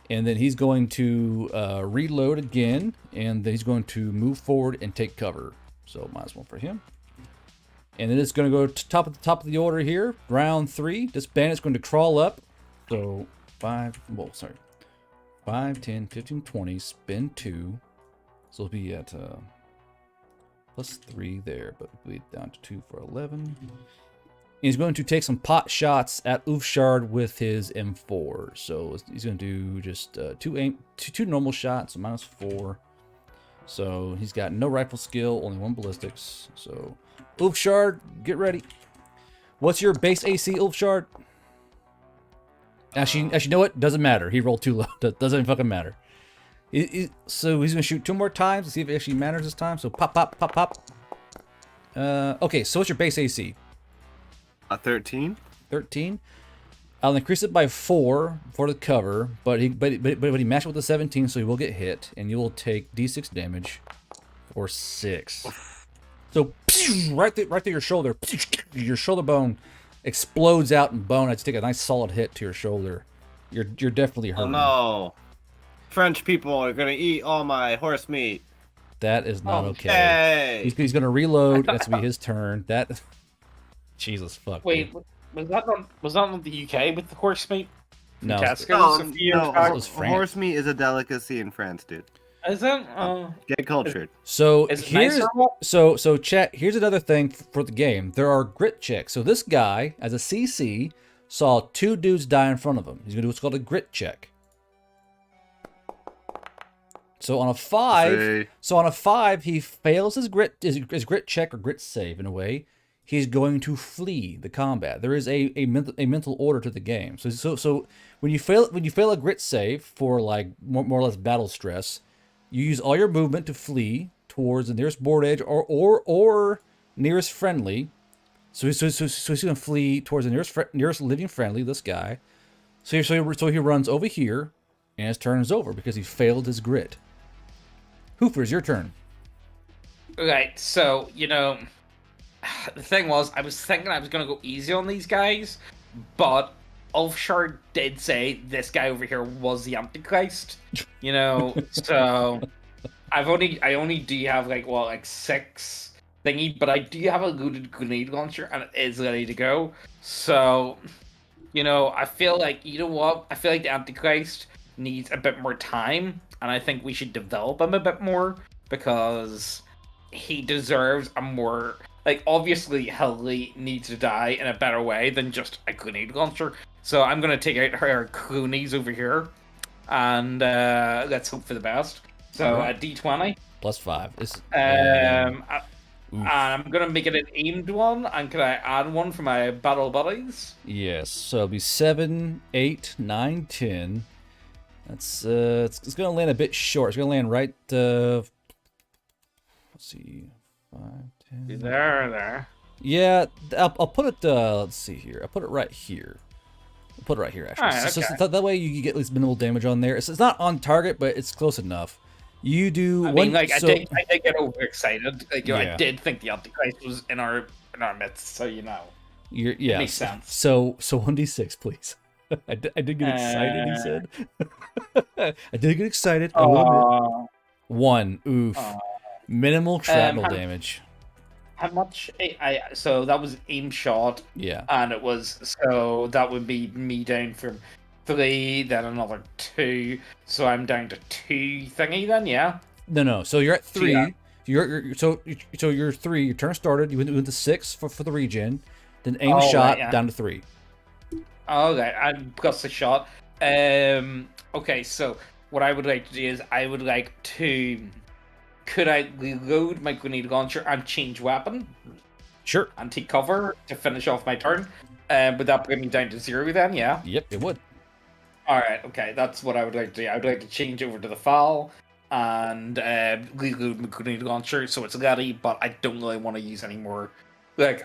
And then he's going to reload again, and then he's going to move forward and take cover. So -1 for him. And then it's going to go to top of the order here. Round 3. This bandit's going to crawl up. So 5, 10, 15, 20. Spin 2. So it'll be at +3 there, but we'll be down to 2 for 11. He's going to take some pot shots at Ulfshard with his M4. So he's going to do just two normal shots, so -4. So he's got no rifle skill, only 1 ballistics. So Ulfshard, get ready. What's your base AC, Ulfshard? Actually, you know what? Doesn't matter. He rolled too low. Doesn't fucking matter. So he's gonna shoot 2 more times to see if it actually matters this time. So pop, pop, pop, pop. Okay, so what's your base AC? 13. 13. I'll increase it by 4 for the cover, but he matched with the 17, so he will get hit, and you will take D6 damage or 6. So right through your shoulder, your shoulder bone explodes out in bone. I just take a nice solid hit to your shoulder. You're definitely hurting. Oh no! French people are gonna eat all my horse meat. That is not okay. He's gonna reload. That's gonna be his turn. That Jesus fuck. Wait, dude. was that not the UK with the horse meat? No. Tesco's a few years back? It was France. Horse meat is a delicacy in France, dude. Is it? Get cultured. So Is it here's nice or what? so chat. Here's another thing for the game. There are grit checks. So this guy, as a CC, saw 2 dudes die in front of him. He's gonna do what's called a grit check. So on a 5, he fails his grit check or grit save in a way. He's going to flee the combat. There is a mental order to the game. So when you fail a grit save for like more or less battle stress, you use all your movement to flee towards the nearest board edge or nearest friendly. So he's going to flee towards the nearest living friendly. This guy. So he runs over here, and his turn is over because he failed his grit. Hoofers, your turn. Right, so, the thing was, I was thinking I was going to go easy on these guys, but Ulfshard did say this guy over here was the Antichrist, so I only do have, like 6 thingy, but I do have a loaded grenade launcher, and it is ready to go, so, I feel like, I feel like the Antichrist needs a bit more time, and I think we should develop him a bit more, because he deserves a more... obviously, Helly needs to die in a better way than just a grenade launcher. So I'm going to take out her cronies over here, and let's hope for the best. So a D20. +5. And I'm going to make it an aimed one, and can I add one for my battle buddies? Yes, so it'll be 7, 8, 9, 10. That's it's going to land a bit short. It's going to land right. Let's see, 5, 10. There. Yeah, I'll put it. Let's see here. I'll put it right here. I'll put it right here actually. Alright, So that way you get at least minimal damage on there. It's not on target, but it's close enough. You do. I did get overexcited. I did think the Antichrist was in our midst. So Yeah, it makes sense. So 1d6, please. I did get excited. He said. I did get excited. I will admit. 1. Oof. Minimal shrapnel damage. How much? So that was aim shot. Yeah. And it was that would be me down from 3, then another 2. So I'm down to 2 thingy then, yeah. No. So you're at 3. Yeah. You're 3. Your turn started. You went to 6 for the regen. Then aim shot down to 3. Okay, and plus the shot. Okay, so what I would like to do is I would like to. Could I reload my grenade launcher and change weapon? Sure. And take cover to finish off my turn? Would that bring me down to 0 then? Yeah. Yep, it would. Alright, okay, that's what I would like to do. I would like to change over to the foul and reload my grenade launcher so it's ready, but I don't really want to use any more. Like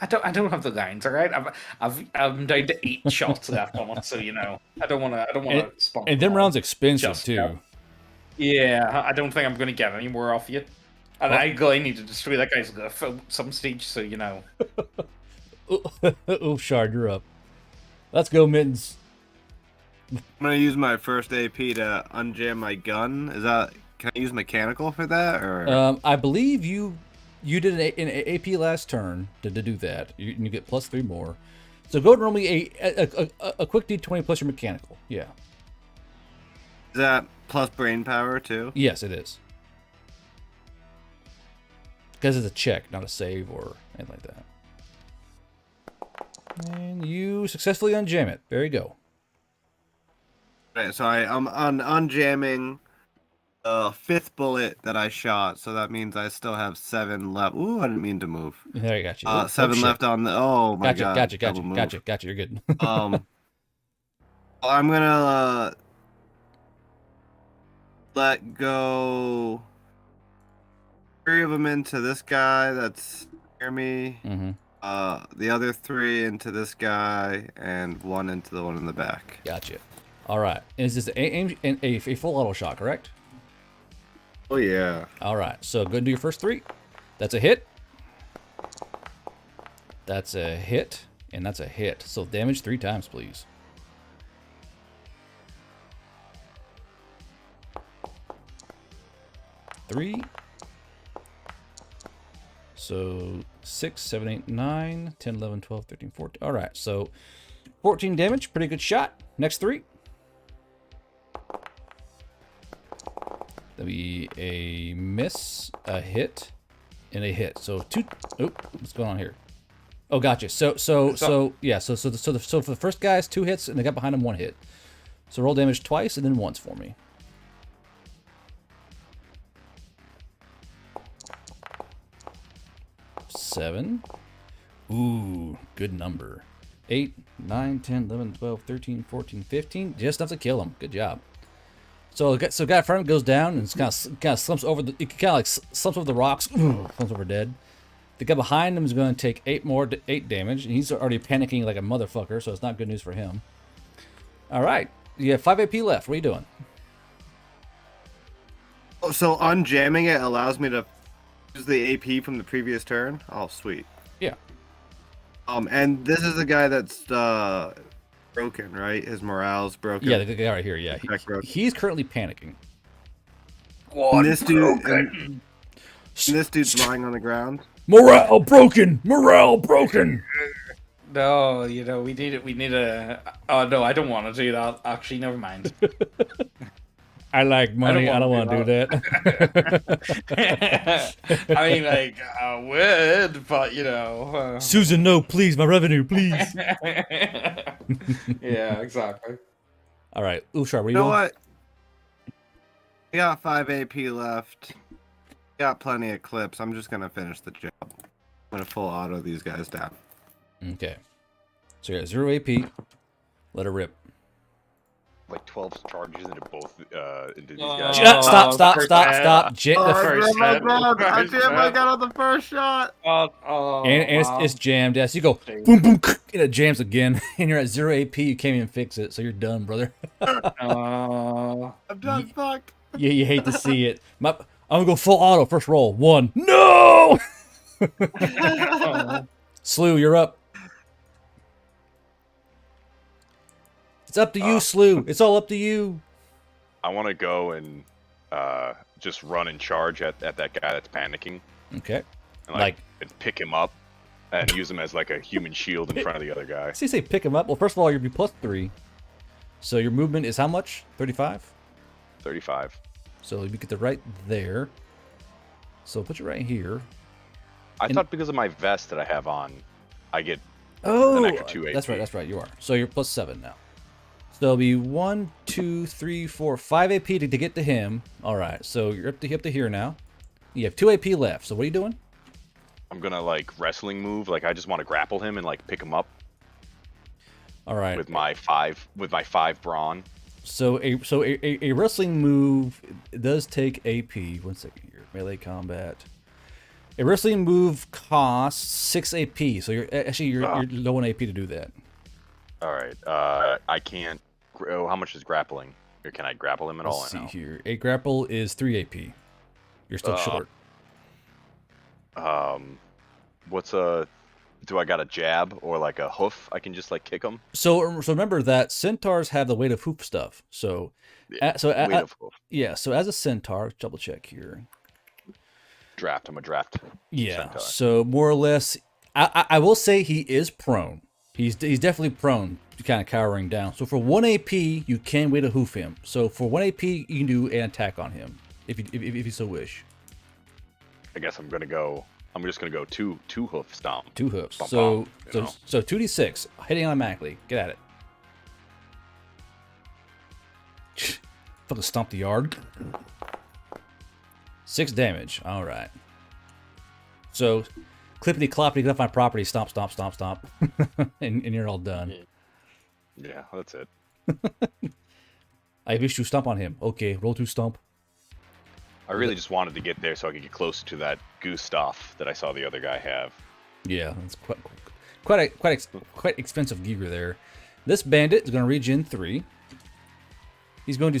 I don't have the lines, all right. I'm down to 8 shots left on it, so I don't want to. Spawn and them rounds expensive too. Yeah, I don't think I'm gonna get any more off you. And I really need to destroy that guy's lift at some stage, so Oh, Shard, you're up. Let's go, Mittens. I'm gonna use my first AP to unjam my gun. Can I use mechanical for that, or? I believe you did an AP last turn to do that. You get +3 more. So go and roll me a quick D20 plus your mechanical. Yeah. Is that plus brain power too? Yes, it is. Because it's a check, not a save or anything like that. And you successfully unjam it. There you go. Right, so I'm unjamming the 5th bullet that I shot, so that means I still have 7 left. Ooh, I didn't mean to move. There you got you. 7 left on the. Oh my god. Gotcha. You're good. I'm gonna let go 3 of them into this guy that's near me. Mm-hmm. The other 3 into this guy, and 1 into the one in the back. Gotcha. All right. Is this a full auto shot, correct? Oh yeah. All right. So go ahead and do your first 3. That's a hit. That's a hit. And that's a hit. So damage 3 times, please. Three. So 6, 7, 8, 9, 10, 11, 12, 13, 14. All right. So 14 damage. Pretty good shot. Next 3. That'll be a miss, a hit, and a hit. So 2. Oh, what's going on here? Oh, gotcha. So for the first guy's 2 hits, and the guy behind him 1 hit. So roll damage twice and then once for me. Seven. Ooh, good number. 8, 9, 10, 11, 12, 13, 14, 15. Just enough to kill him. Good job. So guy in front of him goes down and kind of slumps over the. He kind of like slumps over the rocks. Slumps over dead. The guy behind him is going to take 8 damage, and he's already panicking like a motherfucker. So it's not good news for him. All right, you have 5 AP left. What are you doing? Oh, so unjamming it allows me to use the AP from the previous turn. Oh, sweet. Yeah. And this is the guy that's broken, right? His morale's broken. Yeah, the guy right here. Yeah, he's currently panicking. And this dude, and this dude's lying on the ground. Morale broken. Morale broken. No, we need a. Oh no, I don't want to do that. Actually, never mind. I like money. I don't want to do that. I mean, like, I would, but Susan, no, please, my revenue, please. Yeah, exactly. All right, Ushar, what are you You know doing? what? We got 5 AP left. Got plenty of clips. I'm just gonna finish the job. I'm gonna full auto these guys down. Okay. So you got 0 AP. Let her rip. Like 12 charges into both into these Oh. guys. Stop. first hit. The first I hit. got on the first shot. and it's jammed. Yes, you go boom, boom, and it jams again, and you're at 0 AP. You can't even fix it, so you're done, brother. I'm done. Fuck. Yeah, you hate to see it. I'm gonna go full auto. First roll. 1. No. Slew, you're up. It's up to you, Slew. It's all up to you. I want to go and just run and charge at that guy that's panicking. Okay. And and pick him up and use him as like a human shield in front of the other guy. So you say pick him up. Well, first of all, you'll be +3. So your movement is how much? 35? 35. So you get it right there. So put you right here. I thought because of my vest that I have on, I get an extra 2 AP. That's right. You are. So you're +7 now. So it'll be 1, 2, 3, 4, 5 AP to get to him. All right. So you're up to here now. You have 2 AP left. So what are you doing? I'm gonna like wrestling move. Like I just want to grapple him and like pick him up. All right. With my 5 brawn. So a wrestling move does take AP. 1 second here. Melee combat. A wrestling move costs 6 AP. So you're low on AP to do that. All right. I can't. Oh, how much is grappling? Or can I grapple him at all? Let's see here. A grapple is 3 AP. You're still short. What's a? Do I got a jab or like a hoof? I can just like kick him. So remember that centaurs have the weight of hoof stuff. So weight of hoof. Yeah. So as a centaur, double check here. Draft. I'm a draft. Yeah. Centaur. So more or less, I will say he is prone. He's definitely prone, kind of cowering down. So for 1 AP, you can weight a hoof him. So for 1 AP, you can do an attack on him if you so wish. I guess I'm just gonna go two hoof stomp. 2 hoofs. Bump, So bump, so 2d6 hitting automatically. Get at it. Fucking stomp the yard. 6 damage. All right. So clippity cloppity, get off my property. Stomp, stomp, stomp, stomp, and you're all done. Yeah, that's it. I wish to stomp on him. Okay, roll to stomp. I really just wanted to get there so I could get closer to that Gustav that I saw the other guy have. Yeah, that's quite expensive gear there. This bandit is going to regen 3. He's going to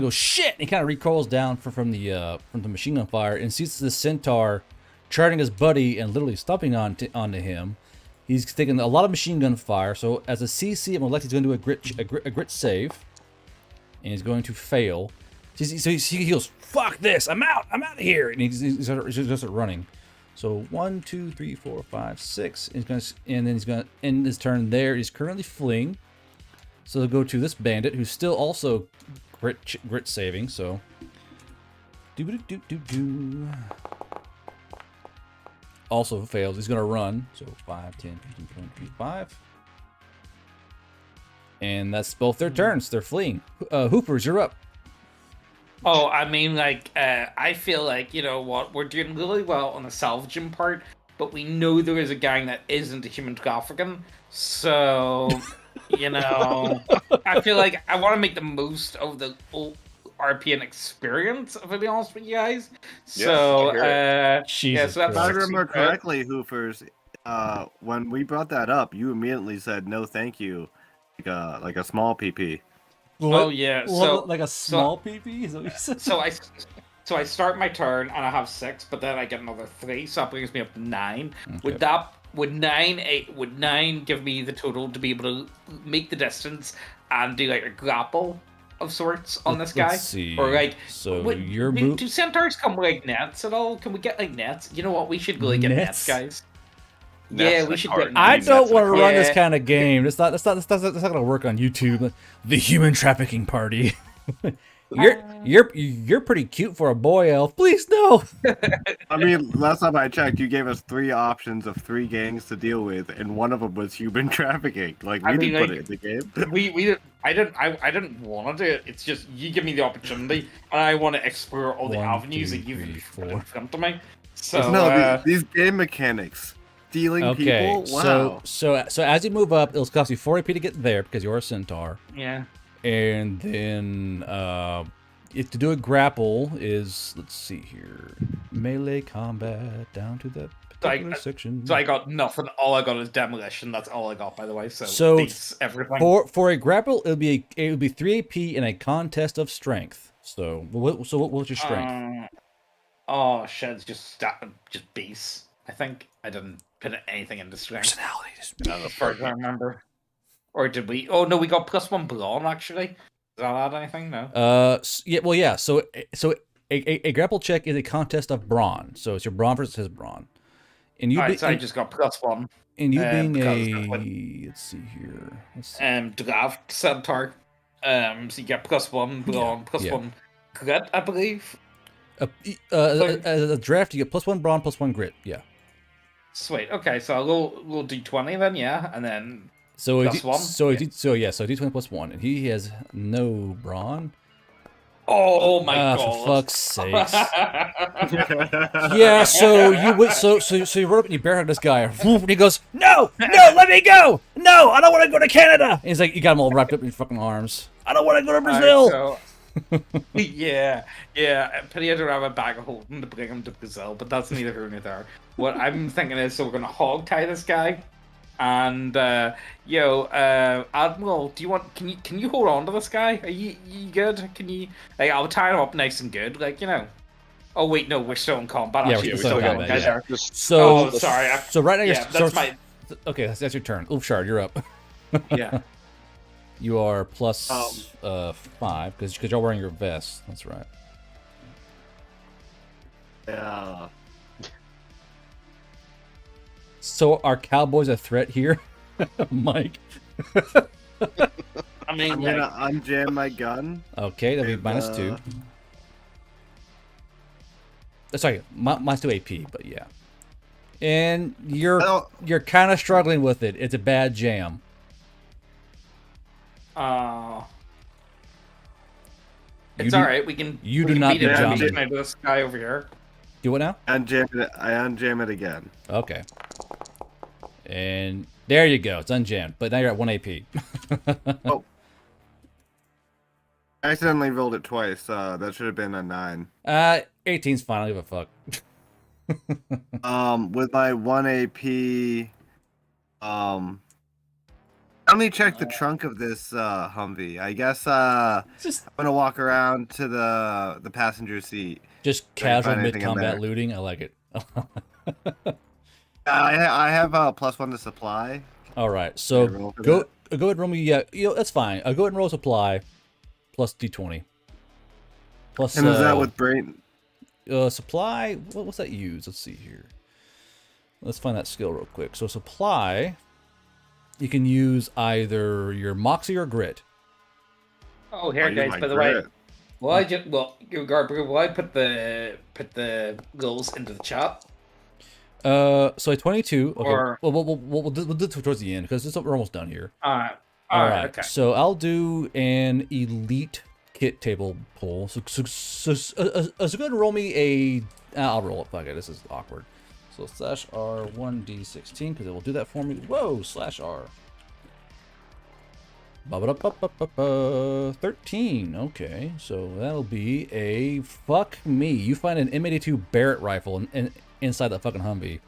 go shit. And he kind of recoils down from the machine gun fire and sees the Centaur charging his buddy and literally stomping onto him. He's taking a lot of machine gun fire. So as a CC, I'm elect he's going to do a grit save, and he's going to fail. So he goes, "Fuck this! I'm out of here!" And he's just running. So 1, 2, 3, 4, 5, 6. And then he's gonna end his turn there. He's currently fleeing. So they'll go to this bandit who's still also grit saving. So do. Also fails. He's gonna run. So 5, 10, 15, 20, 25. And that's both their turns. They're fleeing. Hoopers, you're up. Oh, I mean, like, I feel like, you know what, we're doing really well on the salvaging part, but we know there is a gang that isn't a human trafficking, so, you know, I feel like I want to make the most of the RPN experience, if I be honest with you guys. So, yeah, so that's if I remember correctly, Hoopers, when we brought that up, you immediately said no thank you, like a small PP. Oh yeah, so like a small PP. Is that what you said? So I start my turn and I have 6, but then I get another 3, so that brings me up to 9. Okay. Would 9 give me the total to be able to make the distance and do like a grapple of sorts on this guy? Let's see. Or like, so your move. Do centaurs come with like nets at all? Can we get like nets? You know what? We should really get nets, guys. Yeah, we should. I don't want to run this kind of game. That's not gonna work on YouTube. The human trafficking party. You're pretty cute for a boy elf. Please no. I mean, last time I checked, you gave us 3 options of 3 gangs to deal with, and one of them was human trafficking. Like we didn't put it in the game. I didn't want to do it. It's just you give me the opportunity, and I want to explore all the avenues that you've put in front of me. So no, these game mechanics. Stealing people? Wow. So as you move up, it'll cost you 4 AP to get there because you're a centaur. Yeah. And then if to do a grapple is, let's see here, melee combat down to that particular section. So I got nothing. All I got is demolition. That's all I got, by the way. So everything. For a grapple, it would be 3 AP in a contest of strength. So what's your strength? Oh shit! It's just base. I think I didn't put anything into strength. Personality. As far as I remember. Or did we? Oh no, we got +1 brawn actually. Does that add anything? No. Yeah. Well, yeah. So a grapple check is a contest of brawn. So it's your brawn versus his brawn. And you. So I just got +1. And you being a, let's see here. Draft centaur. So you get +1 brawn, +1 grit, I believe. A draft, you get +1 brawn, +1 grit. Yeah. Sweet. Okay, so we'll do 20 then, yeah, and then so +1. So D20 +1, and he has no brawn. Oh my god! For fuck's sakes! Yeah. So you run up and you barrel this guy, and he goes, "No, let me go! No, I don't want to go to Canada." And he's like, you got him all wrapped up in your fucking arms. I don't want to go to Brazil. Yeah. Pity I don't have a bag of holding to bring him to Brazil, but that's neither here nor there. What I'm thinking is, so we're gonna hog tie this guy, and Admiral, do you want? Can you hold on to this guy? Are you good? Can you? Like, I'll tie him up nice and good, like you know. Oh wait, no, we're still in combat. Yeah, actually, we're still in combat. Yeah. So sorry. So right now that's my. Okay, that's your turn. Shard, you're up. Yeah. You are +5 because you're wearing your vest. That's right. Yeah. So are cowboys a threat here, Mike? I mean, I'm gonna unjam my gun. Okay, that'd be -2. Sorry, -2 AP, but yeah. And you're kind of struggling with it. It's a bad jam. It's all right. We can. You do not beat it. jump. This guy over here. Do what now? I unjam it again. Okay. And there you go. It's unjammed, but now you're at 1 AP. Oh. I accidentally rolled it twice. That should have been a 9. 18's fine. I don't give a fuck. With my 1 AP, let me check the trunk of this Humvee. I guess Just I'm gonna walk around to the passenger seat. casual find anything in mid-combat there. looting. I like it. I have a +1 to supply. All right, so Can I roll for go ahead and roll me. Yeah, that's fine. I'll go ahead and roll supply plus d20. Plus, And is that with brain? supply? What's that use? Let's see here. Let's find that skill real quick. So supply, you can use either your Moxie or Grit. Oh, here, I use guys. my By the way, grit. will I put the goals into the chat? So at 22. Okay. Or- Well, we'll do it towards the end because we're almost done here. All All right. right. Okay. So I'll do an elite kit table pull. So go ahead and roll me a. I'll roll it. Fuck it. This is awkward. So /R 1d16 because it will do that for me. Whoa, /R. 13. Okay, so that'll be a fuck me. You find an M82 Barrett rifle inside that fucking Humvee.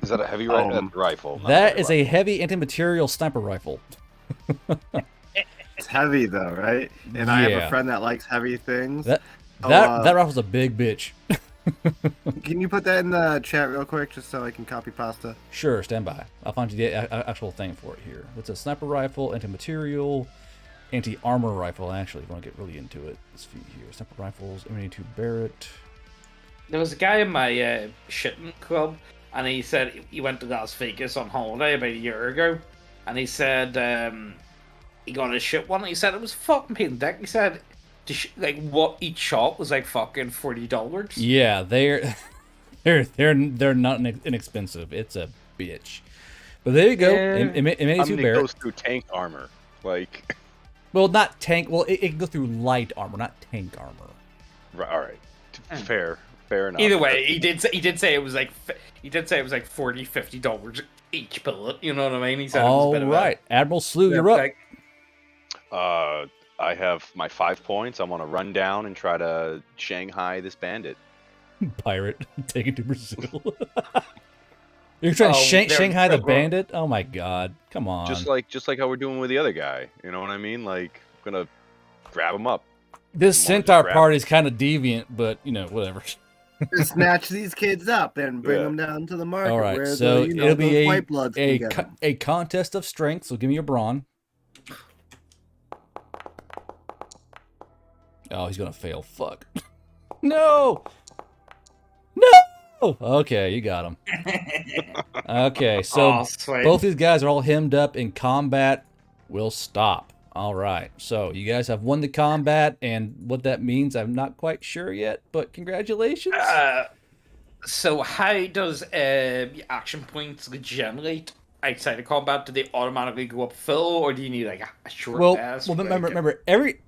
Is that a heavy rifle? That is a heavy anti-material sniper rifle. It's heavy though, right? And I have Yeah. a friend that likes heavy things. That Oh, that rifle's a big bitch. Can you put that in the chat real quick, just so I can copy pasta? Sure, stand by. I'll find you the actual thing for it here. It's a sniper rifle, anti-material, anti-armor rifle. Actually, if you want to get really into it, let's see here. Sniper rifles, M82 Barrett. There was a guy in my shitting club, and he said he went to Las Vegas on holiday about a year ago, and he said he got a shit one. And he said it was fucking pain in the dick. He said what each shot was like fucking $40. Yeah, they're not inexpensive. It's a bitch. But there you go. Yeah. M82 I mean, it Barrett. goes through tank armor. Like, Well, not tank. Well, it can go through light armor, not tank armor. right, all right, fair enough. Either way, he did say it was like $40-$50 each bullet. You know what I mean? He said it was a All bit of right, Admiral Slew, you're up. I have my 5 points. I want to run down and try to Shanghai this bandit. Pirate, take it to Brazil. You're trying to Shanghai the bandit? Oh my god, come on. Just like how we're doing with the other guy. You know what I mean? Like, I'm gonna grab him up. This More Centaur just Party is kind of deviant, but you know, whatever. Just snatch these kids up and bring Yeah. them down to the market. All right, where so the, it'll be those white bloods can get 'em. a contest of strength. So give me your brawn. Oh, he's gonna fail. Fuck. No. No. Okay, you got him. Okay, so sweet. both these guys are all hemmed up in combat. Will stop. All right, so you guys have won the combat, and what that means, I'm not quite sure yet. But congratulations. So how does action points generate outside of combat? Do they automatically go up full, or do you need like a short rest? Well, remember, every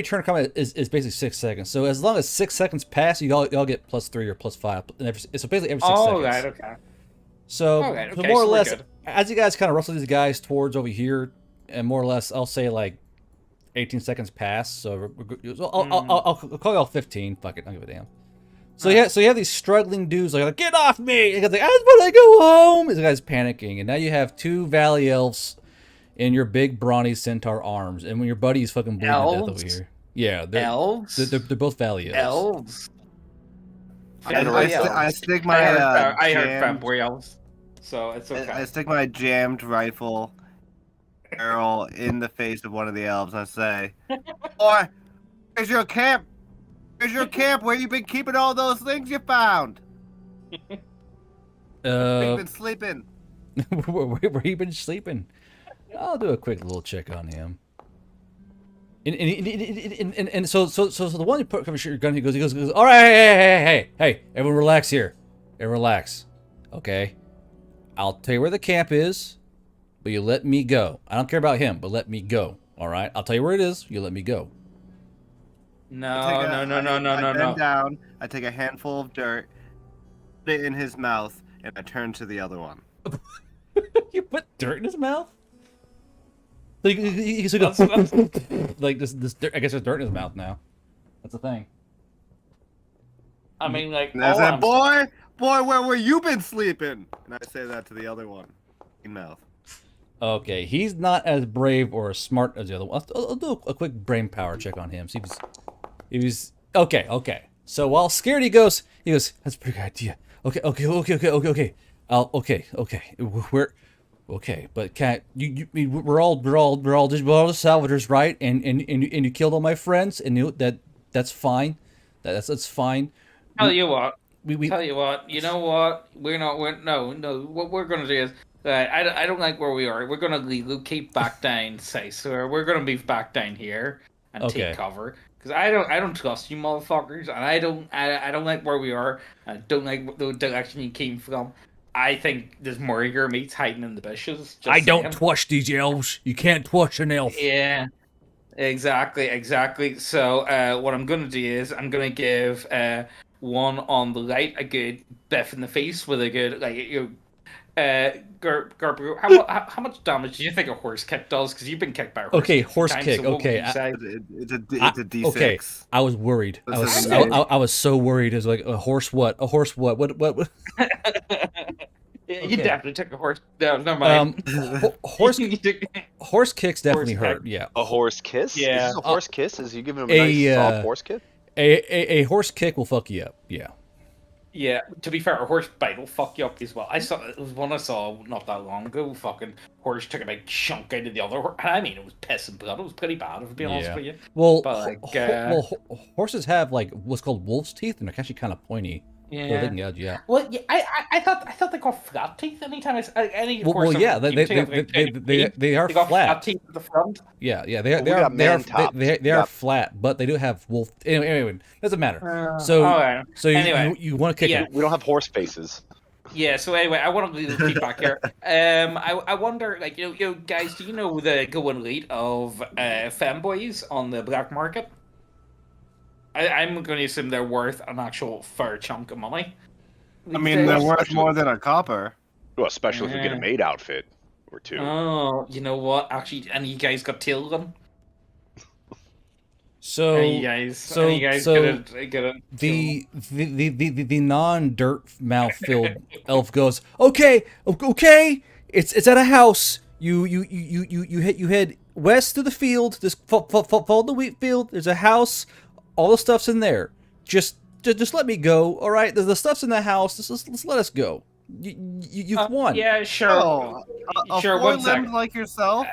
turn of combat is basically 6 seconds. So as long as 6 seconds pass, you all get +3 or +5. So basically every 6 seconds. Oh, right, okay. So, Okay, so more or so we're less, good. as you guys kind of rustle these guys towards over here, and more or less, I'll say like 18 seconds pass. So I'll call y'all 15. Fuck it, I don't give a damn. So yeah, so you have these struggling dudes like get off me. And the guy's like, I just want to go home. And the guy's panicking, and now you have 2 Valley Elves in your big brawny Centaur arms, and when your buddy is fucking bleeding to death over Elves? here. Yeah, Elves? they're both Valley Elves. Elves. I stick my I heard jammed- fanboy elves, so it's okay. I stick my jammed rifle barrel in the face of one of the elves. I say, "Boy, where's your camp? Where's your camp? Where you been keeping all those things you found? Where you been sleeping?" Where you been sleeping? I'll do a quick little check on him. And so the one who put cover your gun, he goes, all right, hey, everyone relax here. Everyone relax. Okay. I'll tell you where the camp is, but you let me go. I don't care about him, but let me go. All right? I'll tell you where it is, you let me go. I No. bend down. I take a handful of dirt, put it in his mouth, and I turn to the other one. You put dirt in his mouth? So you can go That's- like this. I guess there's dirt in his mouth now. That's the thing. I mean, like, And I all said, I'm boy, where were you been sleeping? And I say that to the other one. In mouth. Okay, he's not as brave or as smart as the other one. I'll do a quick brain power check on him. See if he's okay. Okay. So while scared, he goes. That's a pretty good idea. Okay. We're okay, but can't we're all just salvagers, right? And you killed all my friends, and that's fine. That's fine. tell you what. We Tell you what. You know what? No. What we're gonna do is. I don't like where we are. We're gonna locate back down, say so. We're gonna move back down here and Okay. take cover. Because I don't trust you motherfuckers, and I don't like where we are. I don't like the direction you came from. I think there's more of your mates hiding in the bushes. Just I don't saying. touch these elves. You can't touch an elf. Yeah, exactly. So what I'm gonna do is I'm gonna give one on the right a good biff in the face with a good Guardbros, how much damage do you think a horse kick does? Because you've been kicked by a horse. Okay, kick a few horse times, kick, so what would okay, you say? It's a D6. Okay, I was worried. I This was is I, amazing. I was so worried. It was like a horse. What? A horse? What? What? Yeah, you Okay. definitely took a horse. No, never mind. Horse You took- horse kicks definitely Horse hurt. kick. Yeah, A horse kiss? Yeah. Is this a horse kiss? Is you giving him a, a nice uh, soft horse kiss? a horse kick will fuck you up. Yeah. Yeah, to be fair, a horse bite will fuck you up as well. It was one I saw not that long ago. Fucking horse took a big chunk out of the other horse. I mean, it was piss and blood. It was pretty bad, to be honest Yeah. with you. Well, But, like, horses have like what's called wolf's teeth, and they're actually kind of pointy. So they Yeah. can gouge you out. Well, yeah, I thought they got flat teeth anytime any Well, horse. yeah, I've they been to, I've been to, they are they got flat flat. teeth at the front. Yeah, Well, we got they are man tops. they are Yeah. flat, but they do have wolf. Anyway, doesn't matter. All right. So Anyway, you want to kick yeah. it? We don't have horse faces. Yeah. So anyway, I want to leave the feedback here. I wonder, like, guys, do you know the going rate of femboys on the black market? I'm going to assume they're worth an actual fair chunk of money. I mean, they're These days. worth more than a copper. Well, especially if we get a Yeah. maid outfit or two. Oh, you know what? Actually, any of you guys got tail gun? So Any of you guys? so- Any of you guys so get a the non-dirt mouth filled elf goes, okay, it's at a house. You head west to the field. Just follow the wheat field. There's a house. All the stuff's in there. Just let me go. All right, the stuff's in the house. Just let us go. You've won. Yeah, sure. Oh, a Sure, one four-limbed sec. like yourself?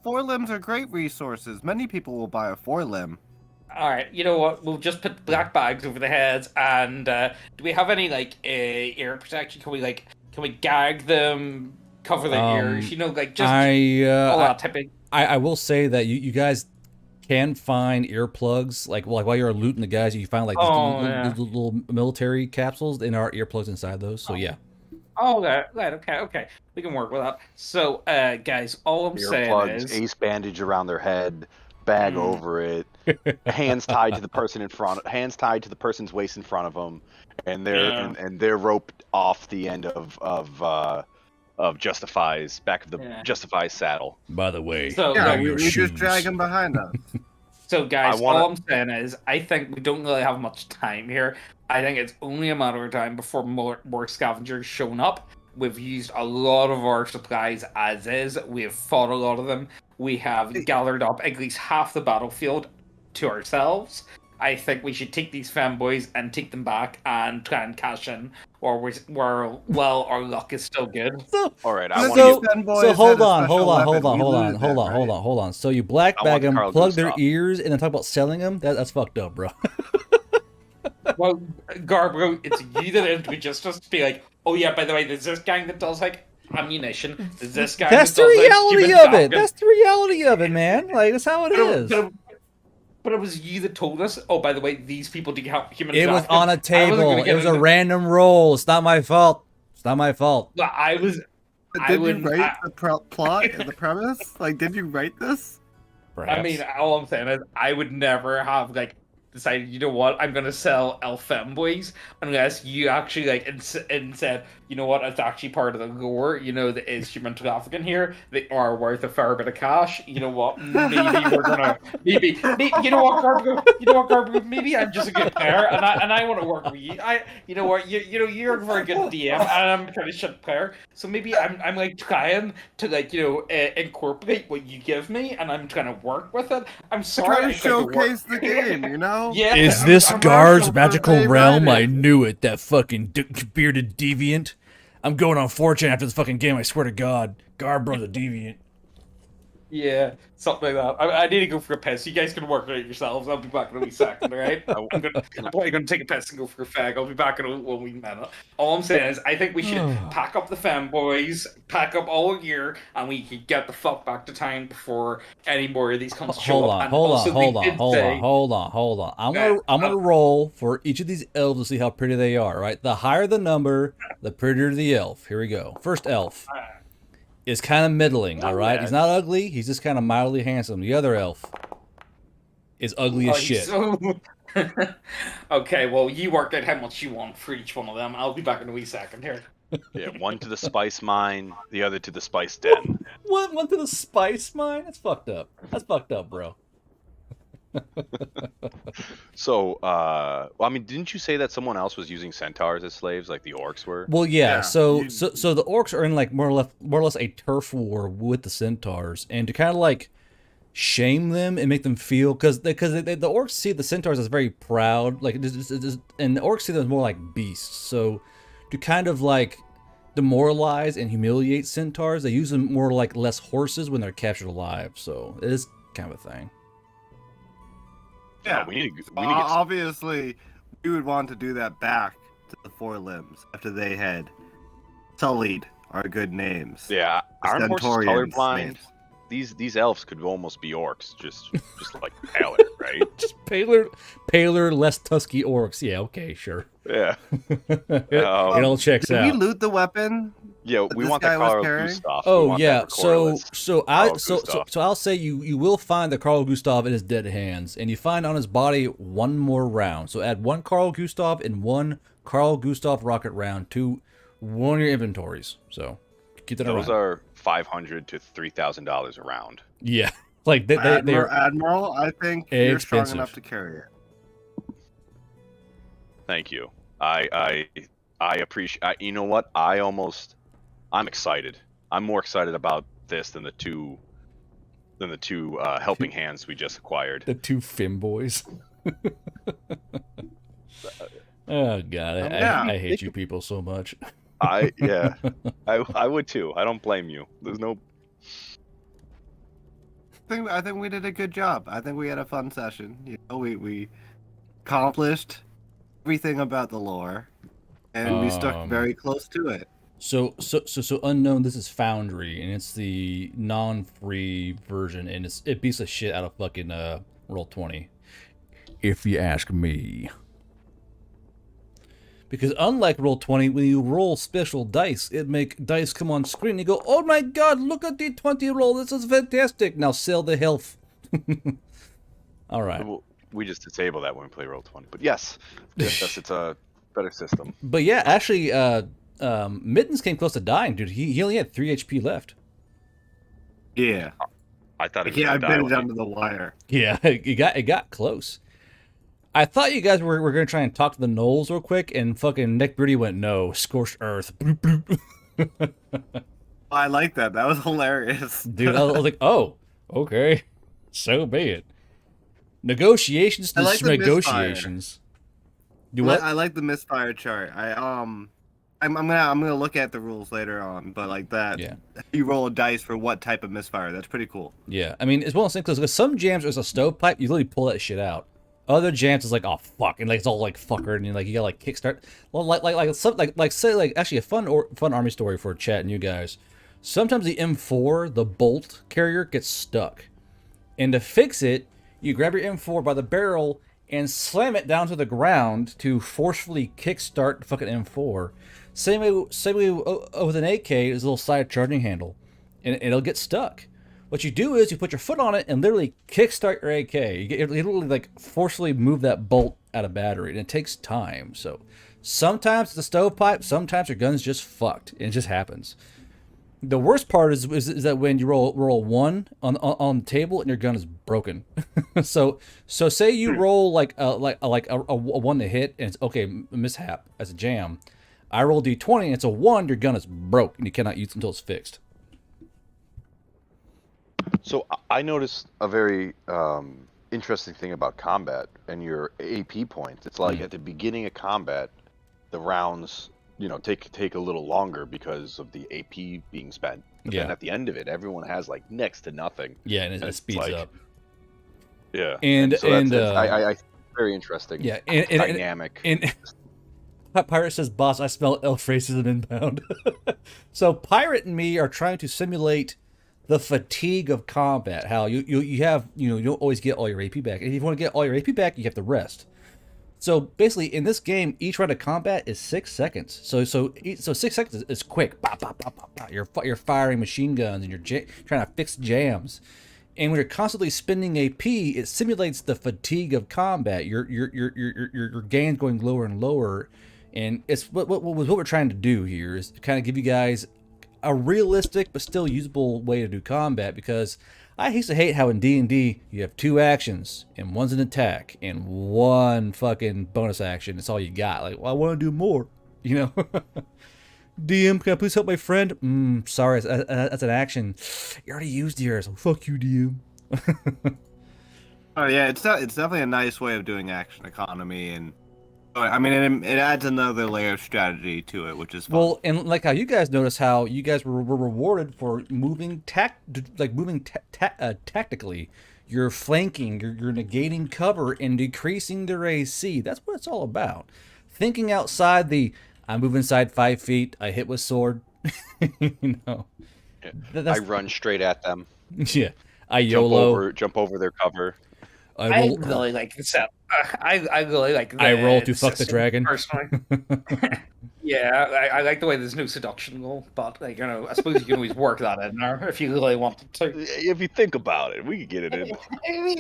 Four limbs are great resources. Many people will buy a four-limb. All right, you know what? We'll just put black bags over the heads, and do we have any like ear protection? Can we gag them, cover their ears? You know, like just all that type of. I will say that you guys can find earplugs like while you're looting the guys. You find like these little military capsules, and there are earplugs inside those. So yeah. Oh, right, okay. We can work with that. So, guys, all I'm saying Earplugs, is, ace bandage around their head, bag over it, hands tied to the person in front, hands tied to the person's waist in front of them, and they're roped off the end of Justify's back of the Justify's saddle. By the way, So, Yeah, no, we just drag them behind us. So, guys, I wanna- all I'm saying is, I think we don't really have much time here. I think it's only a matter of time before more scavengers shown up. We've used a lot of our supplies as is. We have fought a lot of them. We have gathered up at least half the battlefield to ourselves. I think we should take these femboys and take them back and try and cash in, or well, our luck is still good. All right, I So- want So, to. so hold on. Hold Hold on. So you black I bag want them, Carl plug to their stop. ears, and then talk about selling them. That's fucked up, bro. Well, Garbro, it's you that introduced us to be like, oh yeah, by the way, there's this gang that does like ammunition. There's this guy. That's the that does, like, reality human of it. trafficking." That's the reality of it, man. Like that's how it is. But it was you that told us. Oh, by the way, these people do help human. It was trafficking." on a I wasn't table. gonna It get was a into- random roll. It's not my fault. It's not my fault. But I was. I Did you wouldn't- write the plot and the premise? Like, did you write this? I Perhaps. mean, all I'm saying is, I would never have like decided, you know what, I'm gonna sell elf femboys unless you actually like and said, you know what, it's actually part of the lore. You know, the instrument trafficking here, they are worth a fair bit of cash. You know what? Maybe we're gonna maybe you know what, Garbo, maybe I'm just a good player and I want to work with you. You know what, you know you're a very good DM and I'm a pretty shit player. So maybe I'm like trying to like incorporate what you give me and I'm trying to work with it. I'm sorry. Trying to showcase the game, you know? Yeah. Is this I'm Guard's Marshall magical Birthday realm? I Rider. knew it, that fucking bearded deviant. I'm going on 4chan after this fucking game, I swear to God. Guardbros a deviant. Yeah, something like that. I need to go for a piss. You guys can work on it yourselves. I'll be back in a wee second, alright? I'm probably going to take a piss and go for a fag. I'll be back in a wee minute. All I'm saying is, I think we should pack up the femboys, pack up all gear, and we can get the fuck back to town before any more of these comes show up. And also, they did say- hold on. I'm gonna roll for each of these elves to see how pretty they are, right? The higher the number, the prettier the elf. Here we go. First elf is kind of middling, all right? He's not ugly. He's just kind of mildly handsome. The other elf is ugly as shit. Okay, well, you work out how much you want for each one of them. I'll be back in a wee second here. Yeah, one to the spice mine, the other to the spice den. What? One to the spice mine? That's fucked up. That's fucked up, bro. So, well, I mean, didn't you say that someone else was using centaurs as slaves, like the orcs were? Well, yeah. Yeah, So you- so the orcs are in like more or less a turf war with the centaurs, and to kind of like shame them and make them feel because the orcs see the centaurs as very proud, like and the orcs see them as more like beasts. So to kind of like demoralize and humiliate centaurs, they use them more like less horses when they're captured alive. So it is kind of a thing. Yeah. We need to get Obviously, we would want to do that back to the four limbs after they had sullied our good names. Yeah, aren't horses Centaurians' colorblind? names. These elves could almost be orcs, just like paler, right? Just paler, less tusky orcs. Yeah, okay, sure. Yeah. It all checks Did out. we loot the weapon? Yeah, that we this want guy that was Carl carrying? Gustav. We Oh want yeah, that so Recorderless. so I'll say you will find the Carl Gustav in his dead hands, and you find on his body one more round. So add one Carl Gustav and one Carl Gustav rocket round to one of your inventories. So keep that Those around. are $500 to $3,000 a round. Yeah, like they are. Admiral, I think you're strong expensive. enough to carry it. Thank you. I appreciate. You know what? I'm excited. I'm more excited about this than the two helping hands we just acquired. The two femboys. Oh god, yeah. I hate you people so much. I would too. I don't blame you. There's no. I think we did a good job. I think we had a fun session. You know, we accomplished everything about the lore, and we stuck very close to it. So unknown. This is Foundry, and it's the non-free version, and it beats the shit out of fucking Roll20, if you ask me. Because unlike Roll20, when you roll special dice, it make dice come on screen. And you go, oh my god, look at the 20 roll. This is fantastic. Now sell the health. All right. We just disable that when we play Roll20. But yes, it's a better system. But yeah, actually, Mittens came close to dying, dude. He only had 3 HP left. Yeah. I thought it was Yeah, I gonna bet die it when down to the wire. Yeah, it got close. I thought you guys were going to try and talk to the Knolls real quick, and fucking Nick Broody went, no, scorched earth. Bloop, bloop. I like that. That was hilarious. Dude, I was like, oh, okay. So be it. Negotiations to I like the negotiations. Do what? I like the misfire chart. I'm gonna look at the rules later on, but like that, Yeah. you roll a dice for what type of misfire. That's pretty cool. Yeah, I mean, it's one of those things, because some jams there's a stovepipe, you literally pull that shit out. Other jams is like, oh fuck, and like it's all like fucker, and like you gotta like kickstart. Well, say actually a fun army story for chat and you guys. Sometimes the M4, the bolt carrier, gets stuck, and to fix it, you grab your M4 by the barrel and slam it down to the ground to forcefully kickstart the fucking M4. Same way with an AK, is a little side charging handle, and it'll get stuck. What you do is you put your foot on it and literally kickstart your AK. You literally like forcefully move that bolt out of battery, and it takes time. So sometimes it's a stovepipe, sometimes your gun's just fucked. It just happens. The worst part is that when you roll one on the table and your gun is broken. so say you roll like a one to hit and it's okay, mishap as a jam. I roll D20 and it's a 1, your gun is broke and you cannot use it until it's fixed. So I noticed a very interesting thing about combat and your AP points. It's like at the beginning of combat, the rounds, take a little longer because of the AP being spent. But then at the end of it, everyone has like next to nothing. Yeah, and it speeds up. Yeah, and I very interesting. Yeah, dynamic. And Pirate says, "Boss, I smell elf racism inbound." So Pirate and me are trying to simulate the fatigue of combat. How you have you don't always get all your AP back. And if you want to get all your AP back, you have to rest. So basically, in this game, each round of combat is 6 seconds. So 6 seconds is quick. Bah, bah, bah, bah, bah. You're firing machine guns and you're trying to fix jams. And when you're constantly spending AP, it simulates the fatigue of combat. Your gains going lower and lower. And it's what we're trying to do here is kind of give you guys a realistic but still usable way to do combat, because I used to hate how in D&D you have 2 actions and one's an attack and 1 fucking bonus action. It's all you got. Like, well, I want to do more, DM, can I please help my friend? Sorry, that's an action. You already used yours. Oh, fuck you, DM. Oh yeah, it's definitely a nice way of doing action economy, and I mean it adds another layer of strategy to it, which is fun. Well, and like how you guys notice how you guys were rewarded for moving tactically. You're flanking, you're negating cover and decreasing their AC. That's what it's all about. Thinking outside the I move inside 5 feet, I hit with sword. I run straight at them. Yeah. I YOLO. Jump over their cover. I really like this. I really like. I roll to fuck the dragon. Personally, yeah, I like the way there's no seduction goal, but I suppose you can always work that in there if you really wanted to. If you think about it, we could get it in.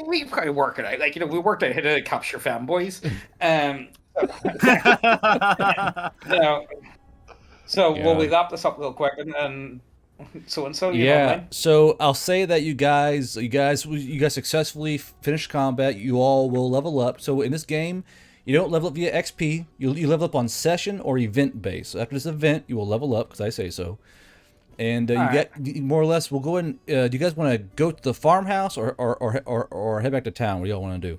We probably work it out. We worked out how to capture fanboys. So will we wrap this up real quick and so yeah. So I'll say that you guys successfully finished combat. You all will level up. So in this game, you don't level up via XP. You level up on session or event base. So after this event, you will level up because I say so. And get more or less. We'll go in. Do you guys want to go to the farmhouse or head back to town? What do y'all want to do?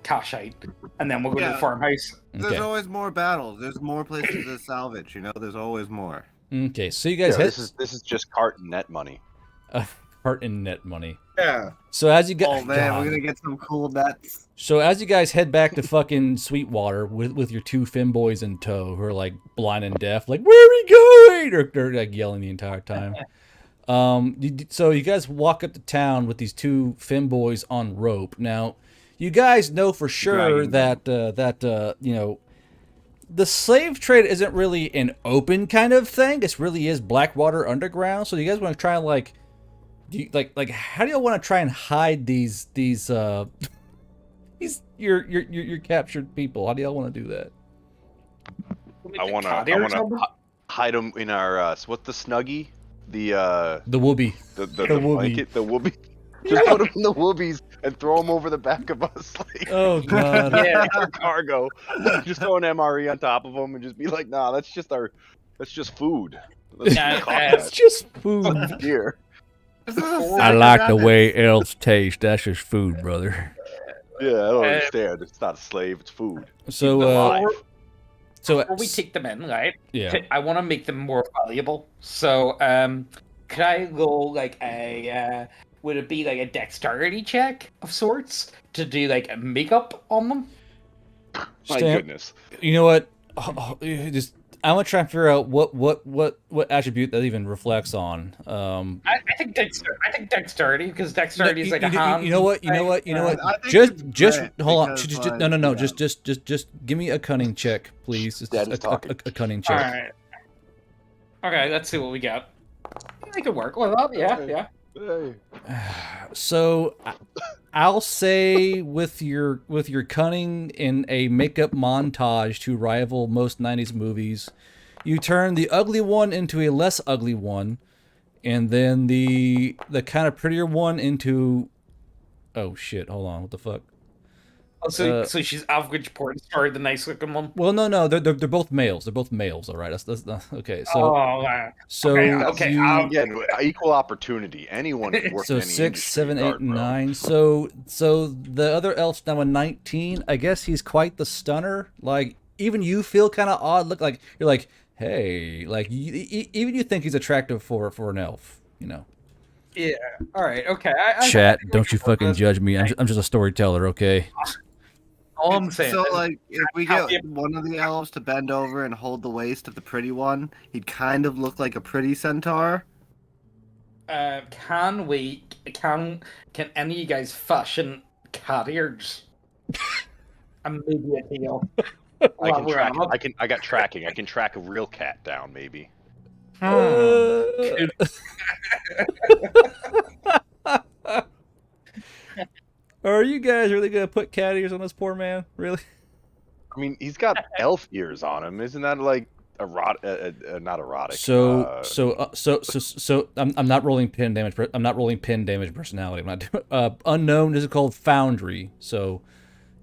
Cash out, and then we'll go to the farmhouse. There's always more battles. There's more places to salvage. There's always more. Okay, so you guys this is just cart and net money. Cart and net money. Yeah. So as you we're gonna get some cool nets. So as you guys head back to fucking Sweetwater with your 2 femboys in tow who are like blind and deaf, like, where are we going? Or they're like yelling the entire time. So you guys walk up to town with these 2 femboys on rope. Now, you guys know for sure that the slave trade isn't really an open kind of thing. It really is Blackwater Underground. So you guys want to try and how do you want to try and hide these your captured people? How do y'all want to do that? I want to hide them in our what's the Snuggie? The whoopee. The blanket, the whoopee. Just put them in the whoopies and throw them over the back of us. Like, oh god! Yeah, our cargo. Just throw an MRE on top of them and just be like, nah, that's just food. It's just food. Here. I like the way elves taste. That's just food, brother. Yeah, I don't understand. It's not a slave. It's food. So, before we take them in, right? Yeah. I want to make them more valuable. So, could I go would it be like a dexterity check of sorts to do like a makeup on them? My goodness. You know what? I'm gonna try and figure out what attribute that even reflects on. I think dexterity, because dexterity is like a hand. You know what? Just hold on. No. Just give me a cunning check, please. Just a cunning check. All right. Okay, let's see what we got. I could work with that. Yeah, yeah. Hey. So I'll say with your cunning in a makeup montage to rival most 90s movies, you turn the ugly one into a less ugly one, and then the kind of prettier one into, oh shit, hold on, what the fuck? Oh, so she's average porn star, the nice looking one. Well, no, they're both males. They're both males, all right. That's okay. So Oh, wow. so Okay, you Again, equal opportunity. Anyone can work so in any 6, industry, 7, 8, Guard and Bro. 9. So the other elf's now a 19. I guess he's quite the stunner. Like even you feel kind of odd. Look like you're like, hey, like even you think he's attractive for an elf. You know. Yeah. All right. Okay. I Chat, think we don't can you work fucking with judge me. this. I'm just a storyteller, okay? All I'm saying. So, is- like, if we get one of the elves to bend over and hold the waist of the pretty one, he'd kind of look like a pretty centaur. can we? Can any of you guys fashion cat ears? And maybe a tail. I While can we're track. on it. I got tracking. I can track a real cat down, maybe. Hmm. Are you guys really gonna put cat ears on this poor man? Really? I mean, he's got elf ears on him. Isn't that like not erotic? So I'm not rolling pin damage. I'm not rolling pin damage personality. I'm not doing unknown. This is called Foundry. So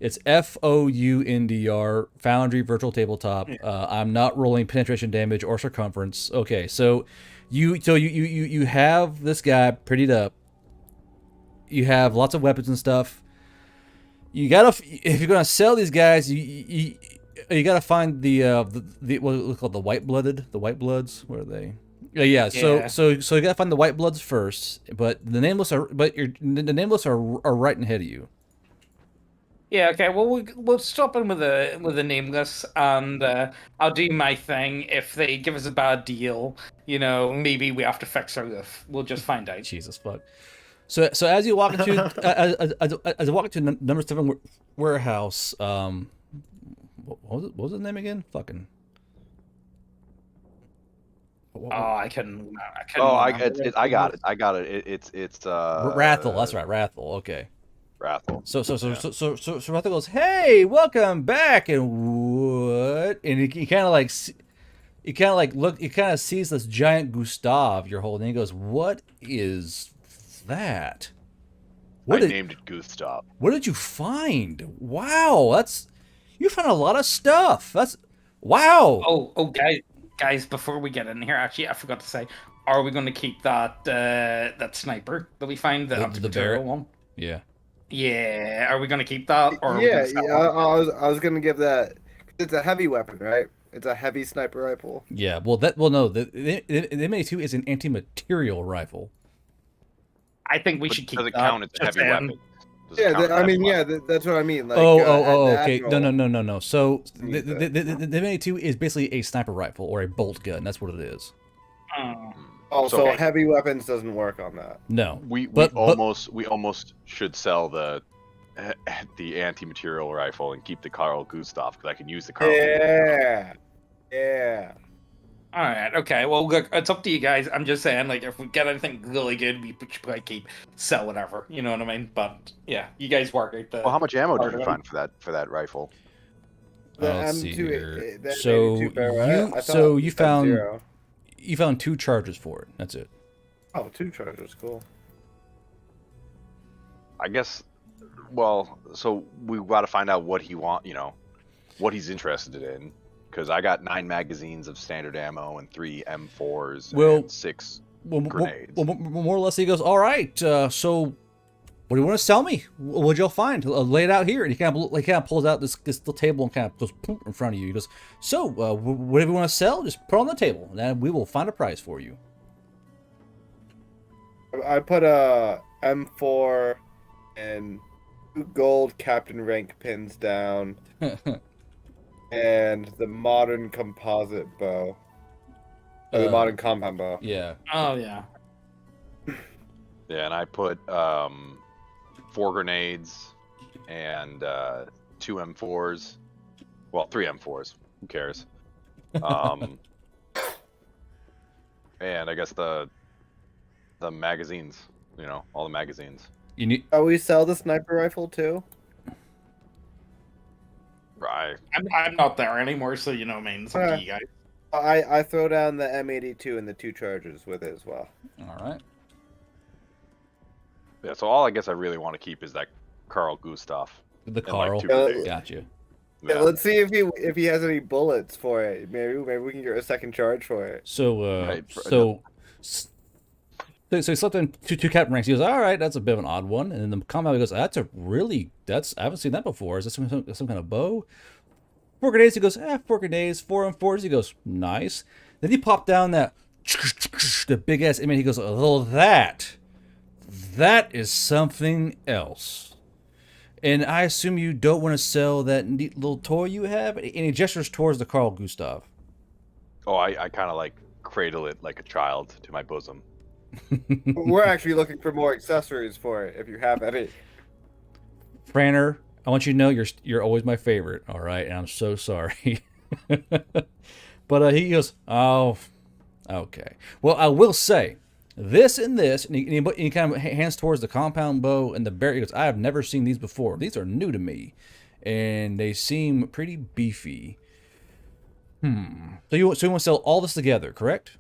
it's FOUNDR Foundry Virtual Tabletop. I'm not rolling penetration damage or circumference. Okay, so you have this guy prettied up. You have lots of weapons and stuff. You gotta, if you're gonna sell these guys, you gotta find the what is it called, the white bloods. Where are they? Yeah. So you gotta find the white bloods first. But the nameless are right ahead of you. Yeah. Okay. Well, we'll stop in with a nameless, and I'll do my thing. If they give us a bad deal, maybe we have to fix our roof. We'll just find out. Jesus fuck. So as you walk into as you walk into number 7 warehouse, what was his name again? Fucking. I can. Oh, I got it. It's Rathal. That's right, Rathal. Okay. Rathal. So Rathal goes, "Hey, welcome back," and what? And he kind of like. He kind of sees this giant Gustav you're holding. He goes, "What is that?" I named it Gustav. What did you find? Wow, you found a lot of stuff. That's wow. Oh, guys! Before we get in here, actually, I forgot to say, are we going to keep that sniper that we find, the anti-material one? Yeah. Yeah. Are we going to keep that? Or Yeah. I was gonna give that. It's a heavy weapon, right? It's a heavy sniper rifle. Yeah. No. The M82 is an anti-material rifle. I think we should keep Does it that. count as a Just heavy saying. weapon? Does it count as a heavy weapon? That's what I mean. Like, Okay. Admiral. No. So the Use that. M82 is basically a sniper rifle or a bolt gun. That's what it is. Oh, so Okay. heavy weapons doesn't work on that. No. We But- almost should sell the anti-material rifle and keep the Carl Gustav because I can use the Carl. Yeah. All right. Okay. Well, look, it's up to you guys. I'm just saying, like, if we get anything really good, we should probably keep, sell whatever. You know what I mean? But yeah, you guys work out the. Well, how much ammo did you Pardon? find for that rifle? The Let's see M2 here. that So M2 barrel, I thought you it was found zero. you found 2 charges for it. That's it. Oh, 2 charges, cool. I guess. Well, so we got to find out what he what he's interested in, because I got 9 magazines of standard ammo and 3 M4s and 6 grenades. Well, more or less, he goes, "All right. So, what do you want to sell me? What'd y'all find? Lay it out here." And he kind of pulls out this little table and kind of goes poof in front of you. He goes, "So, whatever you want to sell, just put it on the table, and then we will find a price for you." I put a M4 and 2 gold captain rank pins down, and the modern composite bow. Or the modern compound bow. Yeah. Oh yeah. Yeah, and I put 4 grenades and 2 M4s. Well, 3 M4s. Who cares? And I guess the the magazines. You know, all the magazines. You need. Oh, we sell the sniper rifle too. Right. I'm not there anymore, so you know, I mean, it's up to you guys. I throw down the M82 and the 2 charges with it as well. All right. Yeah. So all I guess I really want to keep is that Carl Gustav. The And, like, Carl. 2 grenades. Gotcha. Yeah, let's see if he has any bullets for it. Maybe we can get a second charge for it. So, Right, so he slept in two captain ranks. He goes, all right, that's a bit of an odd one. And then the combat goes, I haven't seen that before. Is this some kind of bow? 4 grenades. He goes, 4 grenades, 4 and 4s. He goes, nice. Then he popped down that the big ass image. He goes, oh, that is something else. And I assume you don't want to sell that neat little toy you have. And he gestures towards the Carl Gustav. Oh, I kind of like cradle it like a child to my bosom. We're actually looking for more accessories for it, if you have any. Franner, I want you to know you're always my favorite, all right? And I'm so sorry. But he goes, oh, okay. Well, I will say, this and this, and he kind of hands towards the compound bow and the bear. He goes, I have never seen these before. These are new to me, and they seem pretty beefy. So you want to sell all this together, correct?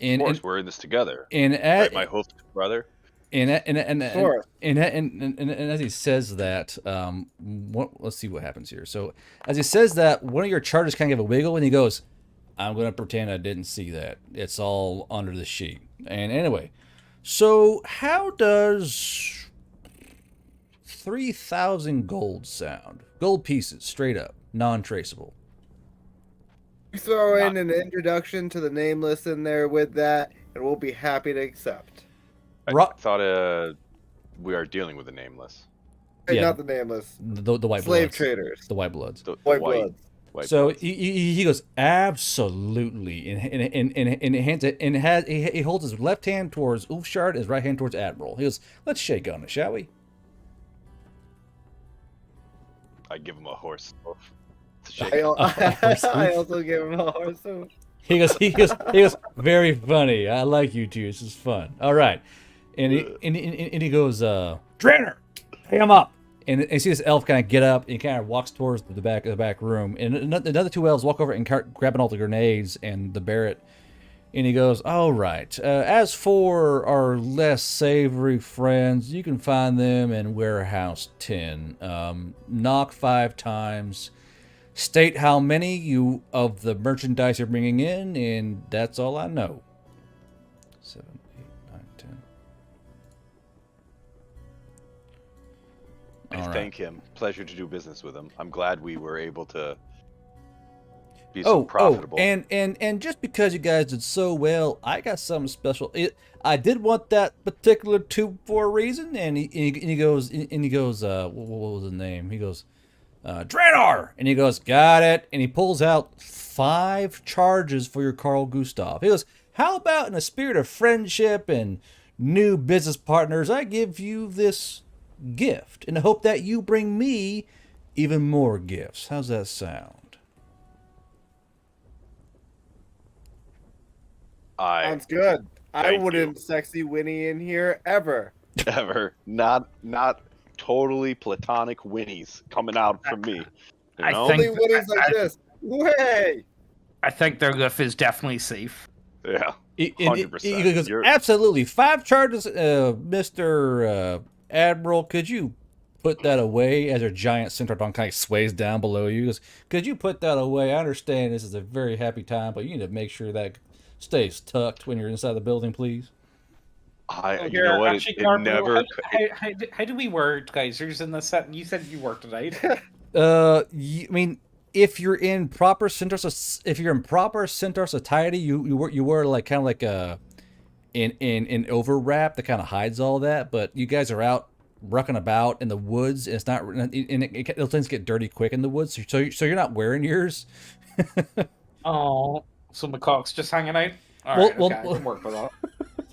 Of course, we're in this together. And Right, my host brother. Sure. And as he says that, let's see what happens here. So as he says that, one of your charges kind of give a wiggle, and he goes, I'm going to pretend I didn't see that. It's all under the sheet. And anyway, so how does 3,000 gold sound? Gold pieces, straight up, non-traceable. You throw in an introduction to the Nameless in there with that, and we'll be happy to accept. I thought we are dealing with the nameless. Hey, Yeah. not the Nameless. The white Slave bloods. traders. The white bloods. The White Bloods. white So bloods. he goes, absolutely, and he holds his left hand towards Ulfshard, his right hand towards Admiral. He goes, let's shake on it, shall we? I give him a horse. I also give him a horse. So. He goes, very funny. I like you two. This is fun. All right, and he goes, Dranner, pay him up. And you see this elf kind of get up and he kind of walks towards the back room. And another 2 elves walk over and grabbing all the grenades and the Barrett. And he goes, all right, as for our less savory friends, you can find them in Warehouse 10. Knock 5 times. State how many you of the merchandise you're bringing in, and that's all I know. 7, 8, 9, 10. I All right. thank him. Pleasure to do business with him. I'm glad we were able to be so profitable. And just because you guys did so well, I got something special. I did want that particular tube for a reason, and he goes, what was his name? He goes, Draenor! And he goes, got it. And he pulls out 5 charges for your Carl Gustav. He goes, how about in a spirit of friendship and new business partners, I give you this gift in the hope that you bring me even more gifts. How's that sound? Sounds good. I Thank wouldn't you. sexy Winnie in here ever. Ever not totally platonic whinnies coming out from me. You I know? think- Only Winnie's like this. Way. I think their lift is definitely safe. Yeah. He 100%. goes, You're- absolutely. 5 charges, Mr. Admiral. Could you put that away as your giant centaur kind of sways down below you? He goes, could you put that away? I understand this is a very happy time, but you need to make sure that stays tucked when you're inside the building, please. You know what? Actually, It Guardbros, never. how do we word geysers in the set? You said you worked tonight. I mean, if you're in proper centaur, centaur society, you wear like kind of like an overwrap that kind of hides all that. But you guys are out rucking about in the woods, and it's not, and it'll tend to get dirty quick in the woods. So you're not wearing yours. Oh, so McCock's just hanging out. All Well- right, well- okay, I can work with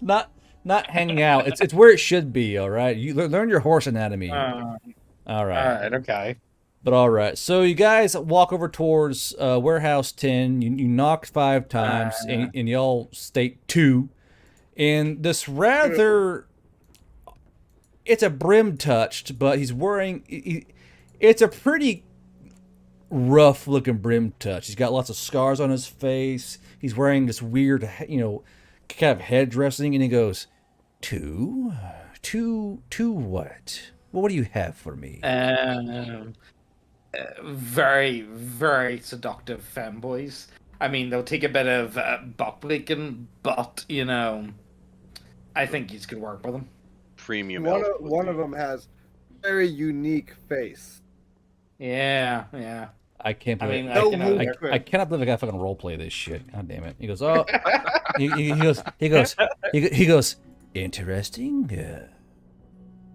that. Not hanging out. It's where it should be. All right. You learn your horse anatomy. All All right. right, okay. But all right. So you guys walk over towards Warehouse 10. You knocked 5 times, and y'all state 2. And this rather, it's a brim touched, but he's wearing, it's a pretty rough looking brim touch. He's got lots of scars on his face. He's wearing this weird, kind of head dressing, and he goes, two what? Well, what do you have for me? Very, very seductive femboys. I mean, they'll take a bit of butt breaking, but I think you could work with them. Premium. One of them has very unique face. Yeah, yeah. I can't I believe mean, I cannot believe I got to fucking role play this shit. God damn it. He goes, oh, he goes, interesting.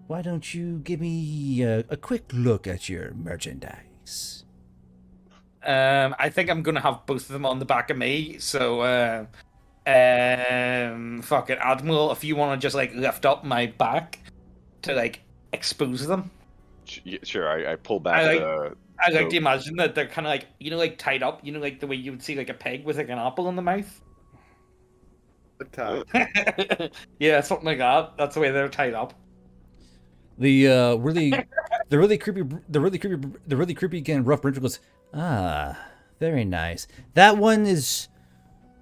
Why don't you give me a quick look at your merchandise? I think I'm gonna have both of them on the back of me. So, fuck it, Admiral. If you want to just like lift up my back to like expose them. Sure. I pull back I like to imagine that they're kind of like like tied up. Like the way you would see like a pig with like an apple in the mouth. Yeah, something like that. That's the way they're tied up. The really creepy again. Rough Bridge goes, very nice. That one is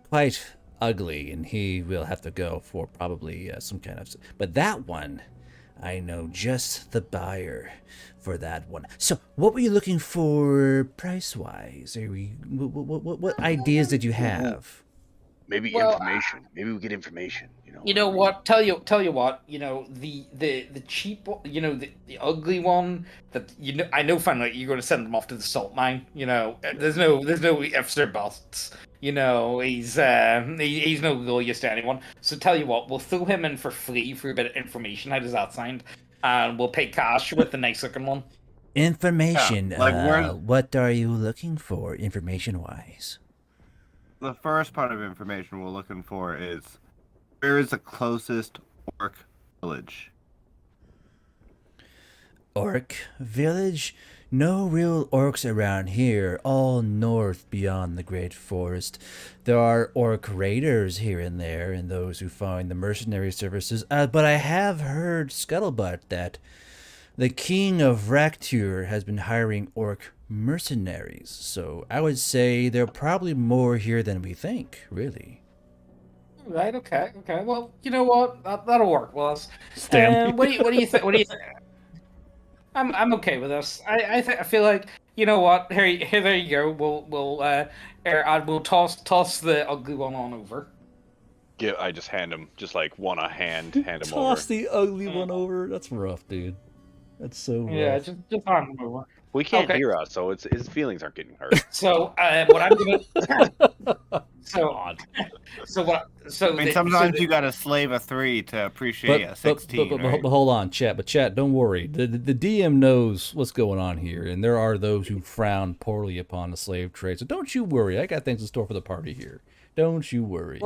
quite ugly, and he will have to go for probably some kind of. But that one, I know just the buyer for that one. So, what were you looking for price-wise? What ideas did you have? Maybe information. Maybe we get information. You know what? Tell you what. The cheap, the ugly one. That I know. Finally, you're going to send them off to the salt mine. There's no ifs or buts. He's no real use to anyone. So tell you what, we'll throw him in for free for a bit of information. How does that sound? And we'll pay cash with the nice looking one. Information. Yeah, what are you looking for, information-wise? The first part of information we're looking for is where is the closest orc village? Orc village? No real orcs around here, all north beyond the Great Forest. There are orc raiders here and there, and those who find the mercenary services, but I have heard scuttlebutt that the king of Raktur has been hiring orc mercenaries, so I would say there are probably more here than we think, really. Right, okay. Well, you know what? That'll work, Willis. Stamp. What do you think? What do you think? I'm okay with this. I feel like, you know what? Here there you go. We'll toss the ugly one on over. Yeah, I just hand him hand him Toss over. the ugly one over. That's rough, dude. That's so rough. Yeah, just hand him over. We can't Okay. hear us, so his feelings aren't getting hurt. So what I'm gonna Sometimes you gotta slave a 3 to appreciate a 16. But hold on, chat. But chat, don't worry. The DM knows what's going on here, and there are those who frown poorly upon the slave trade. So don't you worry. I got things in store for the party here. Don't you worry.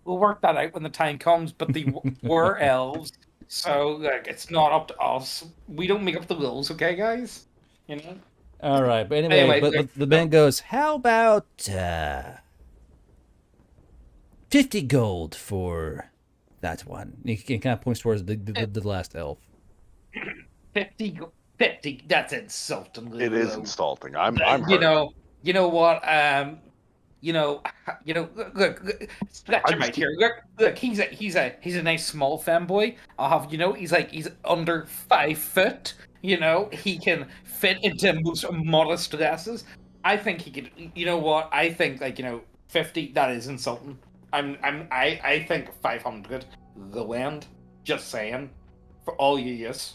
we'll work that out when the time comes. But we're elves, so it's not up to us. We don't make up the rules, okay, guys? All right, but anyway, but the man goes, how about 50 gold for that one? He kind of points towards the last elf. 50. That's insulting. It is insulting. I'm hurt. You know what? Look, scratch your mouth here. Look, he's a nice small femboy. I'll have he's under 5 foot. He can fit into most modest dresses. I think he could. You know what? I think 50. That is insulting. I think 500. The land. Just saying. For all you use.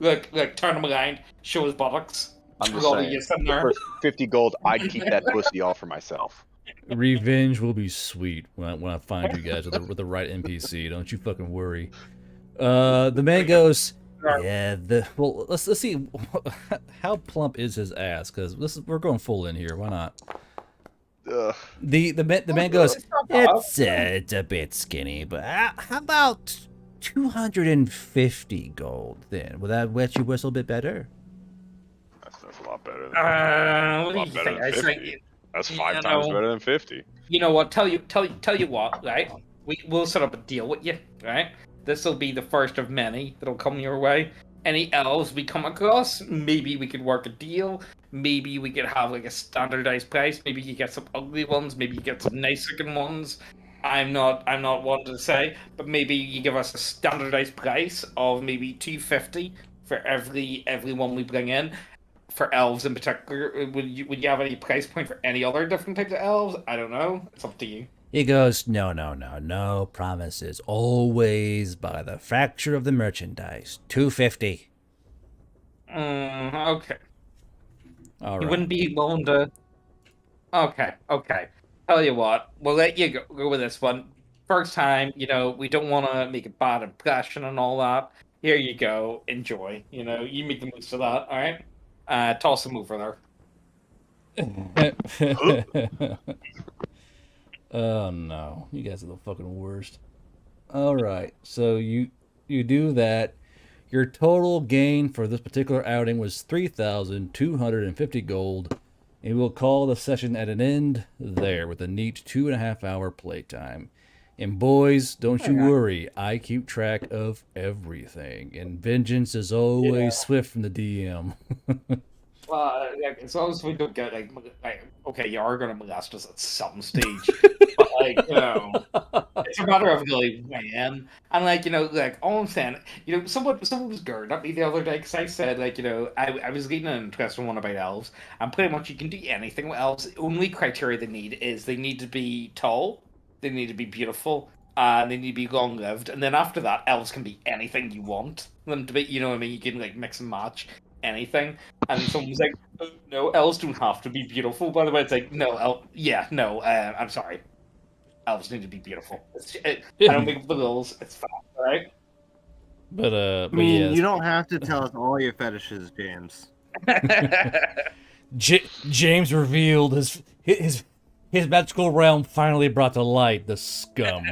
Look, turn him around. Show his buttocks. I'm just saying. For 50 gold, I'd keep that pussy all for myself. Revenge will be sweet when I find you guys with the right NPC. Don't you fucking worry. The man goes, yeah. Well, let's see. How plump is his ass? Because we're going full in here. Why not? The man goes, it's a bit skinny, but how about 250 gold then? Will that wet your whistle a bit better? That's a lot better. What do you think? That's You 5 times know. better than 50. You know what? Tell you what, right? We'll set up a deal with you, right? This will be the first of many that'll come your way. Any elves we come across, maybe we could work a deal. Maybe we could have like a standardized price. Maybe you get some ugly ones. Maybe you get some nice looking ones. I'm not one to say, but maybe you give us a standardized price of maybe 250 for every one we bring in. For elves in particular, would you have any price point for any other different types of elves? I don't know. It's up to you. He goes, no promises. Always by the fracture of the merchandise. 250. Okay. All You right. wouldn't be willing to. Okay. Tell you what, we'll let you go with this one. First time, we don't want to make a bad impression and all that. Here you go. Enjoy. You make the most of that. All right. Toss them over there. Oh no, you guys are the fucking worst. All right, so you do that. Your total gain for this particular outing was 3,250 gold, and we'll call the session at an end there with a neat 2.5 hour playtime. And boys, don't you worry, I keep track of everything, and vengeance is always swift from the DM. Well, as long as we don't get okay, you are gonna molest us at some stage, but it's a matter of really when. And all I'm saying, someone was glaring at me the other day because I said I was reading an interesting one about elves, and pretty much you can do anything with elves. The only criteria they need is they need to be tall, they need to be beautiful, and they need to be long lived. And then after that, elves can be anything you want them to be. You know what I mean? You can mix and match anything. And someone was like, "Oh, no, elves don't have to be beautiful." By the way, it's like, no, no, I'm sorry. Elves need to be beautiful. I don't make up the rules. It's fine, all right? But I but mean, yes. you don't have to tell us all your fetishes, James. James revealed his magical realm finally brought to light the scum.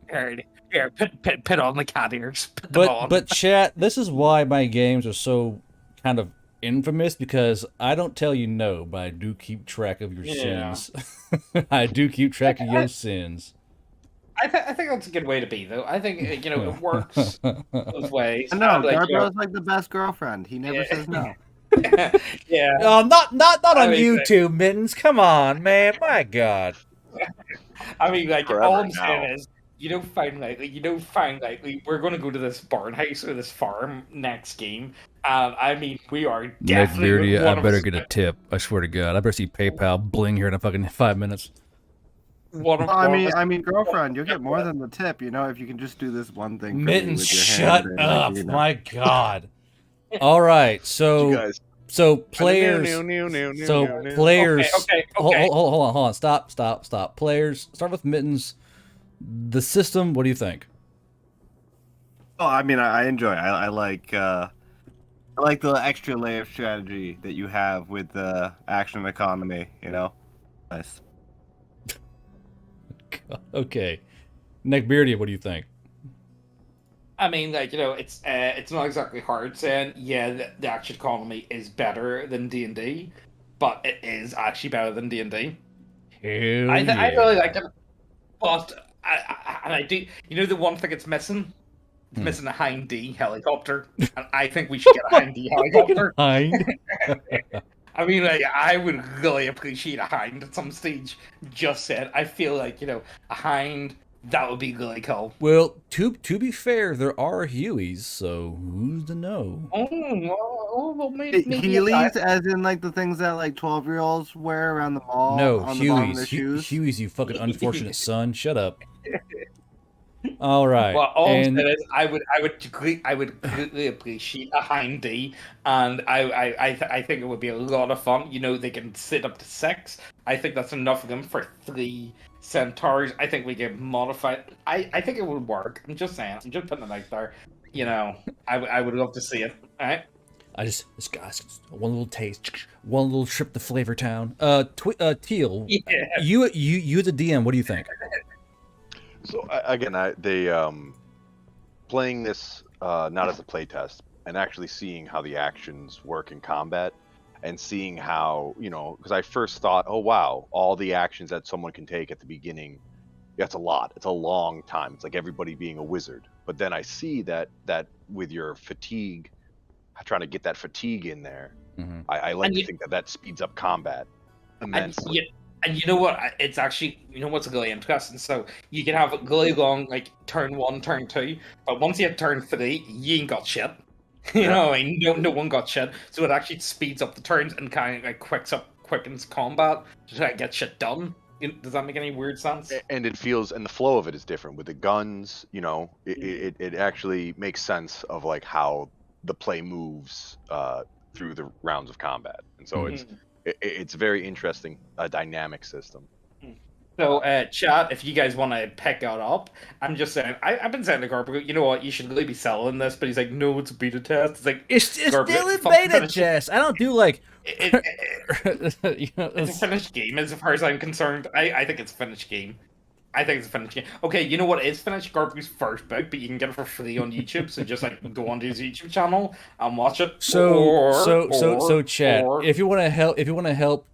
Here, put on the cat ears. Put them on. But chat, this is why my games are so kind of infamous, because I don't tell you no, but I do keep track of your sins. I do keep track of your sins. I think that's a good way to be, though. I think it works both ways. I know, Guardbros like the best girlfriend. He never says no. Yeah. Oh, not on mean, YouTube, Mittens. Come on, man. My God. I mean, Forever all I'm now. saying is, we're going to go to this barn house or this farm next game. I mean, we are Nick definitely. Beardy, I better get a tip. I swear to God, I better see PayPal bling here in a fucking 5 minutes. I mean, girlfriend, you'll get more than the tip, if you can just do this one thing. For Mittens, me with your shut hand up! and, My God. All right, so You guys. players. Okay. Hold on. Stop. Players. Start with Mittens. The system. What do you think? Oh, I mean, I enjoy it. I like the extra layer of strategy that you have with the action economy. Nice. Okay, Nick Beardy, what do you think? I mean, it's not exactly hard saying, the action economy is better than D&D, but it is actually better than D&D. I really like it, but I do. The one thing it's missing? It's missing a Hind D helicopter, and I think we should get a Hind D helicopter. Hind. I mean, I would really appreciate a Hind at some stage. Just said, I feel like a Hind, that would be really cool. Well, to be fair, there are Hueys, so who's to know? Well, maybe Heelys, as in the things that 12-year-olds wear around the mall. No, on the bottom of their shoes. Hueys, you fucking unfortunate son. Shut up. All right. Well, all I'm saying is, I would greatly appreciate a Hind D, and I think it would be a lot of fun. They can sit up to 6. I think that's enough of them for 3 centaurs. I think we can modify. I think it would work. I'm just saying. I'm just putting it out there. I would love to see it. All right. This guy's one little taste, one little trip to Flavor Town. Teal, you as a DM, what do you think? So again, playing this not as a playtest and actually seeing how the actions work in combat, and seeing how, because I first thought, oh wow, all the actions that someone can take at the beginning, that's a lot. It's a long time. It's like everybody being a wizard. But then I see that with your fatigue, trying to get that fatigue in there, I like to think that speeds up combat immensely. And you know what? It's actually, what's really interesting? So you can have a really long, like, turn 1, turn 2, but once you hit turn 3, you ain't got shit. No one got shit. So it actually speeds up the turns and kind of like quickens combat to try to get shit done. Does that make any weird sense? And it feels, and the flow of it is different with the guns. It actually makes sense of like how the play moves through the rounds of combat, and so it's very interesting, a dynamic system. So, chat, if you guys want to pick it up, I'm just saying, I've been saying to Guardbros, you know what, you should really be selling this, but he's like, no, it's a beta test. It's like, it's still in beta test. I don't do like... It's a finished game, as far as I'm concerned. I think it's a finished game. I think it's a finished game. Okay, you know what is finished? Guardbros' first book, but you can get it for free on YouTube, so just like go onto his YouTube channel and watch it. So, chat, if you want to help,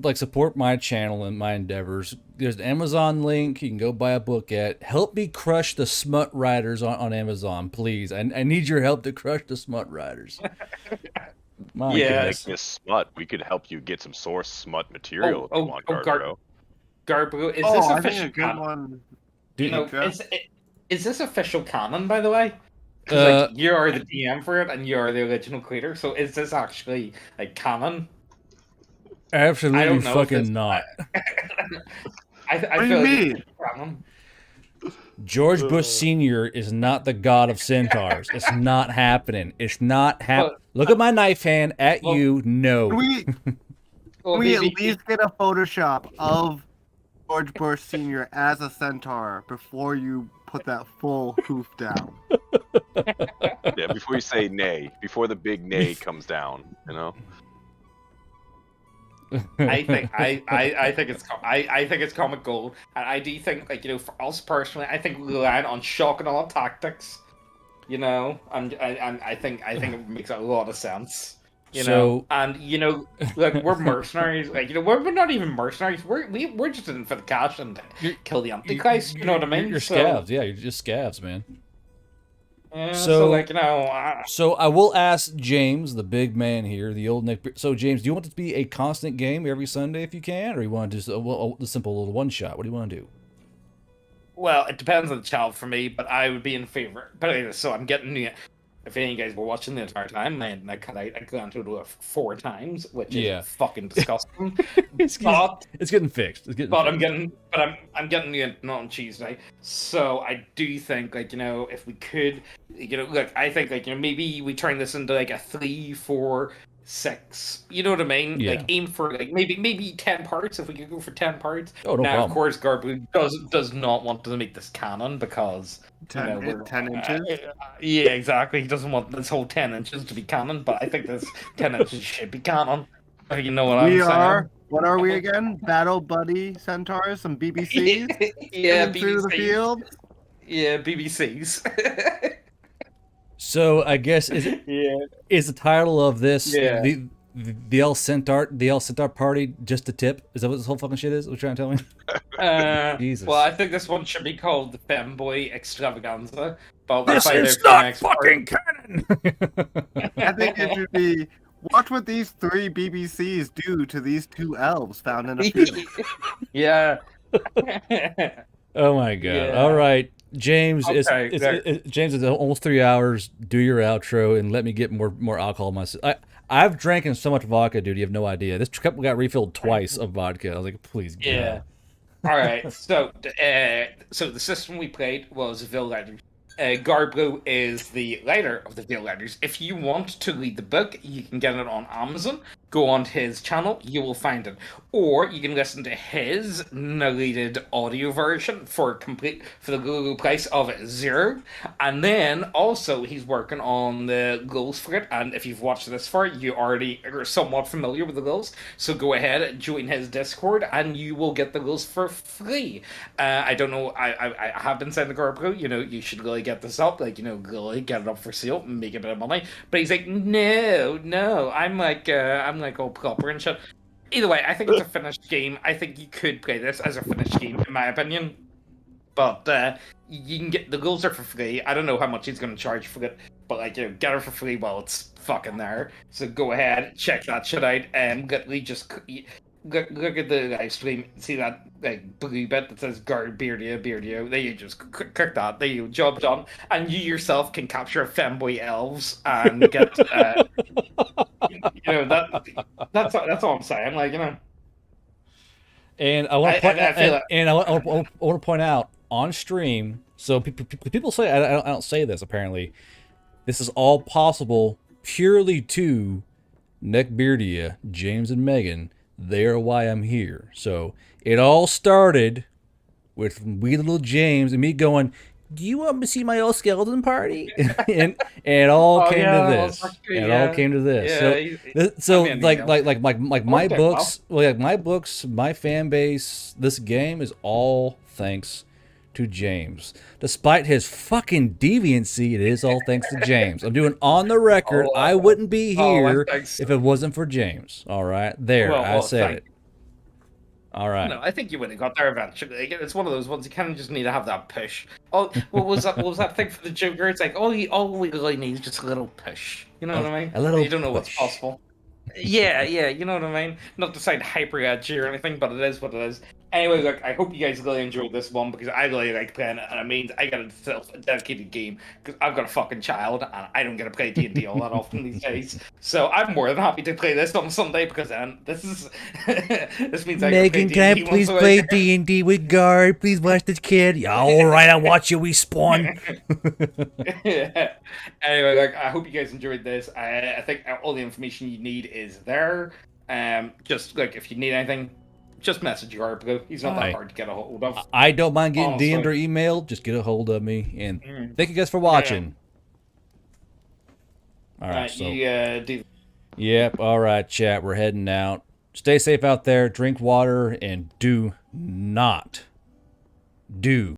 like, support my channel and my endeavors, there's an Amazon link you can go buy a book at. Help me crush the smut writers on Amazon, please. I need your help to crush the smut writers. My goodness. Like smut, we could help you get some source smut material if you want, Guardbro. Guardbro, is this official canon? Is this official canon, by the way? Because you are the DM for it, and you are the original creator. So is this actually like canon? Absolutely fucking not. I what do feel you mean? George Bush Sr. is not the god of centaurs. It's not happening. It's not happening. Look at my knife hand at you. No. Can we at least get a Photoshop of George Bush Sr. as a centaur before you put that full hoof down? Yeah, before you say nay, before the big nay comes down, I think it's comic gold, and I do think, like, for us personally, I think we rely on shock and awe tactics. And I think it makes a lot of sense. Look, we're mercenaries. Like, we're not even mercenaries. We're just in for the cash and kill the Antichrist. You know what I mean? You're scavs. Yeah, you're just scavs, man. So I will ask James, the big man here, the old Nick. So James, do you want it to be a constant game every Sunday if you can, or you want to just a simple little one shot? What do you want to do? Well, it depends on the child for me, but I would be in favor. But anyway, so I'm getting if any of you guys were watching the entire time, and I gone through it 4 times, which is fucking disgusting. It's getting fixed. I'm getting it on Tuesday. So I do think, like, if we could, look, I think, like, maybe we turn this into like a 3, 4, 6. You know what I mean? Yeah. Like, aim for like maybe 10 parts. If we could go for 10 parts. Oh, no problem. Of course, Guardbros does not want to make this canon because 10 inches. Yeah, exactly. He doesn't want this whole 10 inches to be canon, but I think this 10 inches should be canon. You know what I'm saying? What are we again? Battle buddy centaurs, some BBCs. Yeah, BBCs. Through the field. Yeah, BBCs. So I guess is the title of this the El Centaur Party just a tip? Is that what this whole fucking shit is? What you trying to tell me? Jesus. Well, I think this one should be called the Femboy Extravaganza. But this is not fucking canon. I think it should be. Watch what these 3 BBCs do to these 2 elves found in a field. Yeah. Oh my god! Yeah. All right, James. Okay, James. It's almost 3 hours. Do your outro and let me get more alcohol myself. I've drank so much vodka, dude. You have no idea. This cup got refilled twice of vodka. I was like, please. Yeah. All right. So the system we played was Veil Riders. Guardbros is the writer of the Veil Riders. If you want to read the book, you can get it on Amazon. go on his channel, you will find it. Or you can listen to his narrated audio version for the low price of 0. And then also he's working on the goals for it. And if you've watched this far, you already are somewhat familiar with the goals. So go ahead, join his Discord, and you will get the goals for free. I don't know. I have been saying to Guardbro, you should really get this up, like, really get it up for sale, make a bit of money. But he's like, no, I'm like all proper and shit. Either way, I think it's a finished game. I think you could play this as a finished game, in my opinion. But you can get the goals are for free. I don't know how much he's going to charge for it, but like, get it for free while it's fucking there. So go ahead, check that shit out, and literally just look at the live stream. See that like blue bit that says Beardio. There you just click that. There you job done, and you yourself can capture femboy elves and get. That's all I'm saying. Like, And I want to point out on stream. So people say I don't say this. Apparently, this is all possible purely to Neckbeardia, James and Megan. They are why I'm here. So it all started with wee little James and me going, "Do you want to see my old skeleton party?" and it all came to this. It all came to this. So my books, my fan base, this game is all thanks to James. Despite his fucking deviancy, it is all thanks to James. I'm doing on the record. I wouldn't be here if it wasn't for James. All right, I said it. All right. No, I think you would have got there eventually. It's one of those ones you kind of just need to have that push. Oh, what was that thing for the Joker? It's like, all we really need is just a little push. You know what I mean? A little. You don't know what's possible. Yeah, you know what I mean? Not to sound hyper edgy or anything, but it is what it is. Anyway, look, I hope you guys really enjoyed this one because I really like playing it, and it means I got a dedicated game because I've got a fucking child and I don't get to play D&D all that often these days. So I'm more than happy to play this on Sunday because then this means I Megan, can I please play D&D with Guard? Please watch this kid. Yeah, all right, I'll watch you. We spawn. Yeah. Anyway, look, I hope you guys enjoyed this. I think all the information you need is there. Just like if you need anything, just message Guardbro. He's not that hard to get a hold of. I don't mind getting DM'd or emailed. Just get a hold of me. And thank you guys for watching. All right, so. Yep, all right, chat. We're heading out. Stay safe out there. Drink water and do not